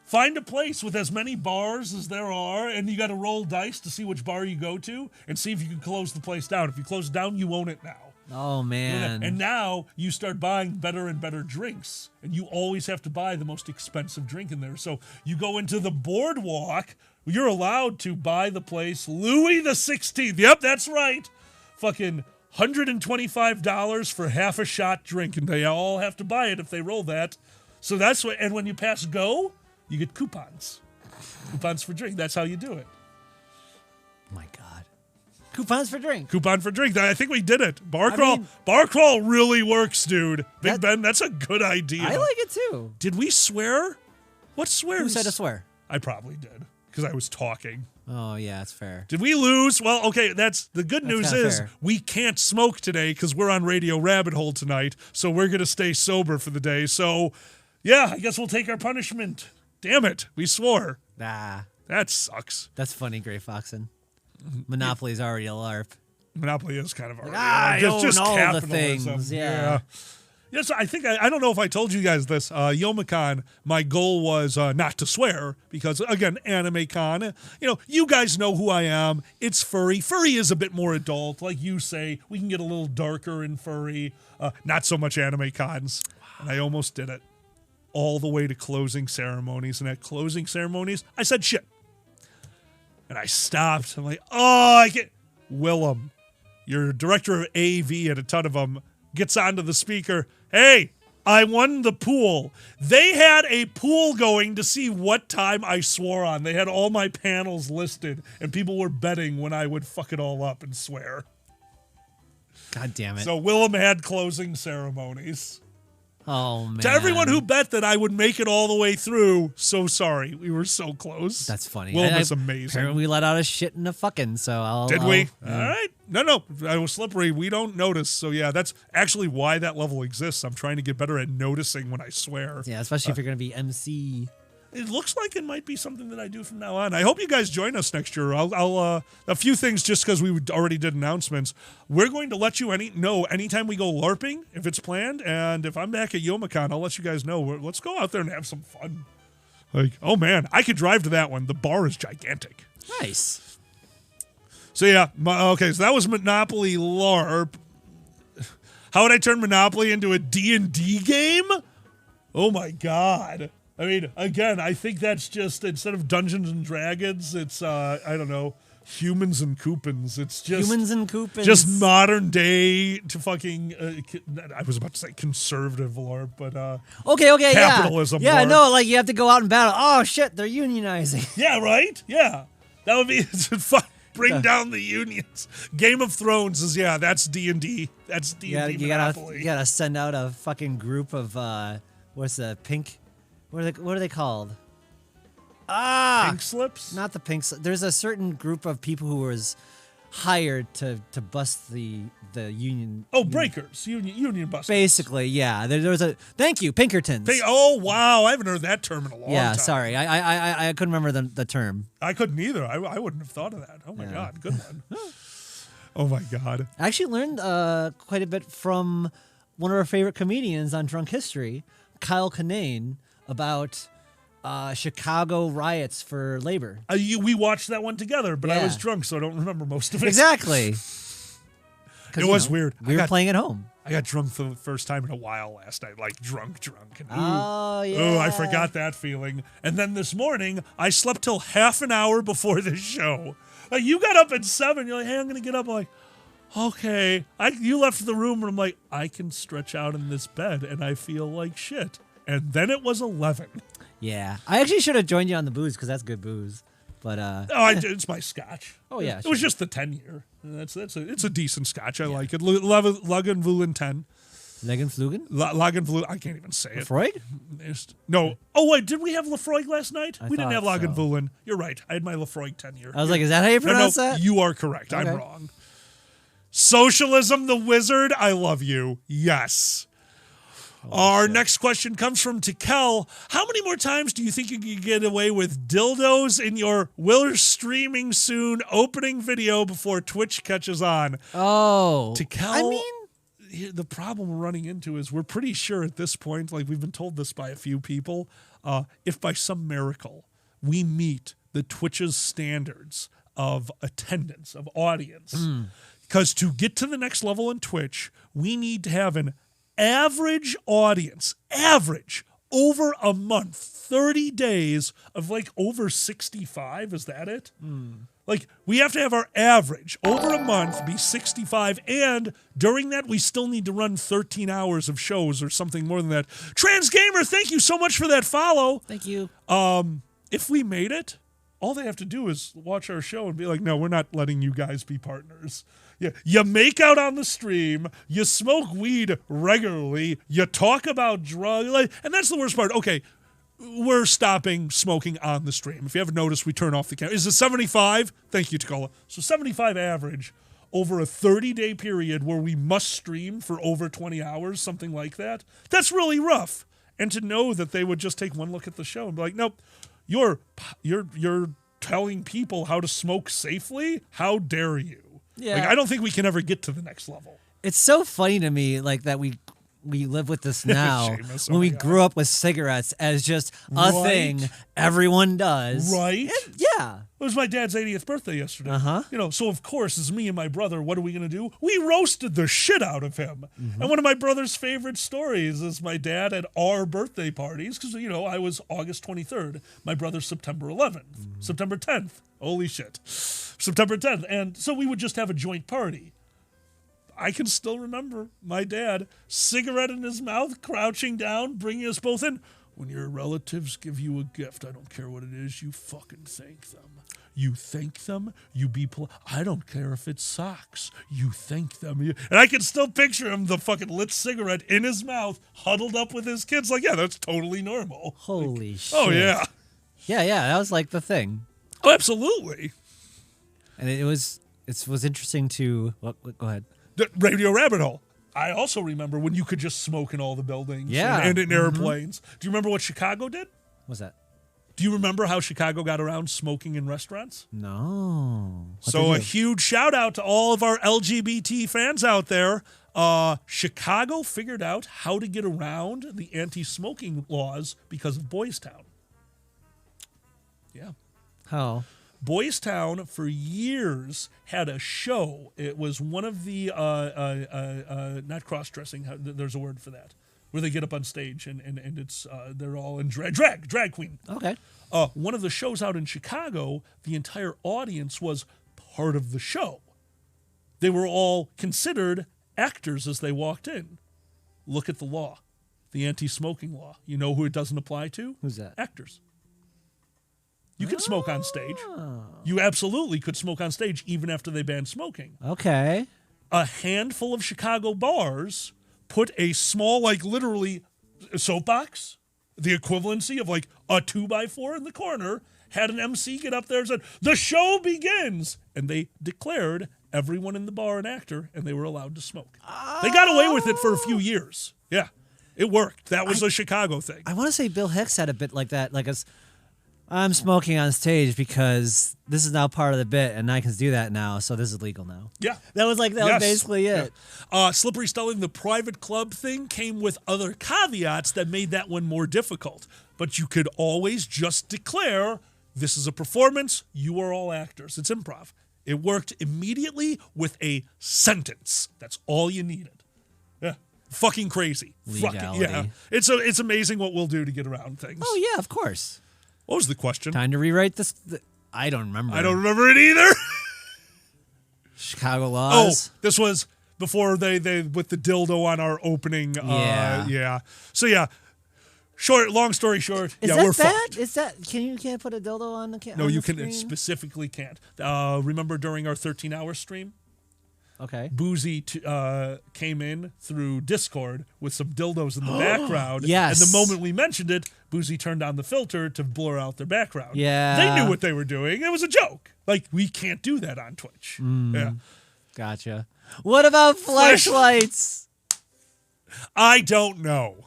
Find a place with as many bars as there are, and you got to roll dice to see which bar you go to and see if you can close the place down. If you close it down, you own it now. Oh, man. And now you start buying better and better drinks, and you always have to buy the most expensive drink in there. So you go into the boardwalk, you're allowed to buy the place Louis the 16th. Yep, that's right. Fucking $125 for half a shot drink, and they all have to buy it if they roll that. So that's what, and when you pass go, you get coupons. Coupons for drink. That's how you do it. My God. Coupons for drink. Coupon for drink. I think we did it. Bar crawl really works, dude. Big Ben, that's a good idea. I like it too. Did we swear? What swears? Who said to swear? I probably did because I was talking. Oh, yeah, that's fair. Did we lose? Well, okay, the good news is fair. We can't smoke today because we're on Radio Rabbit Hole tonight, so we're going to stay sober for the day. So, yeah, I guess we'll take our punishment. Damn it, we swore. Nah. That sucks. That's funny, Gray Foxen. Monopoly's already a LARP. Monopoly is kind of already I just own all capitalism. the things, yeah. Yes, I think I don't know if I told you guys this. Youmacon, my goal was not to swear because, again, Anime Con. You guys know who I am. It's furry. Furry is a bit more adult, like you say. We can get a little darker in furry. Not so much Anime Cons. And I almost did it all the way to closing ceremonies. And at closing ceremonies, I said shit. And I stopped. I'm like, I can't. Willem, your director of AV at a ton of them, gets onto the speaker. Hey, I won the pool. They had a pool going to see what time I swore on. They had all my panels listed, and people were betting when I would fuck it all up and swear. God damn it. So Willem had closing ceremonies. Oh, man. To everyone who bet that I would make it all the way through, so sorry. We were so close. That's funny. Willem is amazing. Apparently we let out a shit in a fucking, so Did we? All right. No. I was slippery. We don't notice. So, yeah, that's actually why that level exists. I'm trying to get better at noticing when I swear. Yeah, especially if you're going to be MC. It looks like it might be something that I do from now on. I hope you guys join us next year. I'll a few things just because we already did announcements. We're going to let you know anytime we go LARPing, if it's planned, and if I'm back at Youmacon, I'll let you guys know. Let's go out there and have some fun. Like, oh man, I could drive to that one. The bar is gigantic. Nice. So yeah, so that was Monopoly LARP. How would I turn Monopoly into a D&D game? Oh my god. I mean, again, I think that's just, instead of Dungeons and Dragons, it's, I don't know, Humans and Coupons. It's just Humans and Coupons. Just modern day to fucking, I was about to say conservative LARP, but okay, capitalism yeah. Yeah, LARP. no, like you have to go out and battle. Oh shit, they're unionizing. Yeah, right? Yeah. That would be bring down the unions. Game of Thrones is, that's D&D. That's D&D Monopoly. You gotta send out a fucking group of, what's the pink... What are they called? Pink slips? Not the pink slips. There's a certain group of people who was hired to bust the union. Oh, breakers. Union busters. Basically, yeah. There was a... Thank you, Pinkertons. Oh, wow. I haven't heard that term in a long time. Yeah, sorry. I couldn't remember the term. I couldn't either. I wouldn't have thought of that. Oh, my God. Good one. Oh, my God. I actually learned quite a bit from one of our favorite comedians on Drunk History, Kyle Kinane, about Chicago riots for labor. We watched that one together, but I was drunk, so I don't remember most of it. Exactly. It was weird. We were playing at home. I got drunk for the first time in a while last night, like drunk. And, I forgot that feeling. And then this morning, I slept till half an hour before the show. Like, you got up at 7. You're like, hey, I'm going to get up. I'm like, okay. You left the room, and I'm like, I can stretch out in this bed, and I feel like shit. And then it was 11. Yeah. I actually should have joined you on the booze because that's good booze. But it's my scotch. Oh yeah. It was just the 10-year. It's a decent scotch. I like it. Lagenvulin 10. Lagenflugen? Lagenflugen. I can't even say it. Lafroig? No. Oh wait, did we have Lafroig last night? We didn't have thought so. Lagenvulin. You're right. I had my Lafroig 10-year. I was like, is that how you pronounce that? You are correct. Okay. I'm wrong. Socialism the Wizard. I love you. Yes. Our next question comes from Tikel. How many more times do you think you can get away with dildos in your "We're streaming soon" opening video before Twitch catches on? Oh. Tikel, I mean, the problem we're running into is we're pretty sure at this point, like we've been told this by a few people, if by some miracle we meet the Twitch's standards of attendance, of audience, because to get to the next level in Twitch, we need to have an average audience, over a month, 30 days of like over 65. Is that it? Like, we have to have our average over a month be 65. And during that, we still need to run 13 hours of shows or something more than that. Transgamer, thank you so much for that follow. Thank you. If we made it, all they have to do is watch our show and be like, no, we're not letting you guys be partners. Yeah, you make out on the stream, you smoke weed regularly, you talk about drugs, and that's the worst part. Okay, we're stopping smoking on the stream. If you haven't noticed, we turn off the camera. Is it 75? Thank you, Takola. So 75 average over a 30-day period where we must stream for over 20 hours, something like that. That's really rough. And to know that they would just take one look at the show and be like, nope, you're telling people how to smoke safely? How dare you? Yeah. Like, I don't think we can ever get to the next level. It's so funny to me, like, that we we live with this now. Seamus, oh when my we God. grew up with cigarettes as just a Right. thing everyone does. Right? Yeah. It was my dad's 80th birthday yesterday. Uh-huh. You know, so of course, as me and my brother, what are we going to do? We roasted the shit out of him. Mm-hmm. And one of my brother's favorite stories is my dad at our birthday parties, because, you know, I was August 23rd. My brother's September 11th. Mm-hmm. September 10th. Holy shit. September 10th. And so we would just have a joint party. I can still remember my dad, cigarette in his mouth, crouching down, bringing us both in. When your relatives give you a gift, I don't care what it is, you fucking thank them. You thank them, you be I don't care if it's socks. You thank them. And I can still picture him, the fucking lit cigarette in his mouth, huddled up with his kids. Like, yeah, that's totally normal. Holy shit. Oh, yeah. Yeah, that was like the thing. Oh, absolutely. And it was interesting to go ahead. The Radio Rabbit Hole. I also remember when you could just smoke in all the buildings Yeah. and in airplanes. Do you remember what Chicago did? What's that? Do you remember how Chicago got around smoking in restaurants? No. So a huge shout out to all of our LGBT fans out there. Chicago figured out how to get around the anti-smoking laws because of Boys Town. Yeah. How? Boys Town for years had a show. It was one of the not cross-dressing. There's a word for that, where they get up on stage and it's they're all in drag queen. Okay. One of the shows out in Chicago, the entire audience was part of the show. They were all considered actors as they walked in. Look at the law, the anti-smoking law. You know who it doesn't apply to? Who's that? Actors. You can smoke on stage. You absolutely could smoke on stage even after they banned smoking. Okay. A handful of Chicago bars put a small, like literally soapbox, the equivalency of like a 2x4 in the corner, had an MC get up there and said, "The show begins." And they declared everyone in the bar an actor and they were allowed to smoke. They got away with it for a few years. Yeah, it worked. That was a Chicago thing. I want to say Bill Hicks had a bit like that, like I'm smoking on stage because this is now part of the bit, and I can do that now, so this is legal now. Yeah. That was basically it. Yeah. Slippery Stelling, the private club thing, came with other caveats that made that one more difficult. But you could always just declare, this is a performance, you are all actors. It's improv. It worked immediately with a sentence. That's all you needed. Yeah. Fucking crazy. Legality. Yeah. It's amazing what we'll do to get around things. Oh, yeah, of course. What was the question? Time to rewrite this. I don't remember. I don't remember it either. Chicago laws. Oh, this was before they with the dildo on our opening. Yeah. So yeah. Long story short. We're bad. Fucked. Is that you can't put a dildo on the No, on you the can screen? specifically can't. Remember during our 13-hour stream? Okay. Boozy came in through Discord with some dildos in the background. Yes. And the moment we mentioned it, Boozy turned on the filter to blur out their background. Yeah. They knew what they were doing. It was a joke. Like, we can't do that on Twitch. Yeah. Gotcha. What about flashlights? I don't know.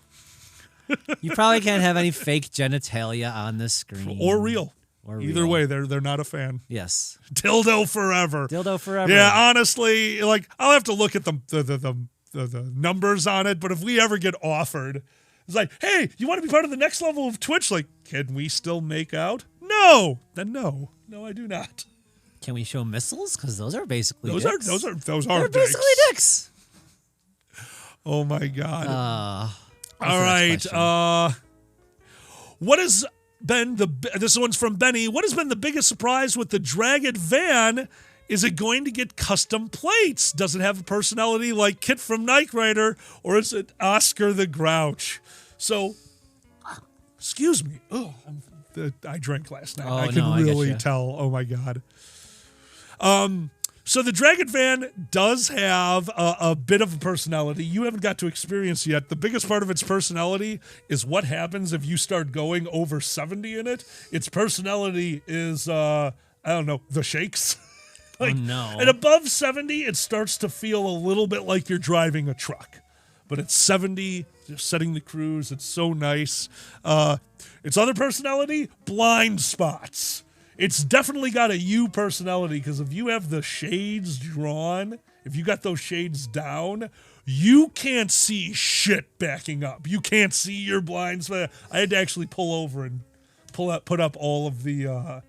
You probably can't have any fake genitalia on the screen. Or real. Or Either real. way, they're not a fan. Yes. Dildo forever. Dildo forever. Yeah, honestly, like I'll have to look at the numbers on it, but if we ever get offered, it's like, hey, you want to be part of the next level of Twitch? Like, can we still make out? No. Then no. No, I do not. Can we show missiles? Because those are basically Those dicks. are They're dicks. basically dicks. Oh my god. All right. What has been this one's from Benny. What has been the biggest surprise with the Dragon van? Is it going to get custom plates? Does it have a personality like Kit from Knight Rider, or is it Oscar the Grouch? So, excuse me. Oh, I drank last night. I can really tell. Oh my god. So the Dragon van does have a bit of a personality. You haven't got to experience yet. The biggest part of its personality is what happens if you start going over 70 in it. Its personality is, I don't know, the shakes. Oh no. And above 70, it starts to feel a little bit like you're driving a truck. But at 70, you're setting the cruise. It's so nice. Its other personality, blind spots. It's definitely got a you personality, because if you have the shades drawn, if you got those shades down, you can't see shit backing up. You can't see your blinds. I had to actually pull over and put up all of the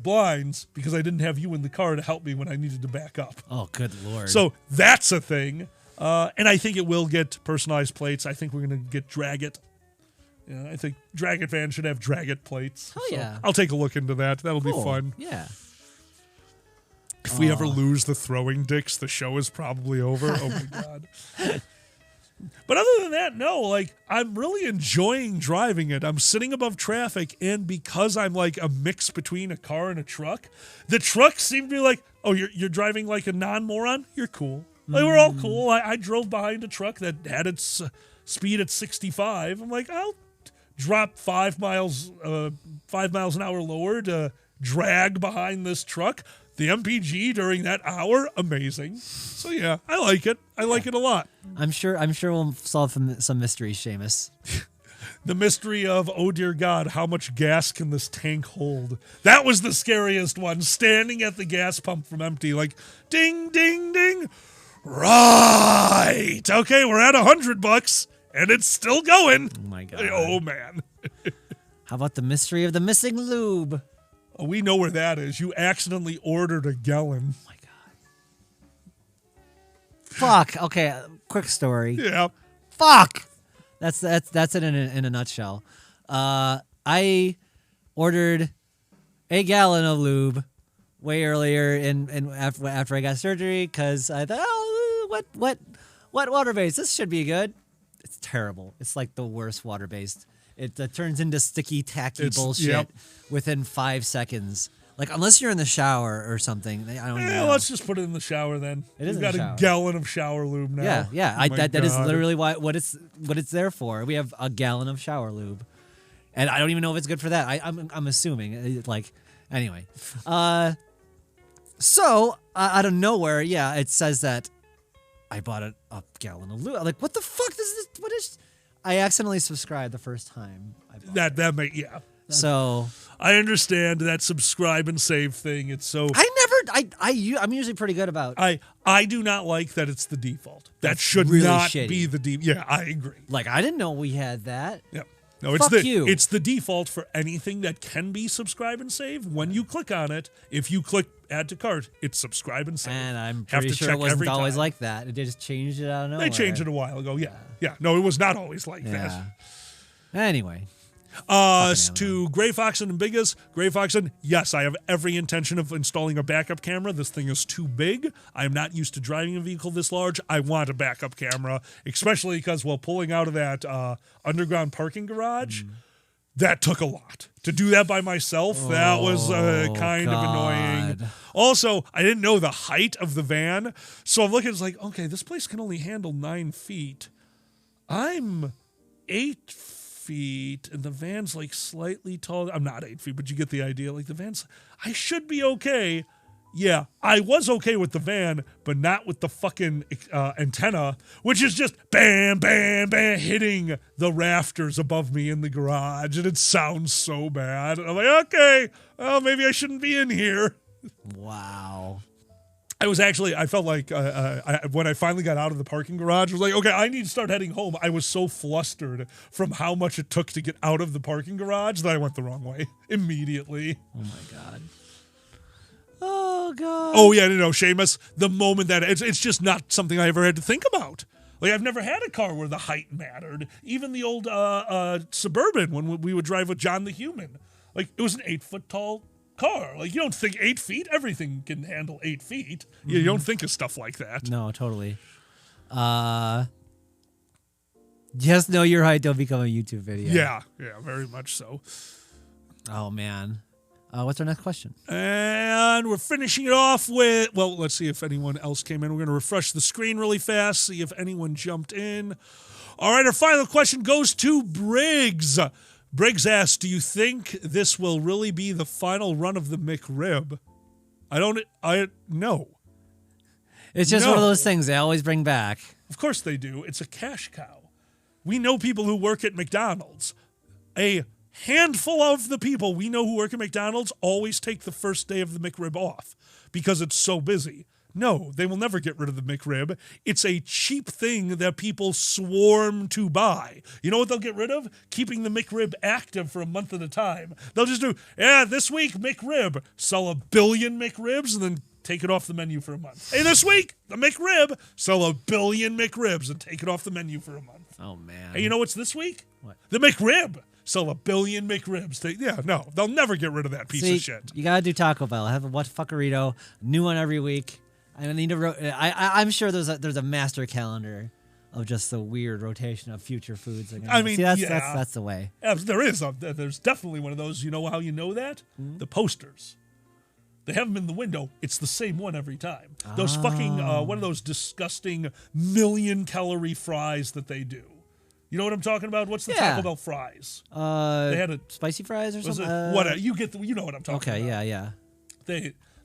blinds because I didn't have you in the car to help me when I needed to back up. Oh, good Lord. So that's a thing. And I think it will get personalized plates. I think we're going to get Drag-It. Yeah, I think Drag-It vans should have Drag-It plates. Oh, yeah. I'll take a look into that. That'll be Cool. fun. Yeah. If we ever lose the throwing dicks, the show is probably over. Oh, my God. But other than that, no, like, I'm really enjoying driving it. I'm sitting above traffic, and because I'm like a mix between a car and a truck, the trucks seem to be like, oh, you're driving like a non-moron? You're cool. Like, we're all cool. I drove behind a truck that had its speed at 65. I'm like, I'll drop 5 miles an hour lower to drag behind this truck. The MPG during that hour, amazing. So yeah, I like it. I like it a lot. I'm sure we'll solve some mysteries, Seamus. The mystery of, oh dear God, how much gas can this tank hold? That was the scariest one. Standing at the gas pump from empty, like, ding, ding, ding. Right. Okay, we're at $100 and it's still going. Oh my God. Oh man. How about the mystery of the missing lube? Oh, we know where that is. You accidentally ordered a gallon. Oh my God. Fuck. Okay, quick story. Yeah. Fuck. That's it in a nutshell. I ordered a gallon of lube way earlier and after I got surgery because I thought, oh, what water based? This should be good. It's terrible. It's like the worst water based. It turns into sticky, tacky bullshit within 5 seconds. Like, unless you're in the shower or something, I don't know. Let's just put it in the shower then. It is We've in the got shower. a gallon of shower lube now. Yeah. Oh That is God. literally what it's there for. We have a gallon of shower lube, and I don't even know if it's good for that. I'm assuming. Like, anyway. So out of nowhere, it says that I bought a gallon of lube. I'm like, what the fuck is this? What is? I accidentally subscribed the first time. That may So I understand that subscribe and save thing. It's so I'm usually pretty good about. I do not like that it's the default. That That's should really not shitty. be the default. Yeah, I agree. Like, I didn't know we had that. Yeah. No, it's Fuck you. It's the default for anything that can be subscribe and save. When you click on it, if you click add to cart, it's subscribe and save. And I'm Have pretty to sure check it wasn't every always time. like that. It just changed it out of nowhere. They changed it a while ago. Yeah. No, it was not always like that. Anyway. To Gray Foxen and Biggest, Gray Foxen, yes, I have every intention of installing a backup camera. This thing is too big. I'm not used to driving a vehicle this large. I want a backup camera, especially because while pulling out of that underground parking garage, that took a lot. To do that by myself, that was kind of annoying. Also, I didn't know the height of the van, so I'm looking, it's like, okay, this place can only handle 9 feet. I'm 8 feet, and the van's like slightly taller. I'm not 8 feet, but you get the idea. Like, the van's, I should be okay. Yeah, I was okay with the van, but not with the fucking antenna, which is just bam, bam, bam, hitting the rafters above me in the garage, and it sounds so bad. And I'm like, okay, well, maybe I shouldn't be in here. Wow. I felt like when I finally got out of the parking garage, I was like, okay, I need to start heading home. I was so flustered from how much it took to get out of the parking garage that I went the wrong way immediately. Oh my God. Oh God. Oh yeah, no, Seamus. The moment that it's just not something I ever had to think about. Like, I've never had a car where the height mattered. Even the old Suburban when we would drive with John the Human, like, it was an 8-foot tall car. Like, you don't think 8 feet. Everything can handle 8 feet. You don't think of stuff like that. No, totally. Just know your height. Don't become a YouTube video. Yeah, very much so. Oh man. What's our next question? And we're finishing it off with, well, let's see if anyone else came in. We're going to refresh the screen really fast, see if anyone jumped in. All right, our final question goes to Briggs. Briggs asks, do you think this will really be the final run of the McRib? No. It's just one of those things they always bring back. Of course they do. It's a cash cow. We know people who work at McDonald's. A handful of the people we know who work at McDonald's always take the first day of the McRib off because it's so busy. No, they will never get rid of the McRib. It's a cheap thing that people swarm to buy. You know what they'll get rid of? Keeping the McRib active for a month at a time. They'll just do, this week, McRib. Sell 1 billion McRibs and then take it off the menu for a month. Hey, this week, the McRib. Sell 1 billion McRibs and take it off the menu for a month. Oh, man. Hey, you know what's this week? What? The McRib. Sell 1 billion McRibs. No, they'll never get rid of that piece of shit. You gotta do Taco Bell. Have a what fuckerito, new one every week. I need to. I'm sure there's a master calendar of just the weird rotation of future foods. I mean, that's the way. There is. There's definitely one of those. You know how you know that? The posters. They have them in the window. It's the same one every time. Those fucking one of those disgusting 1,000,000-calorie fries that they do. You know what I'm talking about? What's the Taco Bell fries? They had spicy fries or something. Whatever. You know what I'm talking about. Okay. Yeah.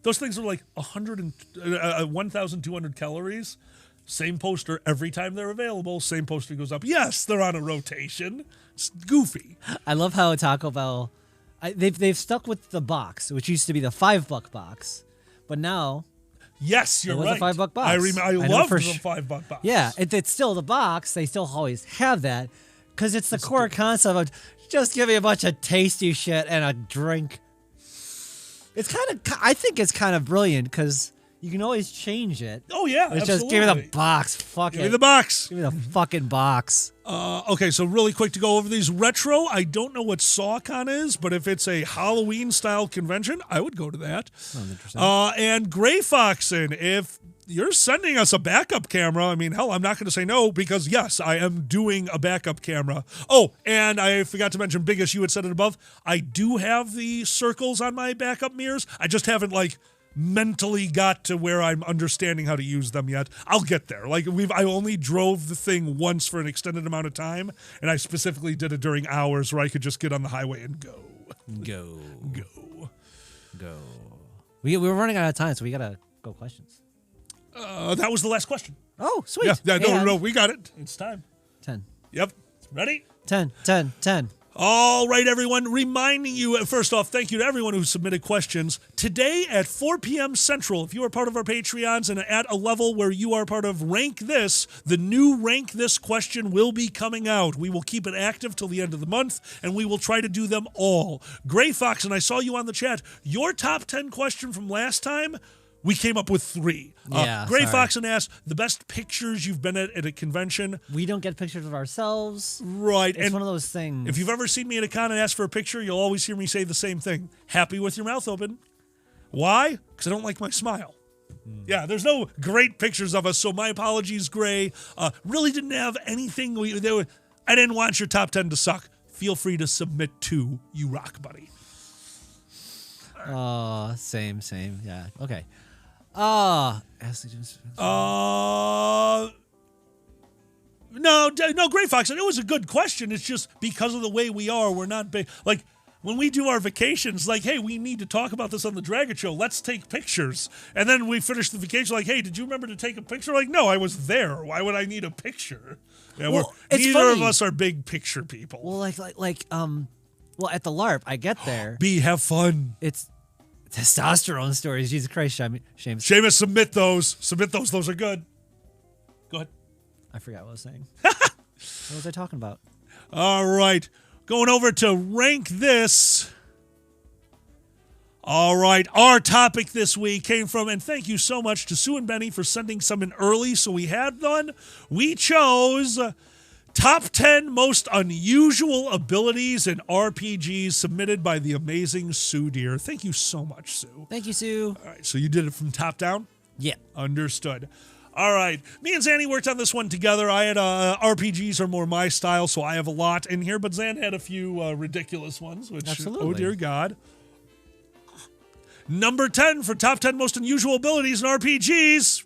Those things are like 1,200 calories. Same poster every time they're available. Same poster goes up. Yes, they're on a rotation. It's goofy. I love how Taco Bell, they've stuck with the box, which used to be the $5 box, but now. Yes, you're right. It was a $5 box. I love the $5 box. Yeah, it's still the box. They still always have that because it's the core concept of just give me a bunch of tasty shit and a drink. I think it's kind of brilliant because you can always change it. Oh, yeah, it's absolutely. Just give me the box. Fuck it. Give me the box. Give me the fucking box. Okay, so really quick to go over these retro. I don't know what SawCon is, but if it's a Halloween-style convention, I would go to that. Sounds interesting. And Gray Foxen, if you're sending us a backup camera, I mean, hell, I'm not going to say no because, yes, I am doing a backup camera. Oh, and I forgot to mention, Biggest, you had said it above, I do have the circles on my backup mirrors. I just haven't, mentally got to where I'm understanding how to use them yet. I'll get there. I only drove the thing once for an extended amount of time, and I specifically did it during hours where I could just get on the highway and go. We're running out of time, so we gotta go questions. That was the last question. Oh, sweet. Yeah, no, we got it. It's time. 10. Yep. Ready? 10. All right, everyone. Reminding you, first off, thank you to everyone who submitted questions. Today at 4 p.m. Central, if you are part of our Patreons and at a level where you are part of Rank This, the new Rank This question will be coming out. We will keep it active till the end of the month, and we will try to do them all. Gray Fox, and I saw you on the chat. Your top 10 question from last time, we came up with 3. Gray Foxen asked, the best pictures you've been at a convention. We don't get pictures of ourselves. Right. It's one of those things. If you've ever seen me at a con and asked for a picture, you'll always hear me say the same thing. Happy with your mouth open. Why? Because I don't like my smile. Yeah, there's no great pictures of us, so my apologies, Gray. Really didn't have anything. I didn't want your top 10 to suck. Feel free to submit to You Rock, buddy. Same. Yeah. Okay. No, Gray Fox, it was a good question. It's just because of the way we are, we're not big. When we do our vacations, hey, we need to talk about this on the Dragon Show. Let's take pictures. And then we finish the vacation hey, did you remember to take a picture? No, I was there. Why would I need a picture? Yeah, neither of us are big picture people. Well, at the LARP, I get there. Have fun. It's testosterone stories. Jesus Christ, Seamus. Seamus, submit those. Those are good. Go ahead. I forgot what I was saying. What was I talking about? All right. Going over to Rank This. All right. Our topic this week came from, and thank you so much to Sue and Benny for sending some in early so we had one. We chose Top 10 Most Unusual Abilities in RPGs submitted by the amazing Sue Deer. Thank you so much, Sue. Thank you, Sue. All right, so you did it from top down? Yeah. Understood. All right. Me and Zanny worked on this one together. I had RPGs are more my style, so I have a lot in here, but Zan had a few ridiculous ones, which, absolutely. Oh, dear God. Number 10 for top 10 most unusual abilities in RPGs.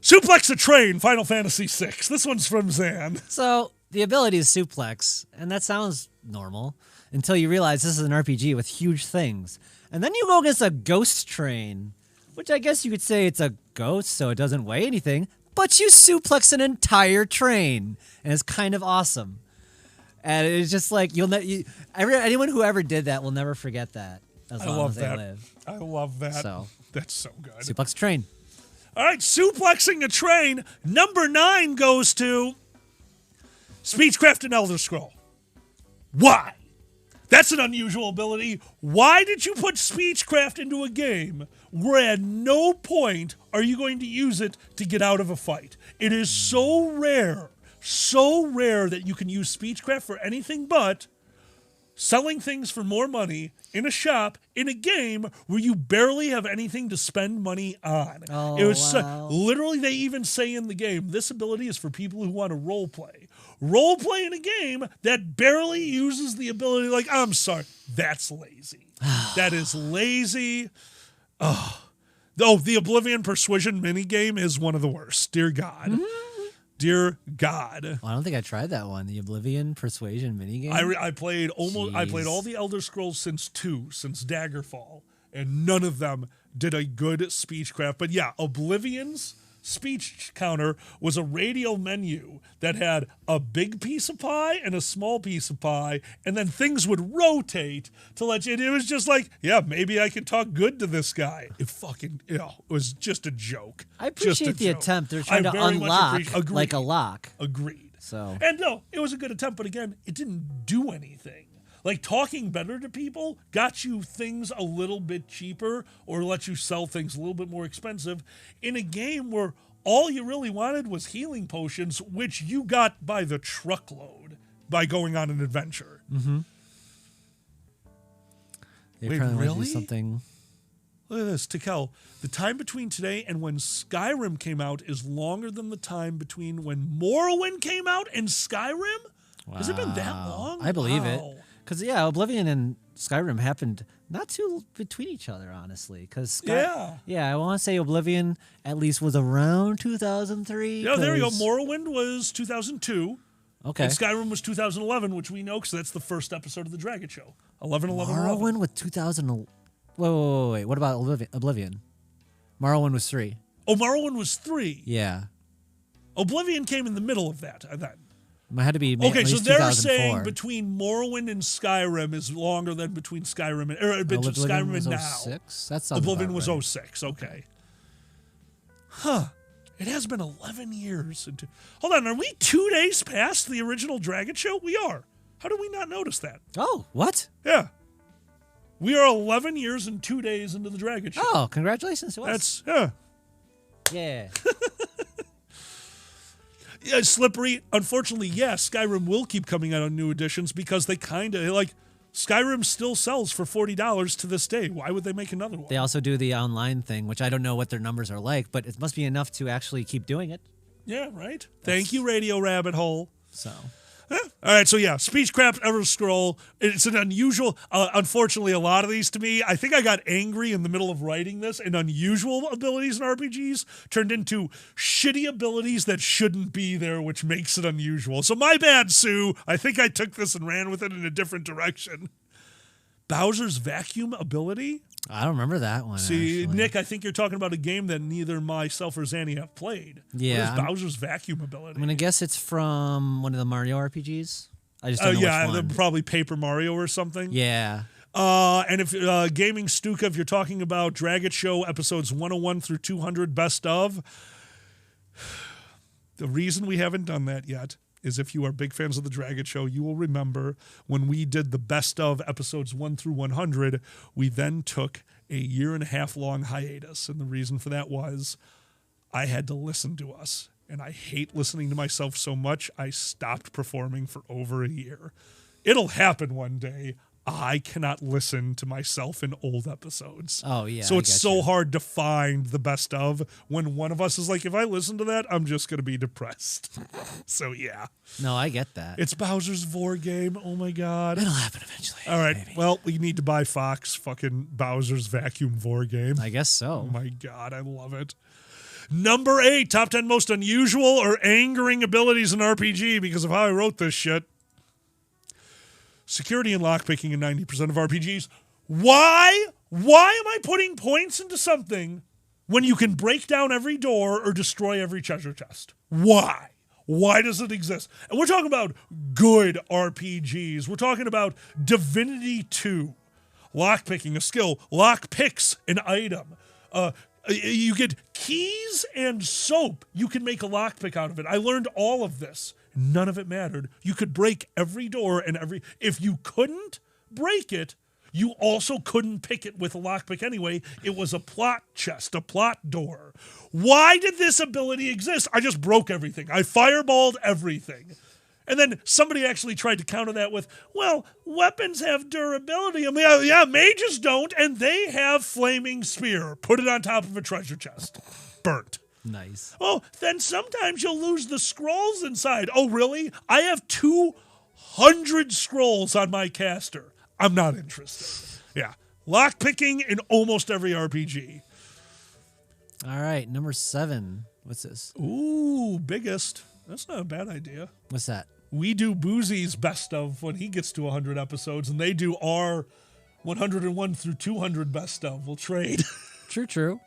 Suplex a train, Final Fantasy VI. This one's from Zan. So, the ability is suplex, and that sounds normal until you realize this is an RPG with huge things. And then you go against a ghost train, which I guess you could say it's a ghost, so it doesn't weigh anything, but you suplex an entire train, and it's kind of awesome. And it's just like anyone who ever did that will never forget that as long as they live. I love that. So that's so good. Suplex train. All right, suplexing a train. Number 9 goes to Speechcraft and Elder Scroll. Why? That's an unusual ability. Why did you put Speechcraft into a game where at no point are you going to use it to get out of a fight? It is so rare that you can use Speechcraft for anything but selling things for more money in a shop in a game where you barely have anything to spend money on. Oh, it was wow. literally, they even say in the game, this ability is for people who want to role play. Role play in a game that barely uses the ability. Like, I'm sorry, that's lazy. That is lazy. Oh, the Oblivion Persuasion minigame is one of the worst. Dear God. Dear God. Well, I don't think I tried that one. The Oblivion Persuasion minigame. I played all the Elder Scrolls since Daggerfall, and none of them did a good speechcraft. But yeah, Oblivion's speech counter was a radial menu that had a big piece of pie and a small piece of pie, and then things would rotate to let you. It was just like, yeah, maybe I can talk good to this guy. It was just a joke. I appreciate the attempt. They're trying to unlock like a lock. Agreed. So, and no, it was a good attempt, but again, it didn't do anything. Like, talking better to people got you things a little bit cheaper or let you sell things a little bit more expensive in a game where all you really wanted was healing potions, which you got by the truckload by going on an adventure. Mm-hmm. Wait, really? Something. Look at this, Tikel. The time between today and when Skyrim came out is longer than the time between when Morrowind came out and Skyrim? Wow. Has it been that long? I believe it. Because, yeah, Oblivion and Skyrim happened not too between each other, honestly. Because I want to say Oblivion at least was around 2003. Yeah, there you go. Morrowind was 2002. Okay. And Skyrim was 2011, which we know because that's the first episode of the Dragon Show. 11/11/11. Morrowind with 2000. Wait. What about Oblivion? Morrowind was 3. Oh, Morrowind was 3. Yeah. Oblivion came in the middle of that. It had to be okay, at so least they're 2004. saying between Morrowind and Skyrim is longer than between Skyrim and Skyrim and now. 06? That's Oblivion was right. 06. Okay. Huh. It has been 11 years. Hold on, are we 2 days past the original Dragon Show? We are. How did we not notice that? Oh, what? Yeah. We are 11 years and 2 days into the Dragon Show. Oh, congratulations to us. Yeah. Yeah, Slippery. Unfortunately, yes, Skyrim will keep coming out on new editions because they kind of Skyrim still sells for $40 to this day. Why would they make another one? They also do the online thing, which I don't know what their numbers are like, but it must be enough to actually keep doing it. Yeah, right. Thank you, Radio Rabbit Hole. So. All right, so yeah, Speechcraft, Elder Scroll. It's an unusual, unfortunately, a lot of these to me, I think I got angry in the middle of writing this, and unusual abilities in RPGs turned into shitty abilities that shouldn't be there, which makes it unusual. So my bad, Sue. I think I took this and ran with it in a different direction. Bowser's vacuum ability? I don't remember that one. See, actually. Nick, I think you're talking about a game that neither myself or Zanny have played. Yeah. What is Bowser's vacuum ability? I'm going to guess it's from one of the Mario RPGs. I just don't know which one. Probably Paper Mario or something. Yeah. And if Gaming Stuka, if you're talking about Dragon Show episodes 101 through 200 best of, the reason we haven't done that yet is if you are big fans of the Dragon Show, you will remember when we did the best of episodes 1 through 100, we then took a 1.5 year long hiatus. And the reason for that was I had to listen to us. And I hate listening to myself so much, I stopped performing for over a year. It'll happen one day. I cannot listen to myself in old episodes. Oh, yeah. So it's so hard to find the best of when one of us is like, if I listen to that, I'm just going to be depressed. So, yeah. No, I get that. It's Bowser's Vor game. Oh, my God. It'll happen eventually. All right. Maybe. Well, we need to buy Fox fucking Bowser's Vacuum Vor game. I guess so. Oh, my God. I love it. Number 8, top 10 most unusual or angering abilities in RPG because of how I wrote this shit. Security and lockpicking in 90% of RPGs. Why? Why am I putting points into something when you can break down every door or destroy every treasure chest? Why? Why does it exist? And we're talking about good RPGs. We're talking about Divinity 2. Lockpicking, a skill. Lockpicks, an item. You get keys and soap. You can make a lockpick out of it. I learned all of this. None of it mattered. You could break every door and if you couldn't break it, you also couldn't pick it with a lockpick anyway. It was a plot chest, a plot door. Why did this ability exist? I just broke everything. I fireballed everything. And then somebody actually tried to counter that with, well, weapons have durability. I mean, yeah, mages don't, and they have flaming spear. Put it on top of a treasure chest. Burnt. Nice. Oh, then sometimes you'll lose the scrolls inside. Oh, really? I have 200 scrolls on my caster. I'm not interested. Yeah. Lockpicking in almost every RPG. All right, number 7. What's this? Ooh, biggest. That's not a bad idea. What's that? We do Boozy's best of when he gets to 100 episodes, and they do our 101 through 200 best of. We'll trade. True.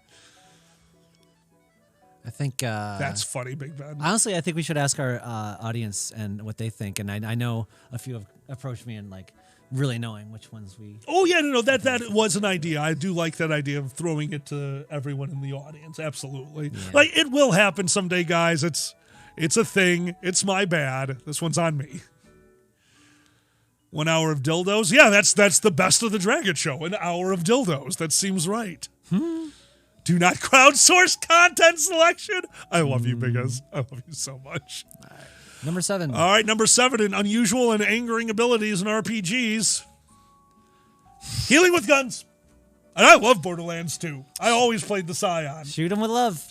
I think that's funny, Big Ben. Honestly, I think we should ask our audience and what they think. And I know a few have approached me and like really knowing which ones we. Oh yeah, no, that was an idea. I do like that idea of throwing it to everyone in the audience. Absolutely, like it will happen someday, guys. It's a thing. It's my bad. This one's on me. 1 hour of dildos. Yeah, that's the best of the Dragon Show. An hour of dildos. That seems right. Do not crowdsource content selection. I love you, Biggest. I love you so much. All right. Number 7. All right, number 7 in unusual and angering abilities in RPGs. Healing with guns. And I love Borderlands 2. I always played the Scion. Shoot him with love.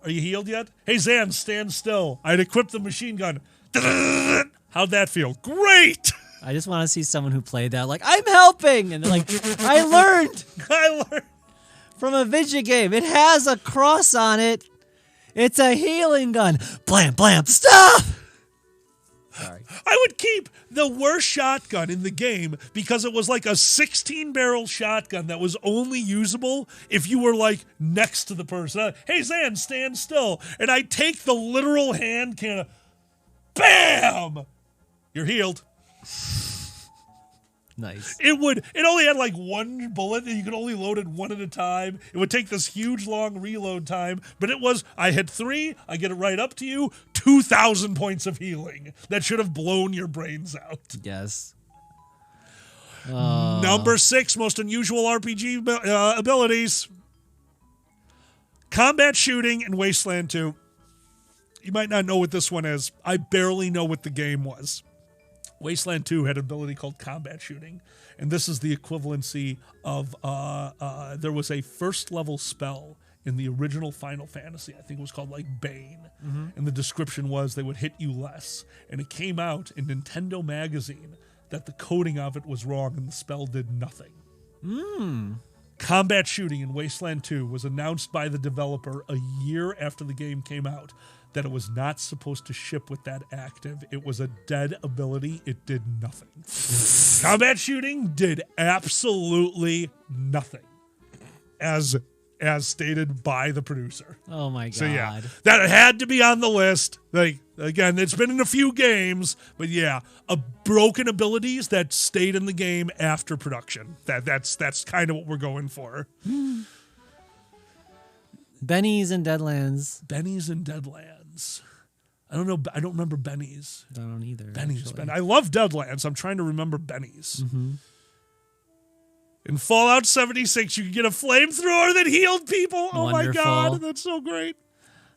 Are you healed yet? Hey, Zan, stand still. I'd equipped the machine gun. How'd that feel? Great! I just want to see someone who played that like, I'm helping! And they're like, I learned from a video game. It has a cross on it. It's a healing gun. Blam, blam, stop! Sorry. I would keep the worst shotgun in the game because it was like a 16-barrel shotgun that was only usable if you were like next to the person. Hey, Zan, stand still. And I'd take the literal hand cannon. Bam! You're healed. Nice. It only had like one bullet and you could only load it one at a time. It would take this huge long reload time, but I hit 3, I get it right up to you, 2,000 points of healing. That should have blown your brains out. Yes. Number 6, most unusual RPG abilities. Combat shooting in Wasteland 2. You might not know what this one is. I barely know what the game was. Wasteland 2 had an ability called combat shooting, and this is the equivalency of there was a first level spell in the original Final Fantasy. I think it was called like Bane, and the description was they would hit you less, and it came out in Nintendo Magazine that the coding of it was wrong and the spell did nothing. Combat shooting in Wasteland 2 was announced by the developer a year after the game came out that it was not supposed to ship with that active. It was a dead ability. It did nothing. Combat shooting did absolutely nothing, as stated by the producer. Oh my god. So yeah, that had to be on the list. Like, again, it's been in a few games, but yeah, broken abilities that stayed in the game after production. That's kind of what we're going for. Benny's and Deadlands. Benny's and Deadlands. I don't know. I don't remember Benny's. I don't either. Benny's. I love Deadlands. I'm trying to remember Benny's. In Fallout 76, you could get a flamethrower that healed people. Oh my god, that's so great.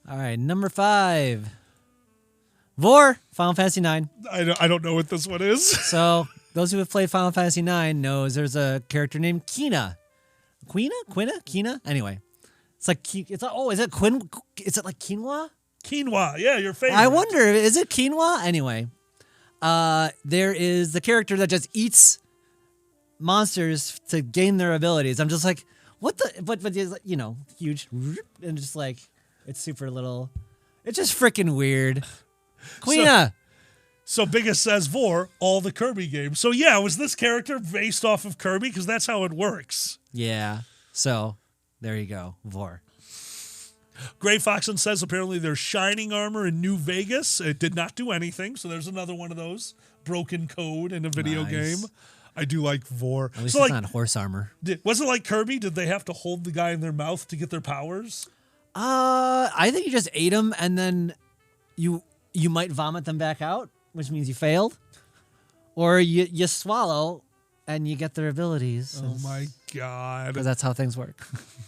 All right, number 5. Vor, Final Fantasy 9. I don't know what this one is. So, those who have played Final Fantasy 9 knows there's a character named Kina. Kina? Anyway. Is it Quinn? Is it like quinoa? Quinoa, yeah, your favorite. I wonder, is it quinoa? Anyway, there is the character that just eats monsters to gain their abilities. I'm just like, what the? But you know, huge and just like it's super little. It's just freaking weird. Quina. So Biggest says Vor, all the Kirby games. So yeah, was this character based off of Kirby? Because that's how it works. Yeah. So there you go, Vor. Gray Foxen says apparently there's shining armor in New Vegas. It did not do anything, so there's another one of those broken code in a video game. I do like Vor. At least so it's like, not horse armor. Was it like Kirby? Did they have to hold the guy in their mouth to get their powers? I think you just ate them and then you might vomit them back out, which means you failed. Or you swallow and you get their abilities. Oh my God. Because that's how things work.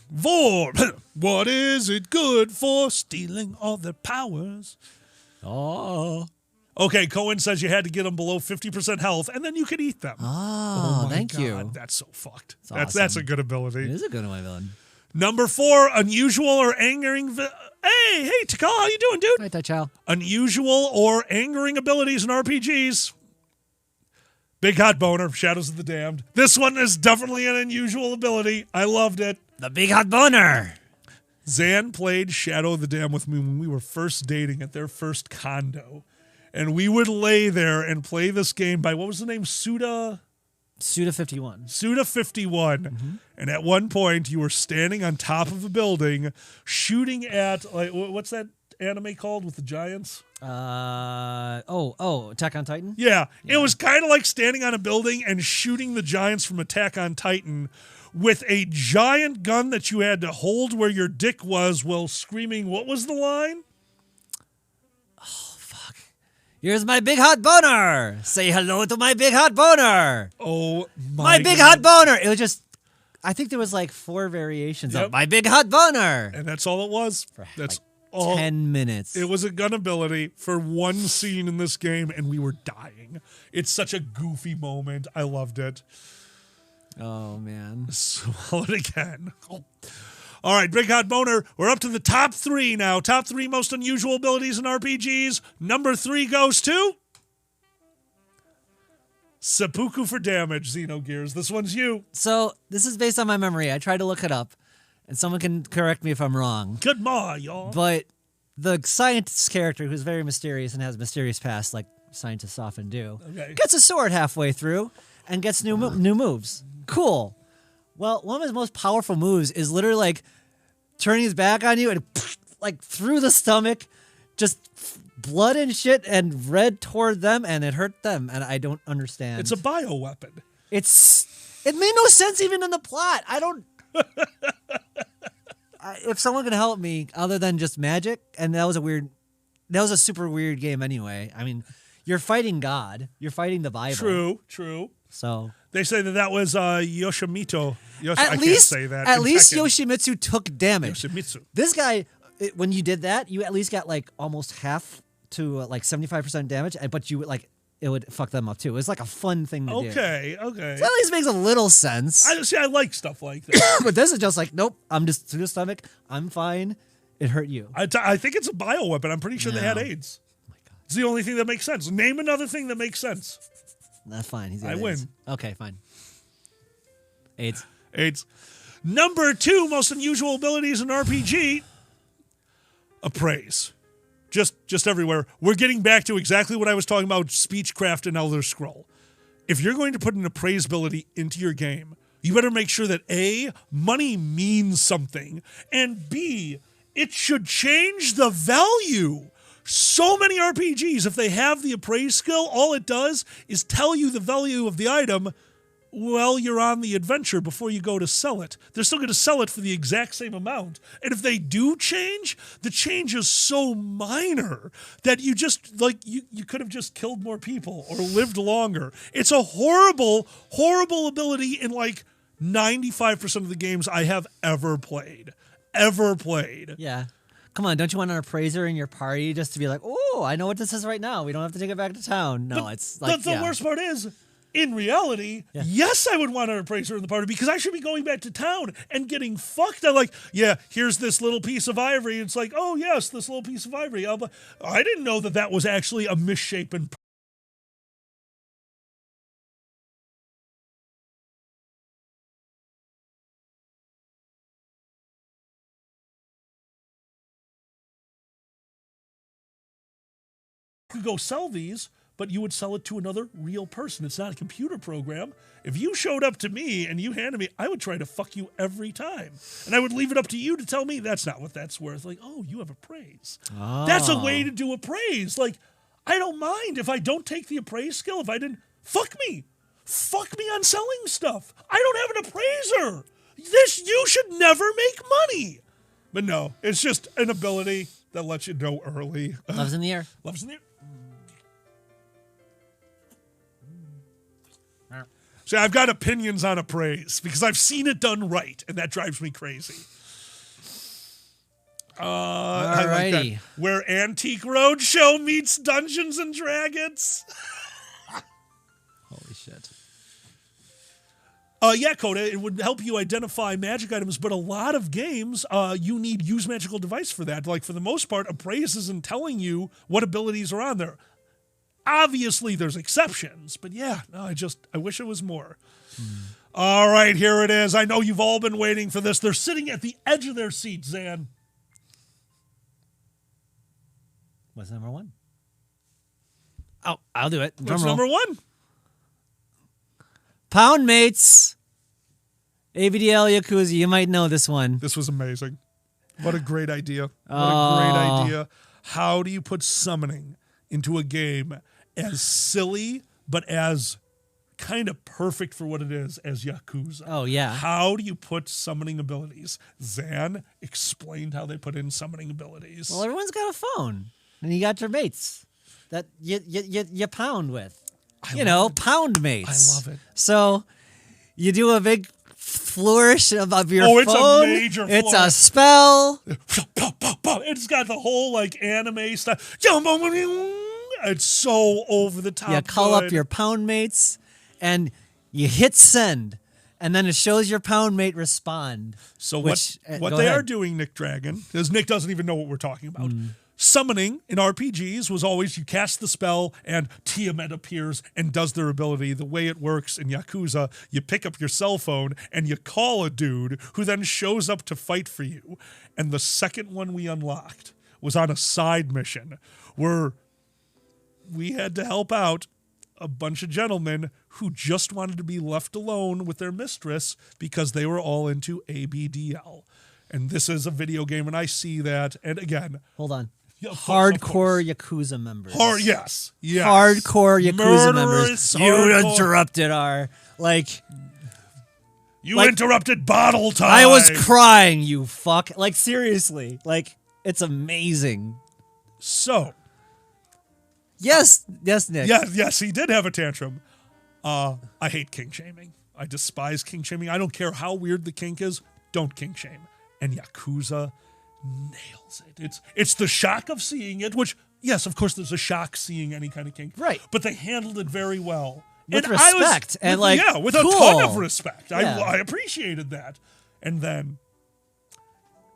Vor, what is it good for? Stealing all their powers. Oh. Okay, Cohen says you had to get them below 50% health, and then you could eat them. Oh, my thank God, you. That's so fucked. That's That's a awesome. good ability. It is a good ability. Number 4, unusual or angering. Hey, Takal, how you doing, dude? Hi, Tachal. Unusual or angering abilities in RPGs. Big Hot Boner, Shadows of the Damned. This one is definitely an unusual ability. I loved it. The Big Hot Boner. Zan played Shadow of the Damned with me when we were first dating at their first condo. And we would lay there and play this game by, what was the name? Suda 51. Suda 51. And at one point, you were standing on top of a building shooting at, like, what's that anime called with the giants? Attack on Titan? Yeah. It was kind of like standing on a building and shooting the giants from Attack on Titan with a giant gun that you had to hold where your dick was while screaming, what was the line? Here's my big hot boner. Say hello to my big hot boner. Oh, my big hot boner. It was just, I think there was like 4 variations of my big hot boner. And that's all it was. That's like all. 10 minutes. It was a gun ability for one scene in this game, and we were dying. It's such a goofy moment. I loved it. Oh, man. Swallow it again. Oh. All right, Big Hot Boner, we're up to the top 3 now. Top 3 most unusual abilities in RPGs. Number 3 goes to Seppuku for damage, Xenogears. This one's you. So this is based on my memory. I tried to look it up, and someone can correct me if I'm wrong. Good morning, y'all. But the scientist character, who's very mysterious and has mysterious past, like scientists often do, gets a sword halfway through and gets new moves. Cool. Well, one of his most powerful moves is literally like turning his back on you and like through the stomach, just blood and shit and red toward them, and it hurt them, and I don't understand. It's a bioweapon. It made no sense even in the plot. I don't. If someone can help me other than just magic, and that was a super weird game anyway. I mean, you're fighting God. You're fighting the Bible. True. So they say that was Yoshimito. At least Yoshimitsu took damage. Yoshimitsu. This guy, when you did that, you at least got like almost half to like 75% damage, but you would like it would fuck them up too. It was like a fun thing to do. Okay. So at least makes a little sense. I like stuff like that. But this is just like, nope, I'm just through the stomach. I'm fine. It hurt you. I think it's a bioweapon. I'm pretty sure they had AIDS. Oh my God. It's the only thing that makes sense. Name another thing that makes sense. That's fine. I win. Okay, fine. AIDS. Number 2 most unusual abilities in RPG. Appraise. Just everywhere. We're getting back to exactly what I was talking about, Speechcraft and Elder Scroll. If you're going to put an appraise ability into your game, you better make sure that A, money means something, and B, it should change the value. So many RPGs, if they have the appraise skill, all it does is tell you the value of the item while you're on the adventure before you go to sell it. They're still going to sell it for the exact same amount. And if they do change, the change is so minor that you just, like, you could have just killed more people or lived longer. It's a horrible, horrible ability in like 95% of the games I have ever played. Yeah. Come on, don't you want an appraiser in your party just to be like, oh, I know what this is right now. We don't have to take it back to town. No, it's like the worst part is, in reality, yes, I would want an appraiser in the party because I should be going back to town and getting fucked. I'm like, yeah, here's this little piece of ivory. It's like, oh, yes, this little piece of ivory. I didn't know that was actually a misshapen. Could go sell these, but you would sell it to another real person. It's not a computer program. If you showed up to me and you handed me, I would try to fuck you every time. And I would leave it up to you to tell me that's not what that's worth. Like, oh, you have appraise. Oh. That's a way to do appraise. Like, I don't mind if I don't take the appraise skill. If I didn't, fuck me. Fuck me on selling stuff. I don't have an appraiser. You should never make money. But no, it's just an ability that lets you know early. Love's in the air. Love's in the air. See, I've got opinions on appraise because I've seen it done right, and that drives me crazy. I like that. Where Antique Roadshow meets Dungeons and Dragons. Holy shit. Yeah, Coda, it would help you identify magic items, but a lot of games, you need use magical device for that. Like, for the most part, appraise isn't telling you what abilities are on there. Obviously, there's exceptions, but yeah, no, I wish it was more. All right, here it is. I know you've all been waiting for this. They're sitting at the edge of their seat, Zan. What's number one? Oh, I'll do it. What's number one? Pound Mates. ABDL Yakuza. You might know this one. This was amazing. What a great idea. What a great idea. How do you put summoning into a game as silly, but as kind of perfect for what it is as Yakuza? Oh, yeah. How do you put summoning abilities? Zan explained how they put in summoning abilities. Well, everyone's got a phone. And you got your mates that you pound with. Pound mates. I love it. So you do a big flourish of your phone. It's a major flourish. It's a spell. It's got the whole, like, anime stuff. It's so over the top. You call up your pound mates, and you hit send, and then it shows your pound mate respond. So what they are doing, Nick Dragon, because Nick doesn't even know what we're talking about. Summoning in RPGs was always you cast the spell and Tiamat appears and does their ability. The way it works in Yakuza, you pick up your cell phone and you call a dude who then shows up to fight for you. And the second one we unlocked was on a side mission where we had to help out a bunch of gentlemen who just wanted to be left alone with their mistress because they were all into ABDL. And this is a video game, and I see that. And again, hold on. Yeah, hardcore Yakuza members. Yes. Hardcore Yakuza members. You interrupted our, You interrupted bottle time. I was crying, you fuck. Like, seriously. Like, it's amazing. So. Yes, Nick. Yes, he did have a tantrum. I hate kink shaming. I despise kink shaming. I don't care how weird the kink is. Don't kink shame. And Yakuza nails it. It's the shock of seeing it, which, yes, of course, there's a shock seeing any kind of kink. Right. But they handled it very well. With respect. With cool. a ton of respect. Yeah. I appreciated that. And then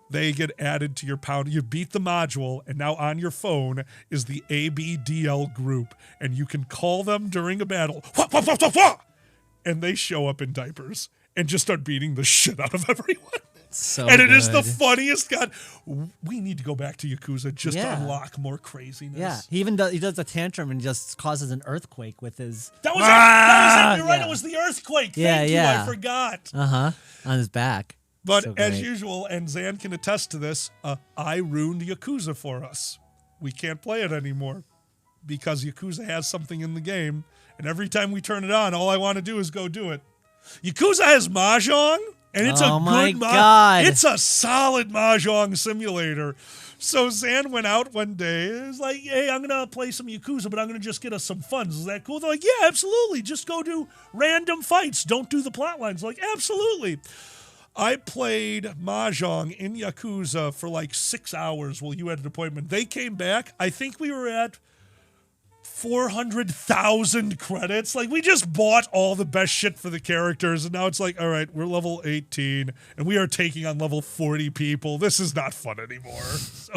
they get added to your pound. You beat the module, and now on your phone is the ABDL group, and you can call them during a battle. And they show up in diapers and just start beating the shit out of everyone. And it is the funniest. God, we need to go back to Yakuza just to unlock more craziness. Yeah, he does a tantrum and just causes an earthquake with his. That was it. You're right. It was the earthquake. Thank you. I forgot. On his back. But as usual, and Zan can attest to this, I ruined Yakuza for us. We can't play it anymore because Yakuza has something in the game, and every time we turn it on, all I want to do is go do it. Yakuza has Mahjong. And it's God. It's a solid Mahjong simulator. So Zan went out one day and was like, hey, I'm going to play some Yakuza, but I'm going to just get us some funds. Is that cool? They're like, yeah, absolutely. Just go do random fights. Don't do the plot lines. Like, absolutely. I played Mahjong in Yakuza for like 6 hours while you had an appointment. They came back. I think we were at 400,000 credits. Like, we just bought all the best shit for the characters, and now it's like, all right, we're level 18, and we are taking on level 40 people. This is not fun anymore. So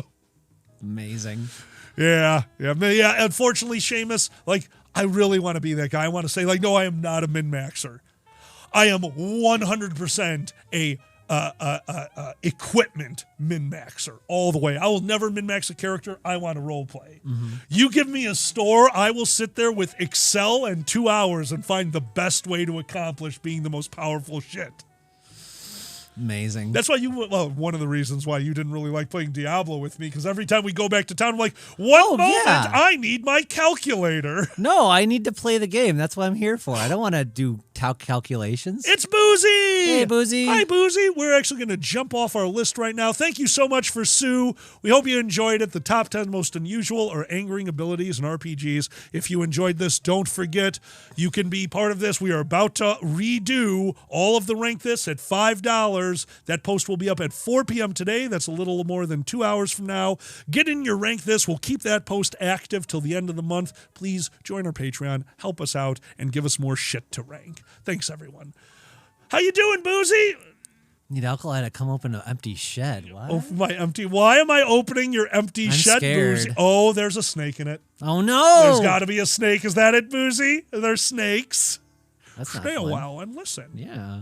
amazing. Yeah. Unfortunately, Seamus, like, I really want to be that guy. I want to say, like, no, I am not a min-maxer. I am 100% a equipment min-maxer all the way. I will never min-max a character. I want to role play. You give me a store, I will sit there with Excel and 2 hours and find the best way to accomplish being the most powerful shit. Amazing. That's why one of the reasons why you didn't really like playing Diablo with me, because every time we go back to town, I'm like, moment I need my calculator. No, I need to play the game. That's what I'm here for. I don't want to do calculations. It's Boozy! Hey, Boozy. Hi, Boozy. We're actually going to jump off our list right now. Thank you so much for Sue. We hope you enjoyed it. The top 10 most unusual or angering abilities in RPGs. If you enjoyed this, don't forget, you can be part of this. We are about to redo all of the Rank This at $5. That post will be up at 4 p.m. today. That's a little more than 2 hours from now. Get in your Rank This. We'll keep that post active till the end of the month. Please join our Patreon, help us out, and give us more shit to rank. Thanks, everyone. How you doing, Boozy? Need alcohol to come open an empty shed. What? Oh, my empty. Why am I opening your empty I'm shed, scared. Boozy? Oh, there's a snake in it. Oh, no. There's got to be a snake. Is that it, Boozy? There's snakes. That's not Stay a fun. while and listen. Yeah.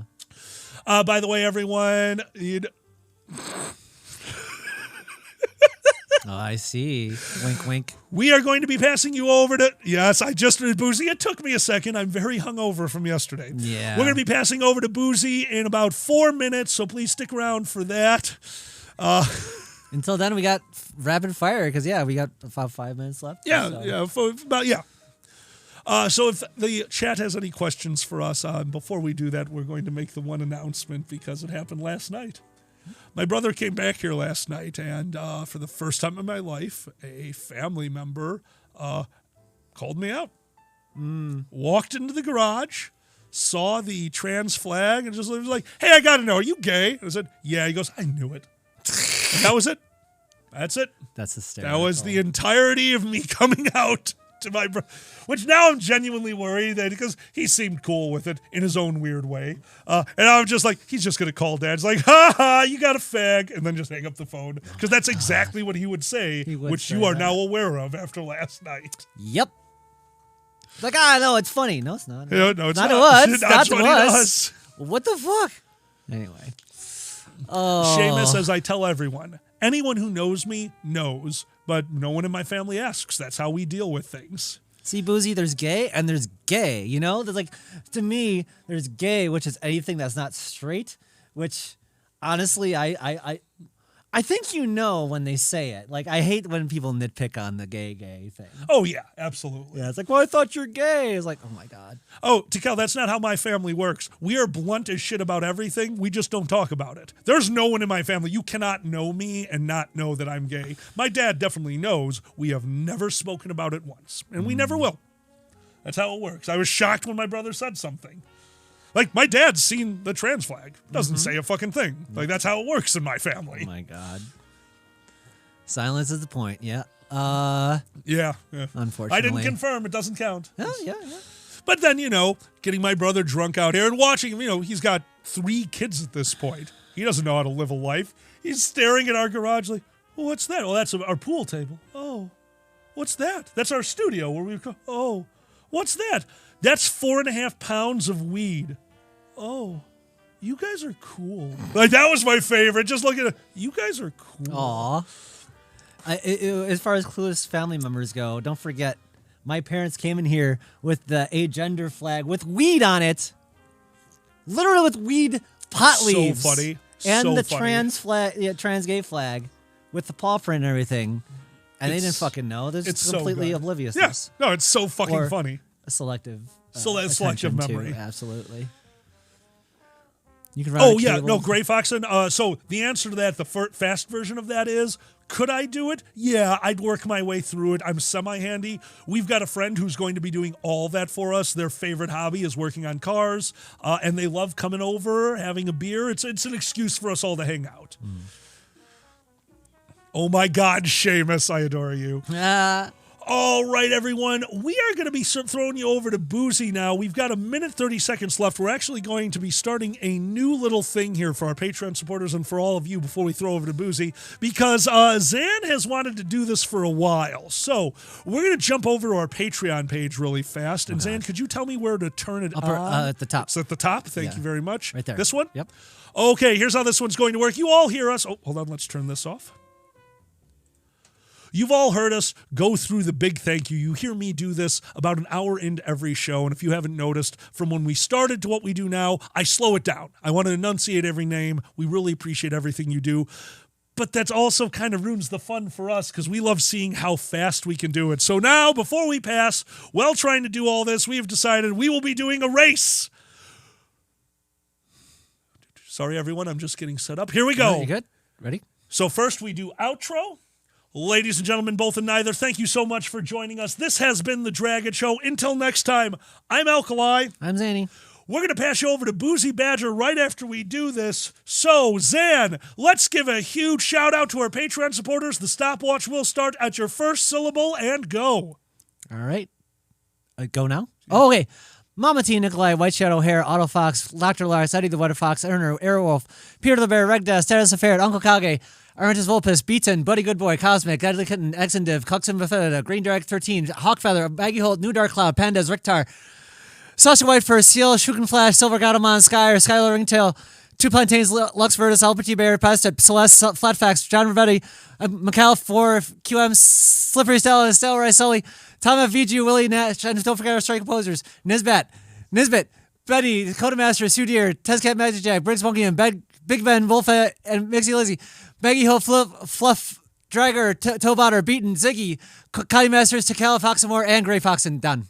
By the way, everyone, Oh, I see. Wink, wink. we are going to be passing you over to... Yes, I just... Boozy, it took me a second. I'm very hungover from yesterday. Yeah. We're going to be passing over to Boozy in about 4 minutes, so please stick around for that. Until then, we got rapid fire, because, we got about 5 minutes left. Yeah. So if the chat has any questions for us, before we do that, we're going to make the one announcement because it happened last night. My brother came back here last night, and for the first time in my life, a family member called me out. Walked into the garage, saw the trans flag, and just was like, "Hey, I got to know, are you gay?" And I said, "Yeah." He goes, "I knew it." And that was it. That's it. That's hysterical. That was the entirety of me coming out to my brother, which now I'm genuinely worried that because he seemed cool with it in his own weird way. And I'm just like, he's just going to call dad. It's like, ha ha, you got a fag. And then just hang up the phone. Because that's exactly what he would say, which you are now aware of after last night. Yep. It's like, no, it's funny. No, it's not. No, it's not. To us. It's That's not to what he us. does. What the fuck? Anyway. Oh. Seamus, as I tell everyone, anyone who knows me knows, but no one in my family asks. That's how we deal with things. See, Boozy, there's gay and there's gay, you know? There's like, to me, there's gay, which is anything that's not straight, which, honestly, I think you know when they say it. Like, I hate when people nitpick on the gay thing. Oh, yeah, absolutely. Yeah, it's like, well, I thought you're gay. It's like, oh, my God. Oh, Tikel, that's not how my family works. We are blunt as shit about everything. We just don't talk about it. There's no one in my family. You cannot know me and not know that I'm gay. My dad definitely knows. We have never spoken about it once, and we never will. That's how it works. I was shocked when my brother said something. Like, my dad's seen the trans flag. Doesn't say a fucking thing. Like, that's how it works in my family. Oh, my God. Silence is the point, yeah. Yeah. Unfortunately. I didn't confirm. It doesn't count. Oh, yeah. But then, getting my brother drunk out here and watching him, he's got 3 kids at this point. He doesn't know how to live a life. He's staring at our garage like, well, what's that? Oh, that's our pool table. Oh, what's that? That's our studio where we go. Oh, what's that? That's 4.5 pounds of weed. Oh, you guys are cool. Like, that was my favorite. Just look at it. You guys are cool. Aw. As far as clueless family members go, don't forget, my parents came in here with the agender flag with weed on it. Literally with weed pot leaves. So funny. And the funny. trans flag, trans gay flag with the paw print and everything. And they didn't fucking know. They're just completely so oblivious. Yes. Yeah. No, it's so fucking funny. A selective selective memory. Absolutely. You can run no, Gray Foxen. So the answer to that, the fast version of that is, could I do it? Yeah, I'd work my way through it. I'm semi-handy. We've got a friend who's going to be doing all that for us. Their favorite hobby is working on cars, and they love coming over, having a beer. It's an excuse for us all to hang out. Oh my God, Seamus, I adore you. All right, everyone. We are going to be throwing you over to Boozy now. We've got a minute 30 seconds left. We're actually going to be starting a new little thing here for our Patreon supporters and for all of you before we throw over to Boozy, because Zan has wanted to do this for a while. So we're going to jump over to our Patreon page really fast. And Zan, could you tell me where to turn it on? At the top. It's at the top. Thank you very much. Right there. This one? Yep. Okay, here's how this one's going to work. You all hear us. Oh, hold on. Let's turn this off. You've all heard us go through the big thank you. You hear me do this about an hour into every show. And if you haven't noticed, from when we started to what we do now, I slow it down. I want to enunciate every name. We really appreciate everything you do. But that also kind of ruins the fun for us because we love seeing how fast we can do it. So now, before we pass, while trying to do all this, we have decided we will be doing a race. Sorry, everyone. I'm just getting set up. Here we go. You good? Ready? So first we do outro. Ladies and gentlemen, both and neither, thank you so much for joining us. This has been The Dragon Show. Until next time, I'm Alkali. I'm Zanny. We're going to pass you over to Boozy Badger right after we do this. So, Zan, let's give a huge shout out to our Patreon supporters. The stopwatch will start at your first syllable and go. All right. Go now? Oh, okay. Mama T, Nikolai, White Shadow Hair, Otto Fox, Dr. Lars, Eddie the Weather Fox, Erner, Airwolf, Peter the Bear, Regda, Status the Ferret, Uncle Kage, Armentus Vulpus, Beaton, Buddy Good Boy, Cosmic, Deadly Kitten, Exendiv, Cuxen Bethesda, Green Direct 13, Hawkfeather, Baggy Holt, New Dark Cloud, Pandas, Rictar, Saucy White Fur, Seal, Shukin Flash, Silver Gatomon, Skyer, Skylar Ringtail, Two Plantains, Lux Vertus, Alberti Bear, Pest, Celeste, Flatfax, John Rivetti, Macau 4, QM, Slippery Stella, Stella Rice Sully, Tom F. VG, Willie Nash, and don't forget our strike composers, Nisbet, Betty, Codemaster, Sudier, Tezcat Magic Jack, Briggs Monkey, and Big Ben, Wolf, and Mixie Lizzie, Maggie Ho, Fluff, Dragger, Tobotter, Beaton, Ziggy, Cotty Masters, Takala, Foxamore, and Gray Foxen. Done.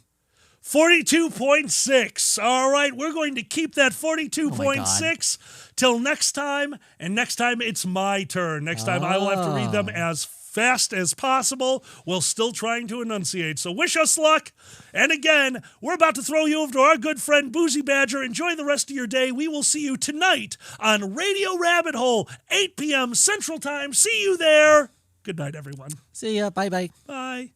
42.6. All right, we're going to keep that 42.6 till next time. And next time, it's my turn. Next time, I will have to read them as fast as possible while still trying to enunciate. So wish us luck. And again, we're about to throw you over to our good friend Boozy Badger. Enjoy the rest of your day. We will see you tonight on Radio Rabbit Hole, 8 p.m. Central Time. See you there. Good night, everyone. See ya. Bye-bye. Bye.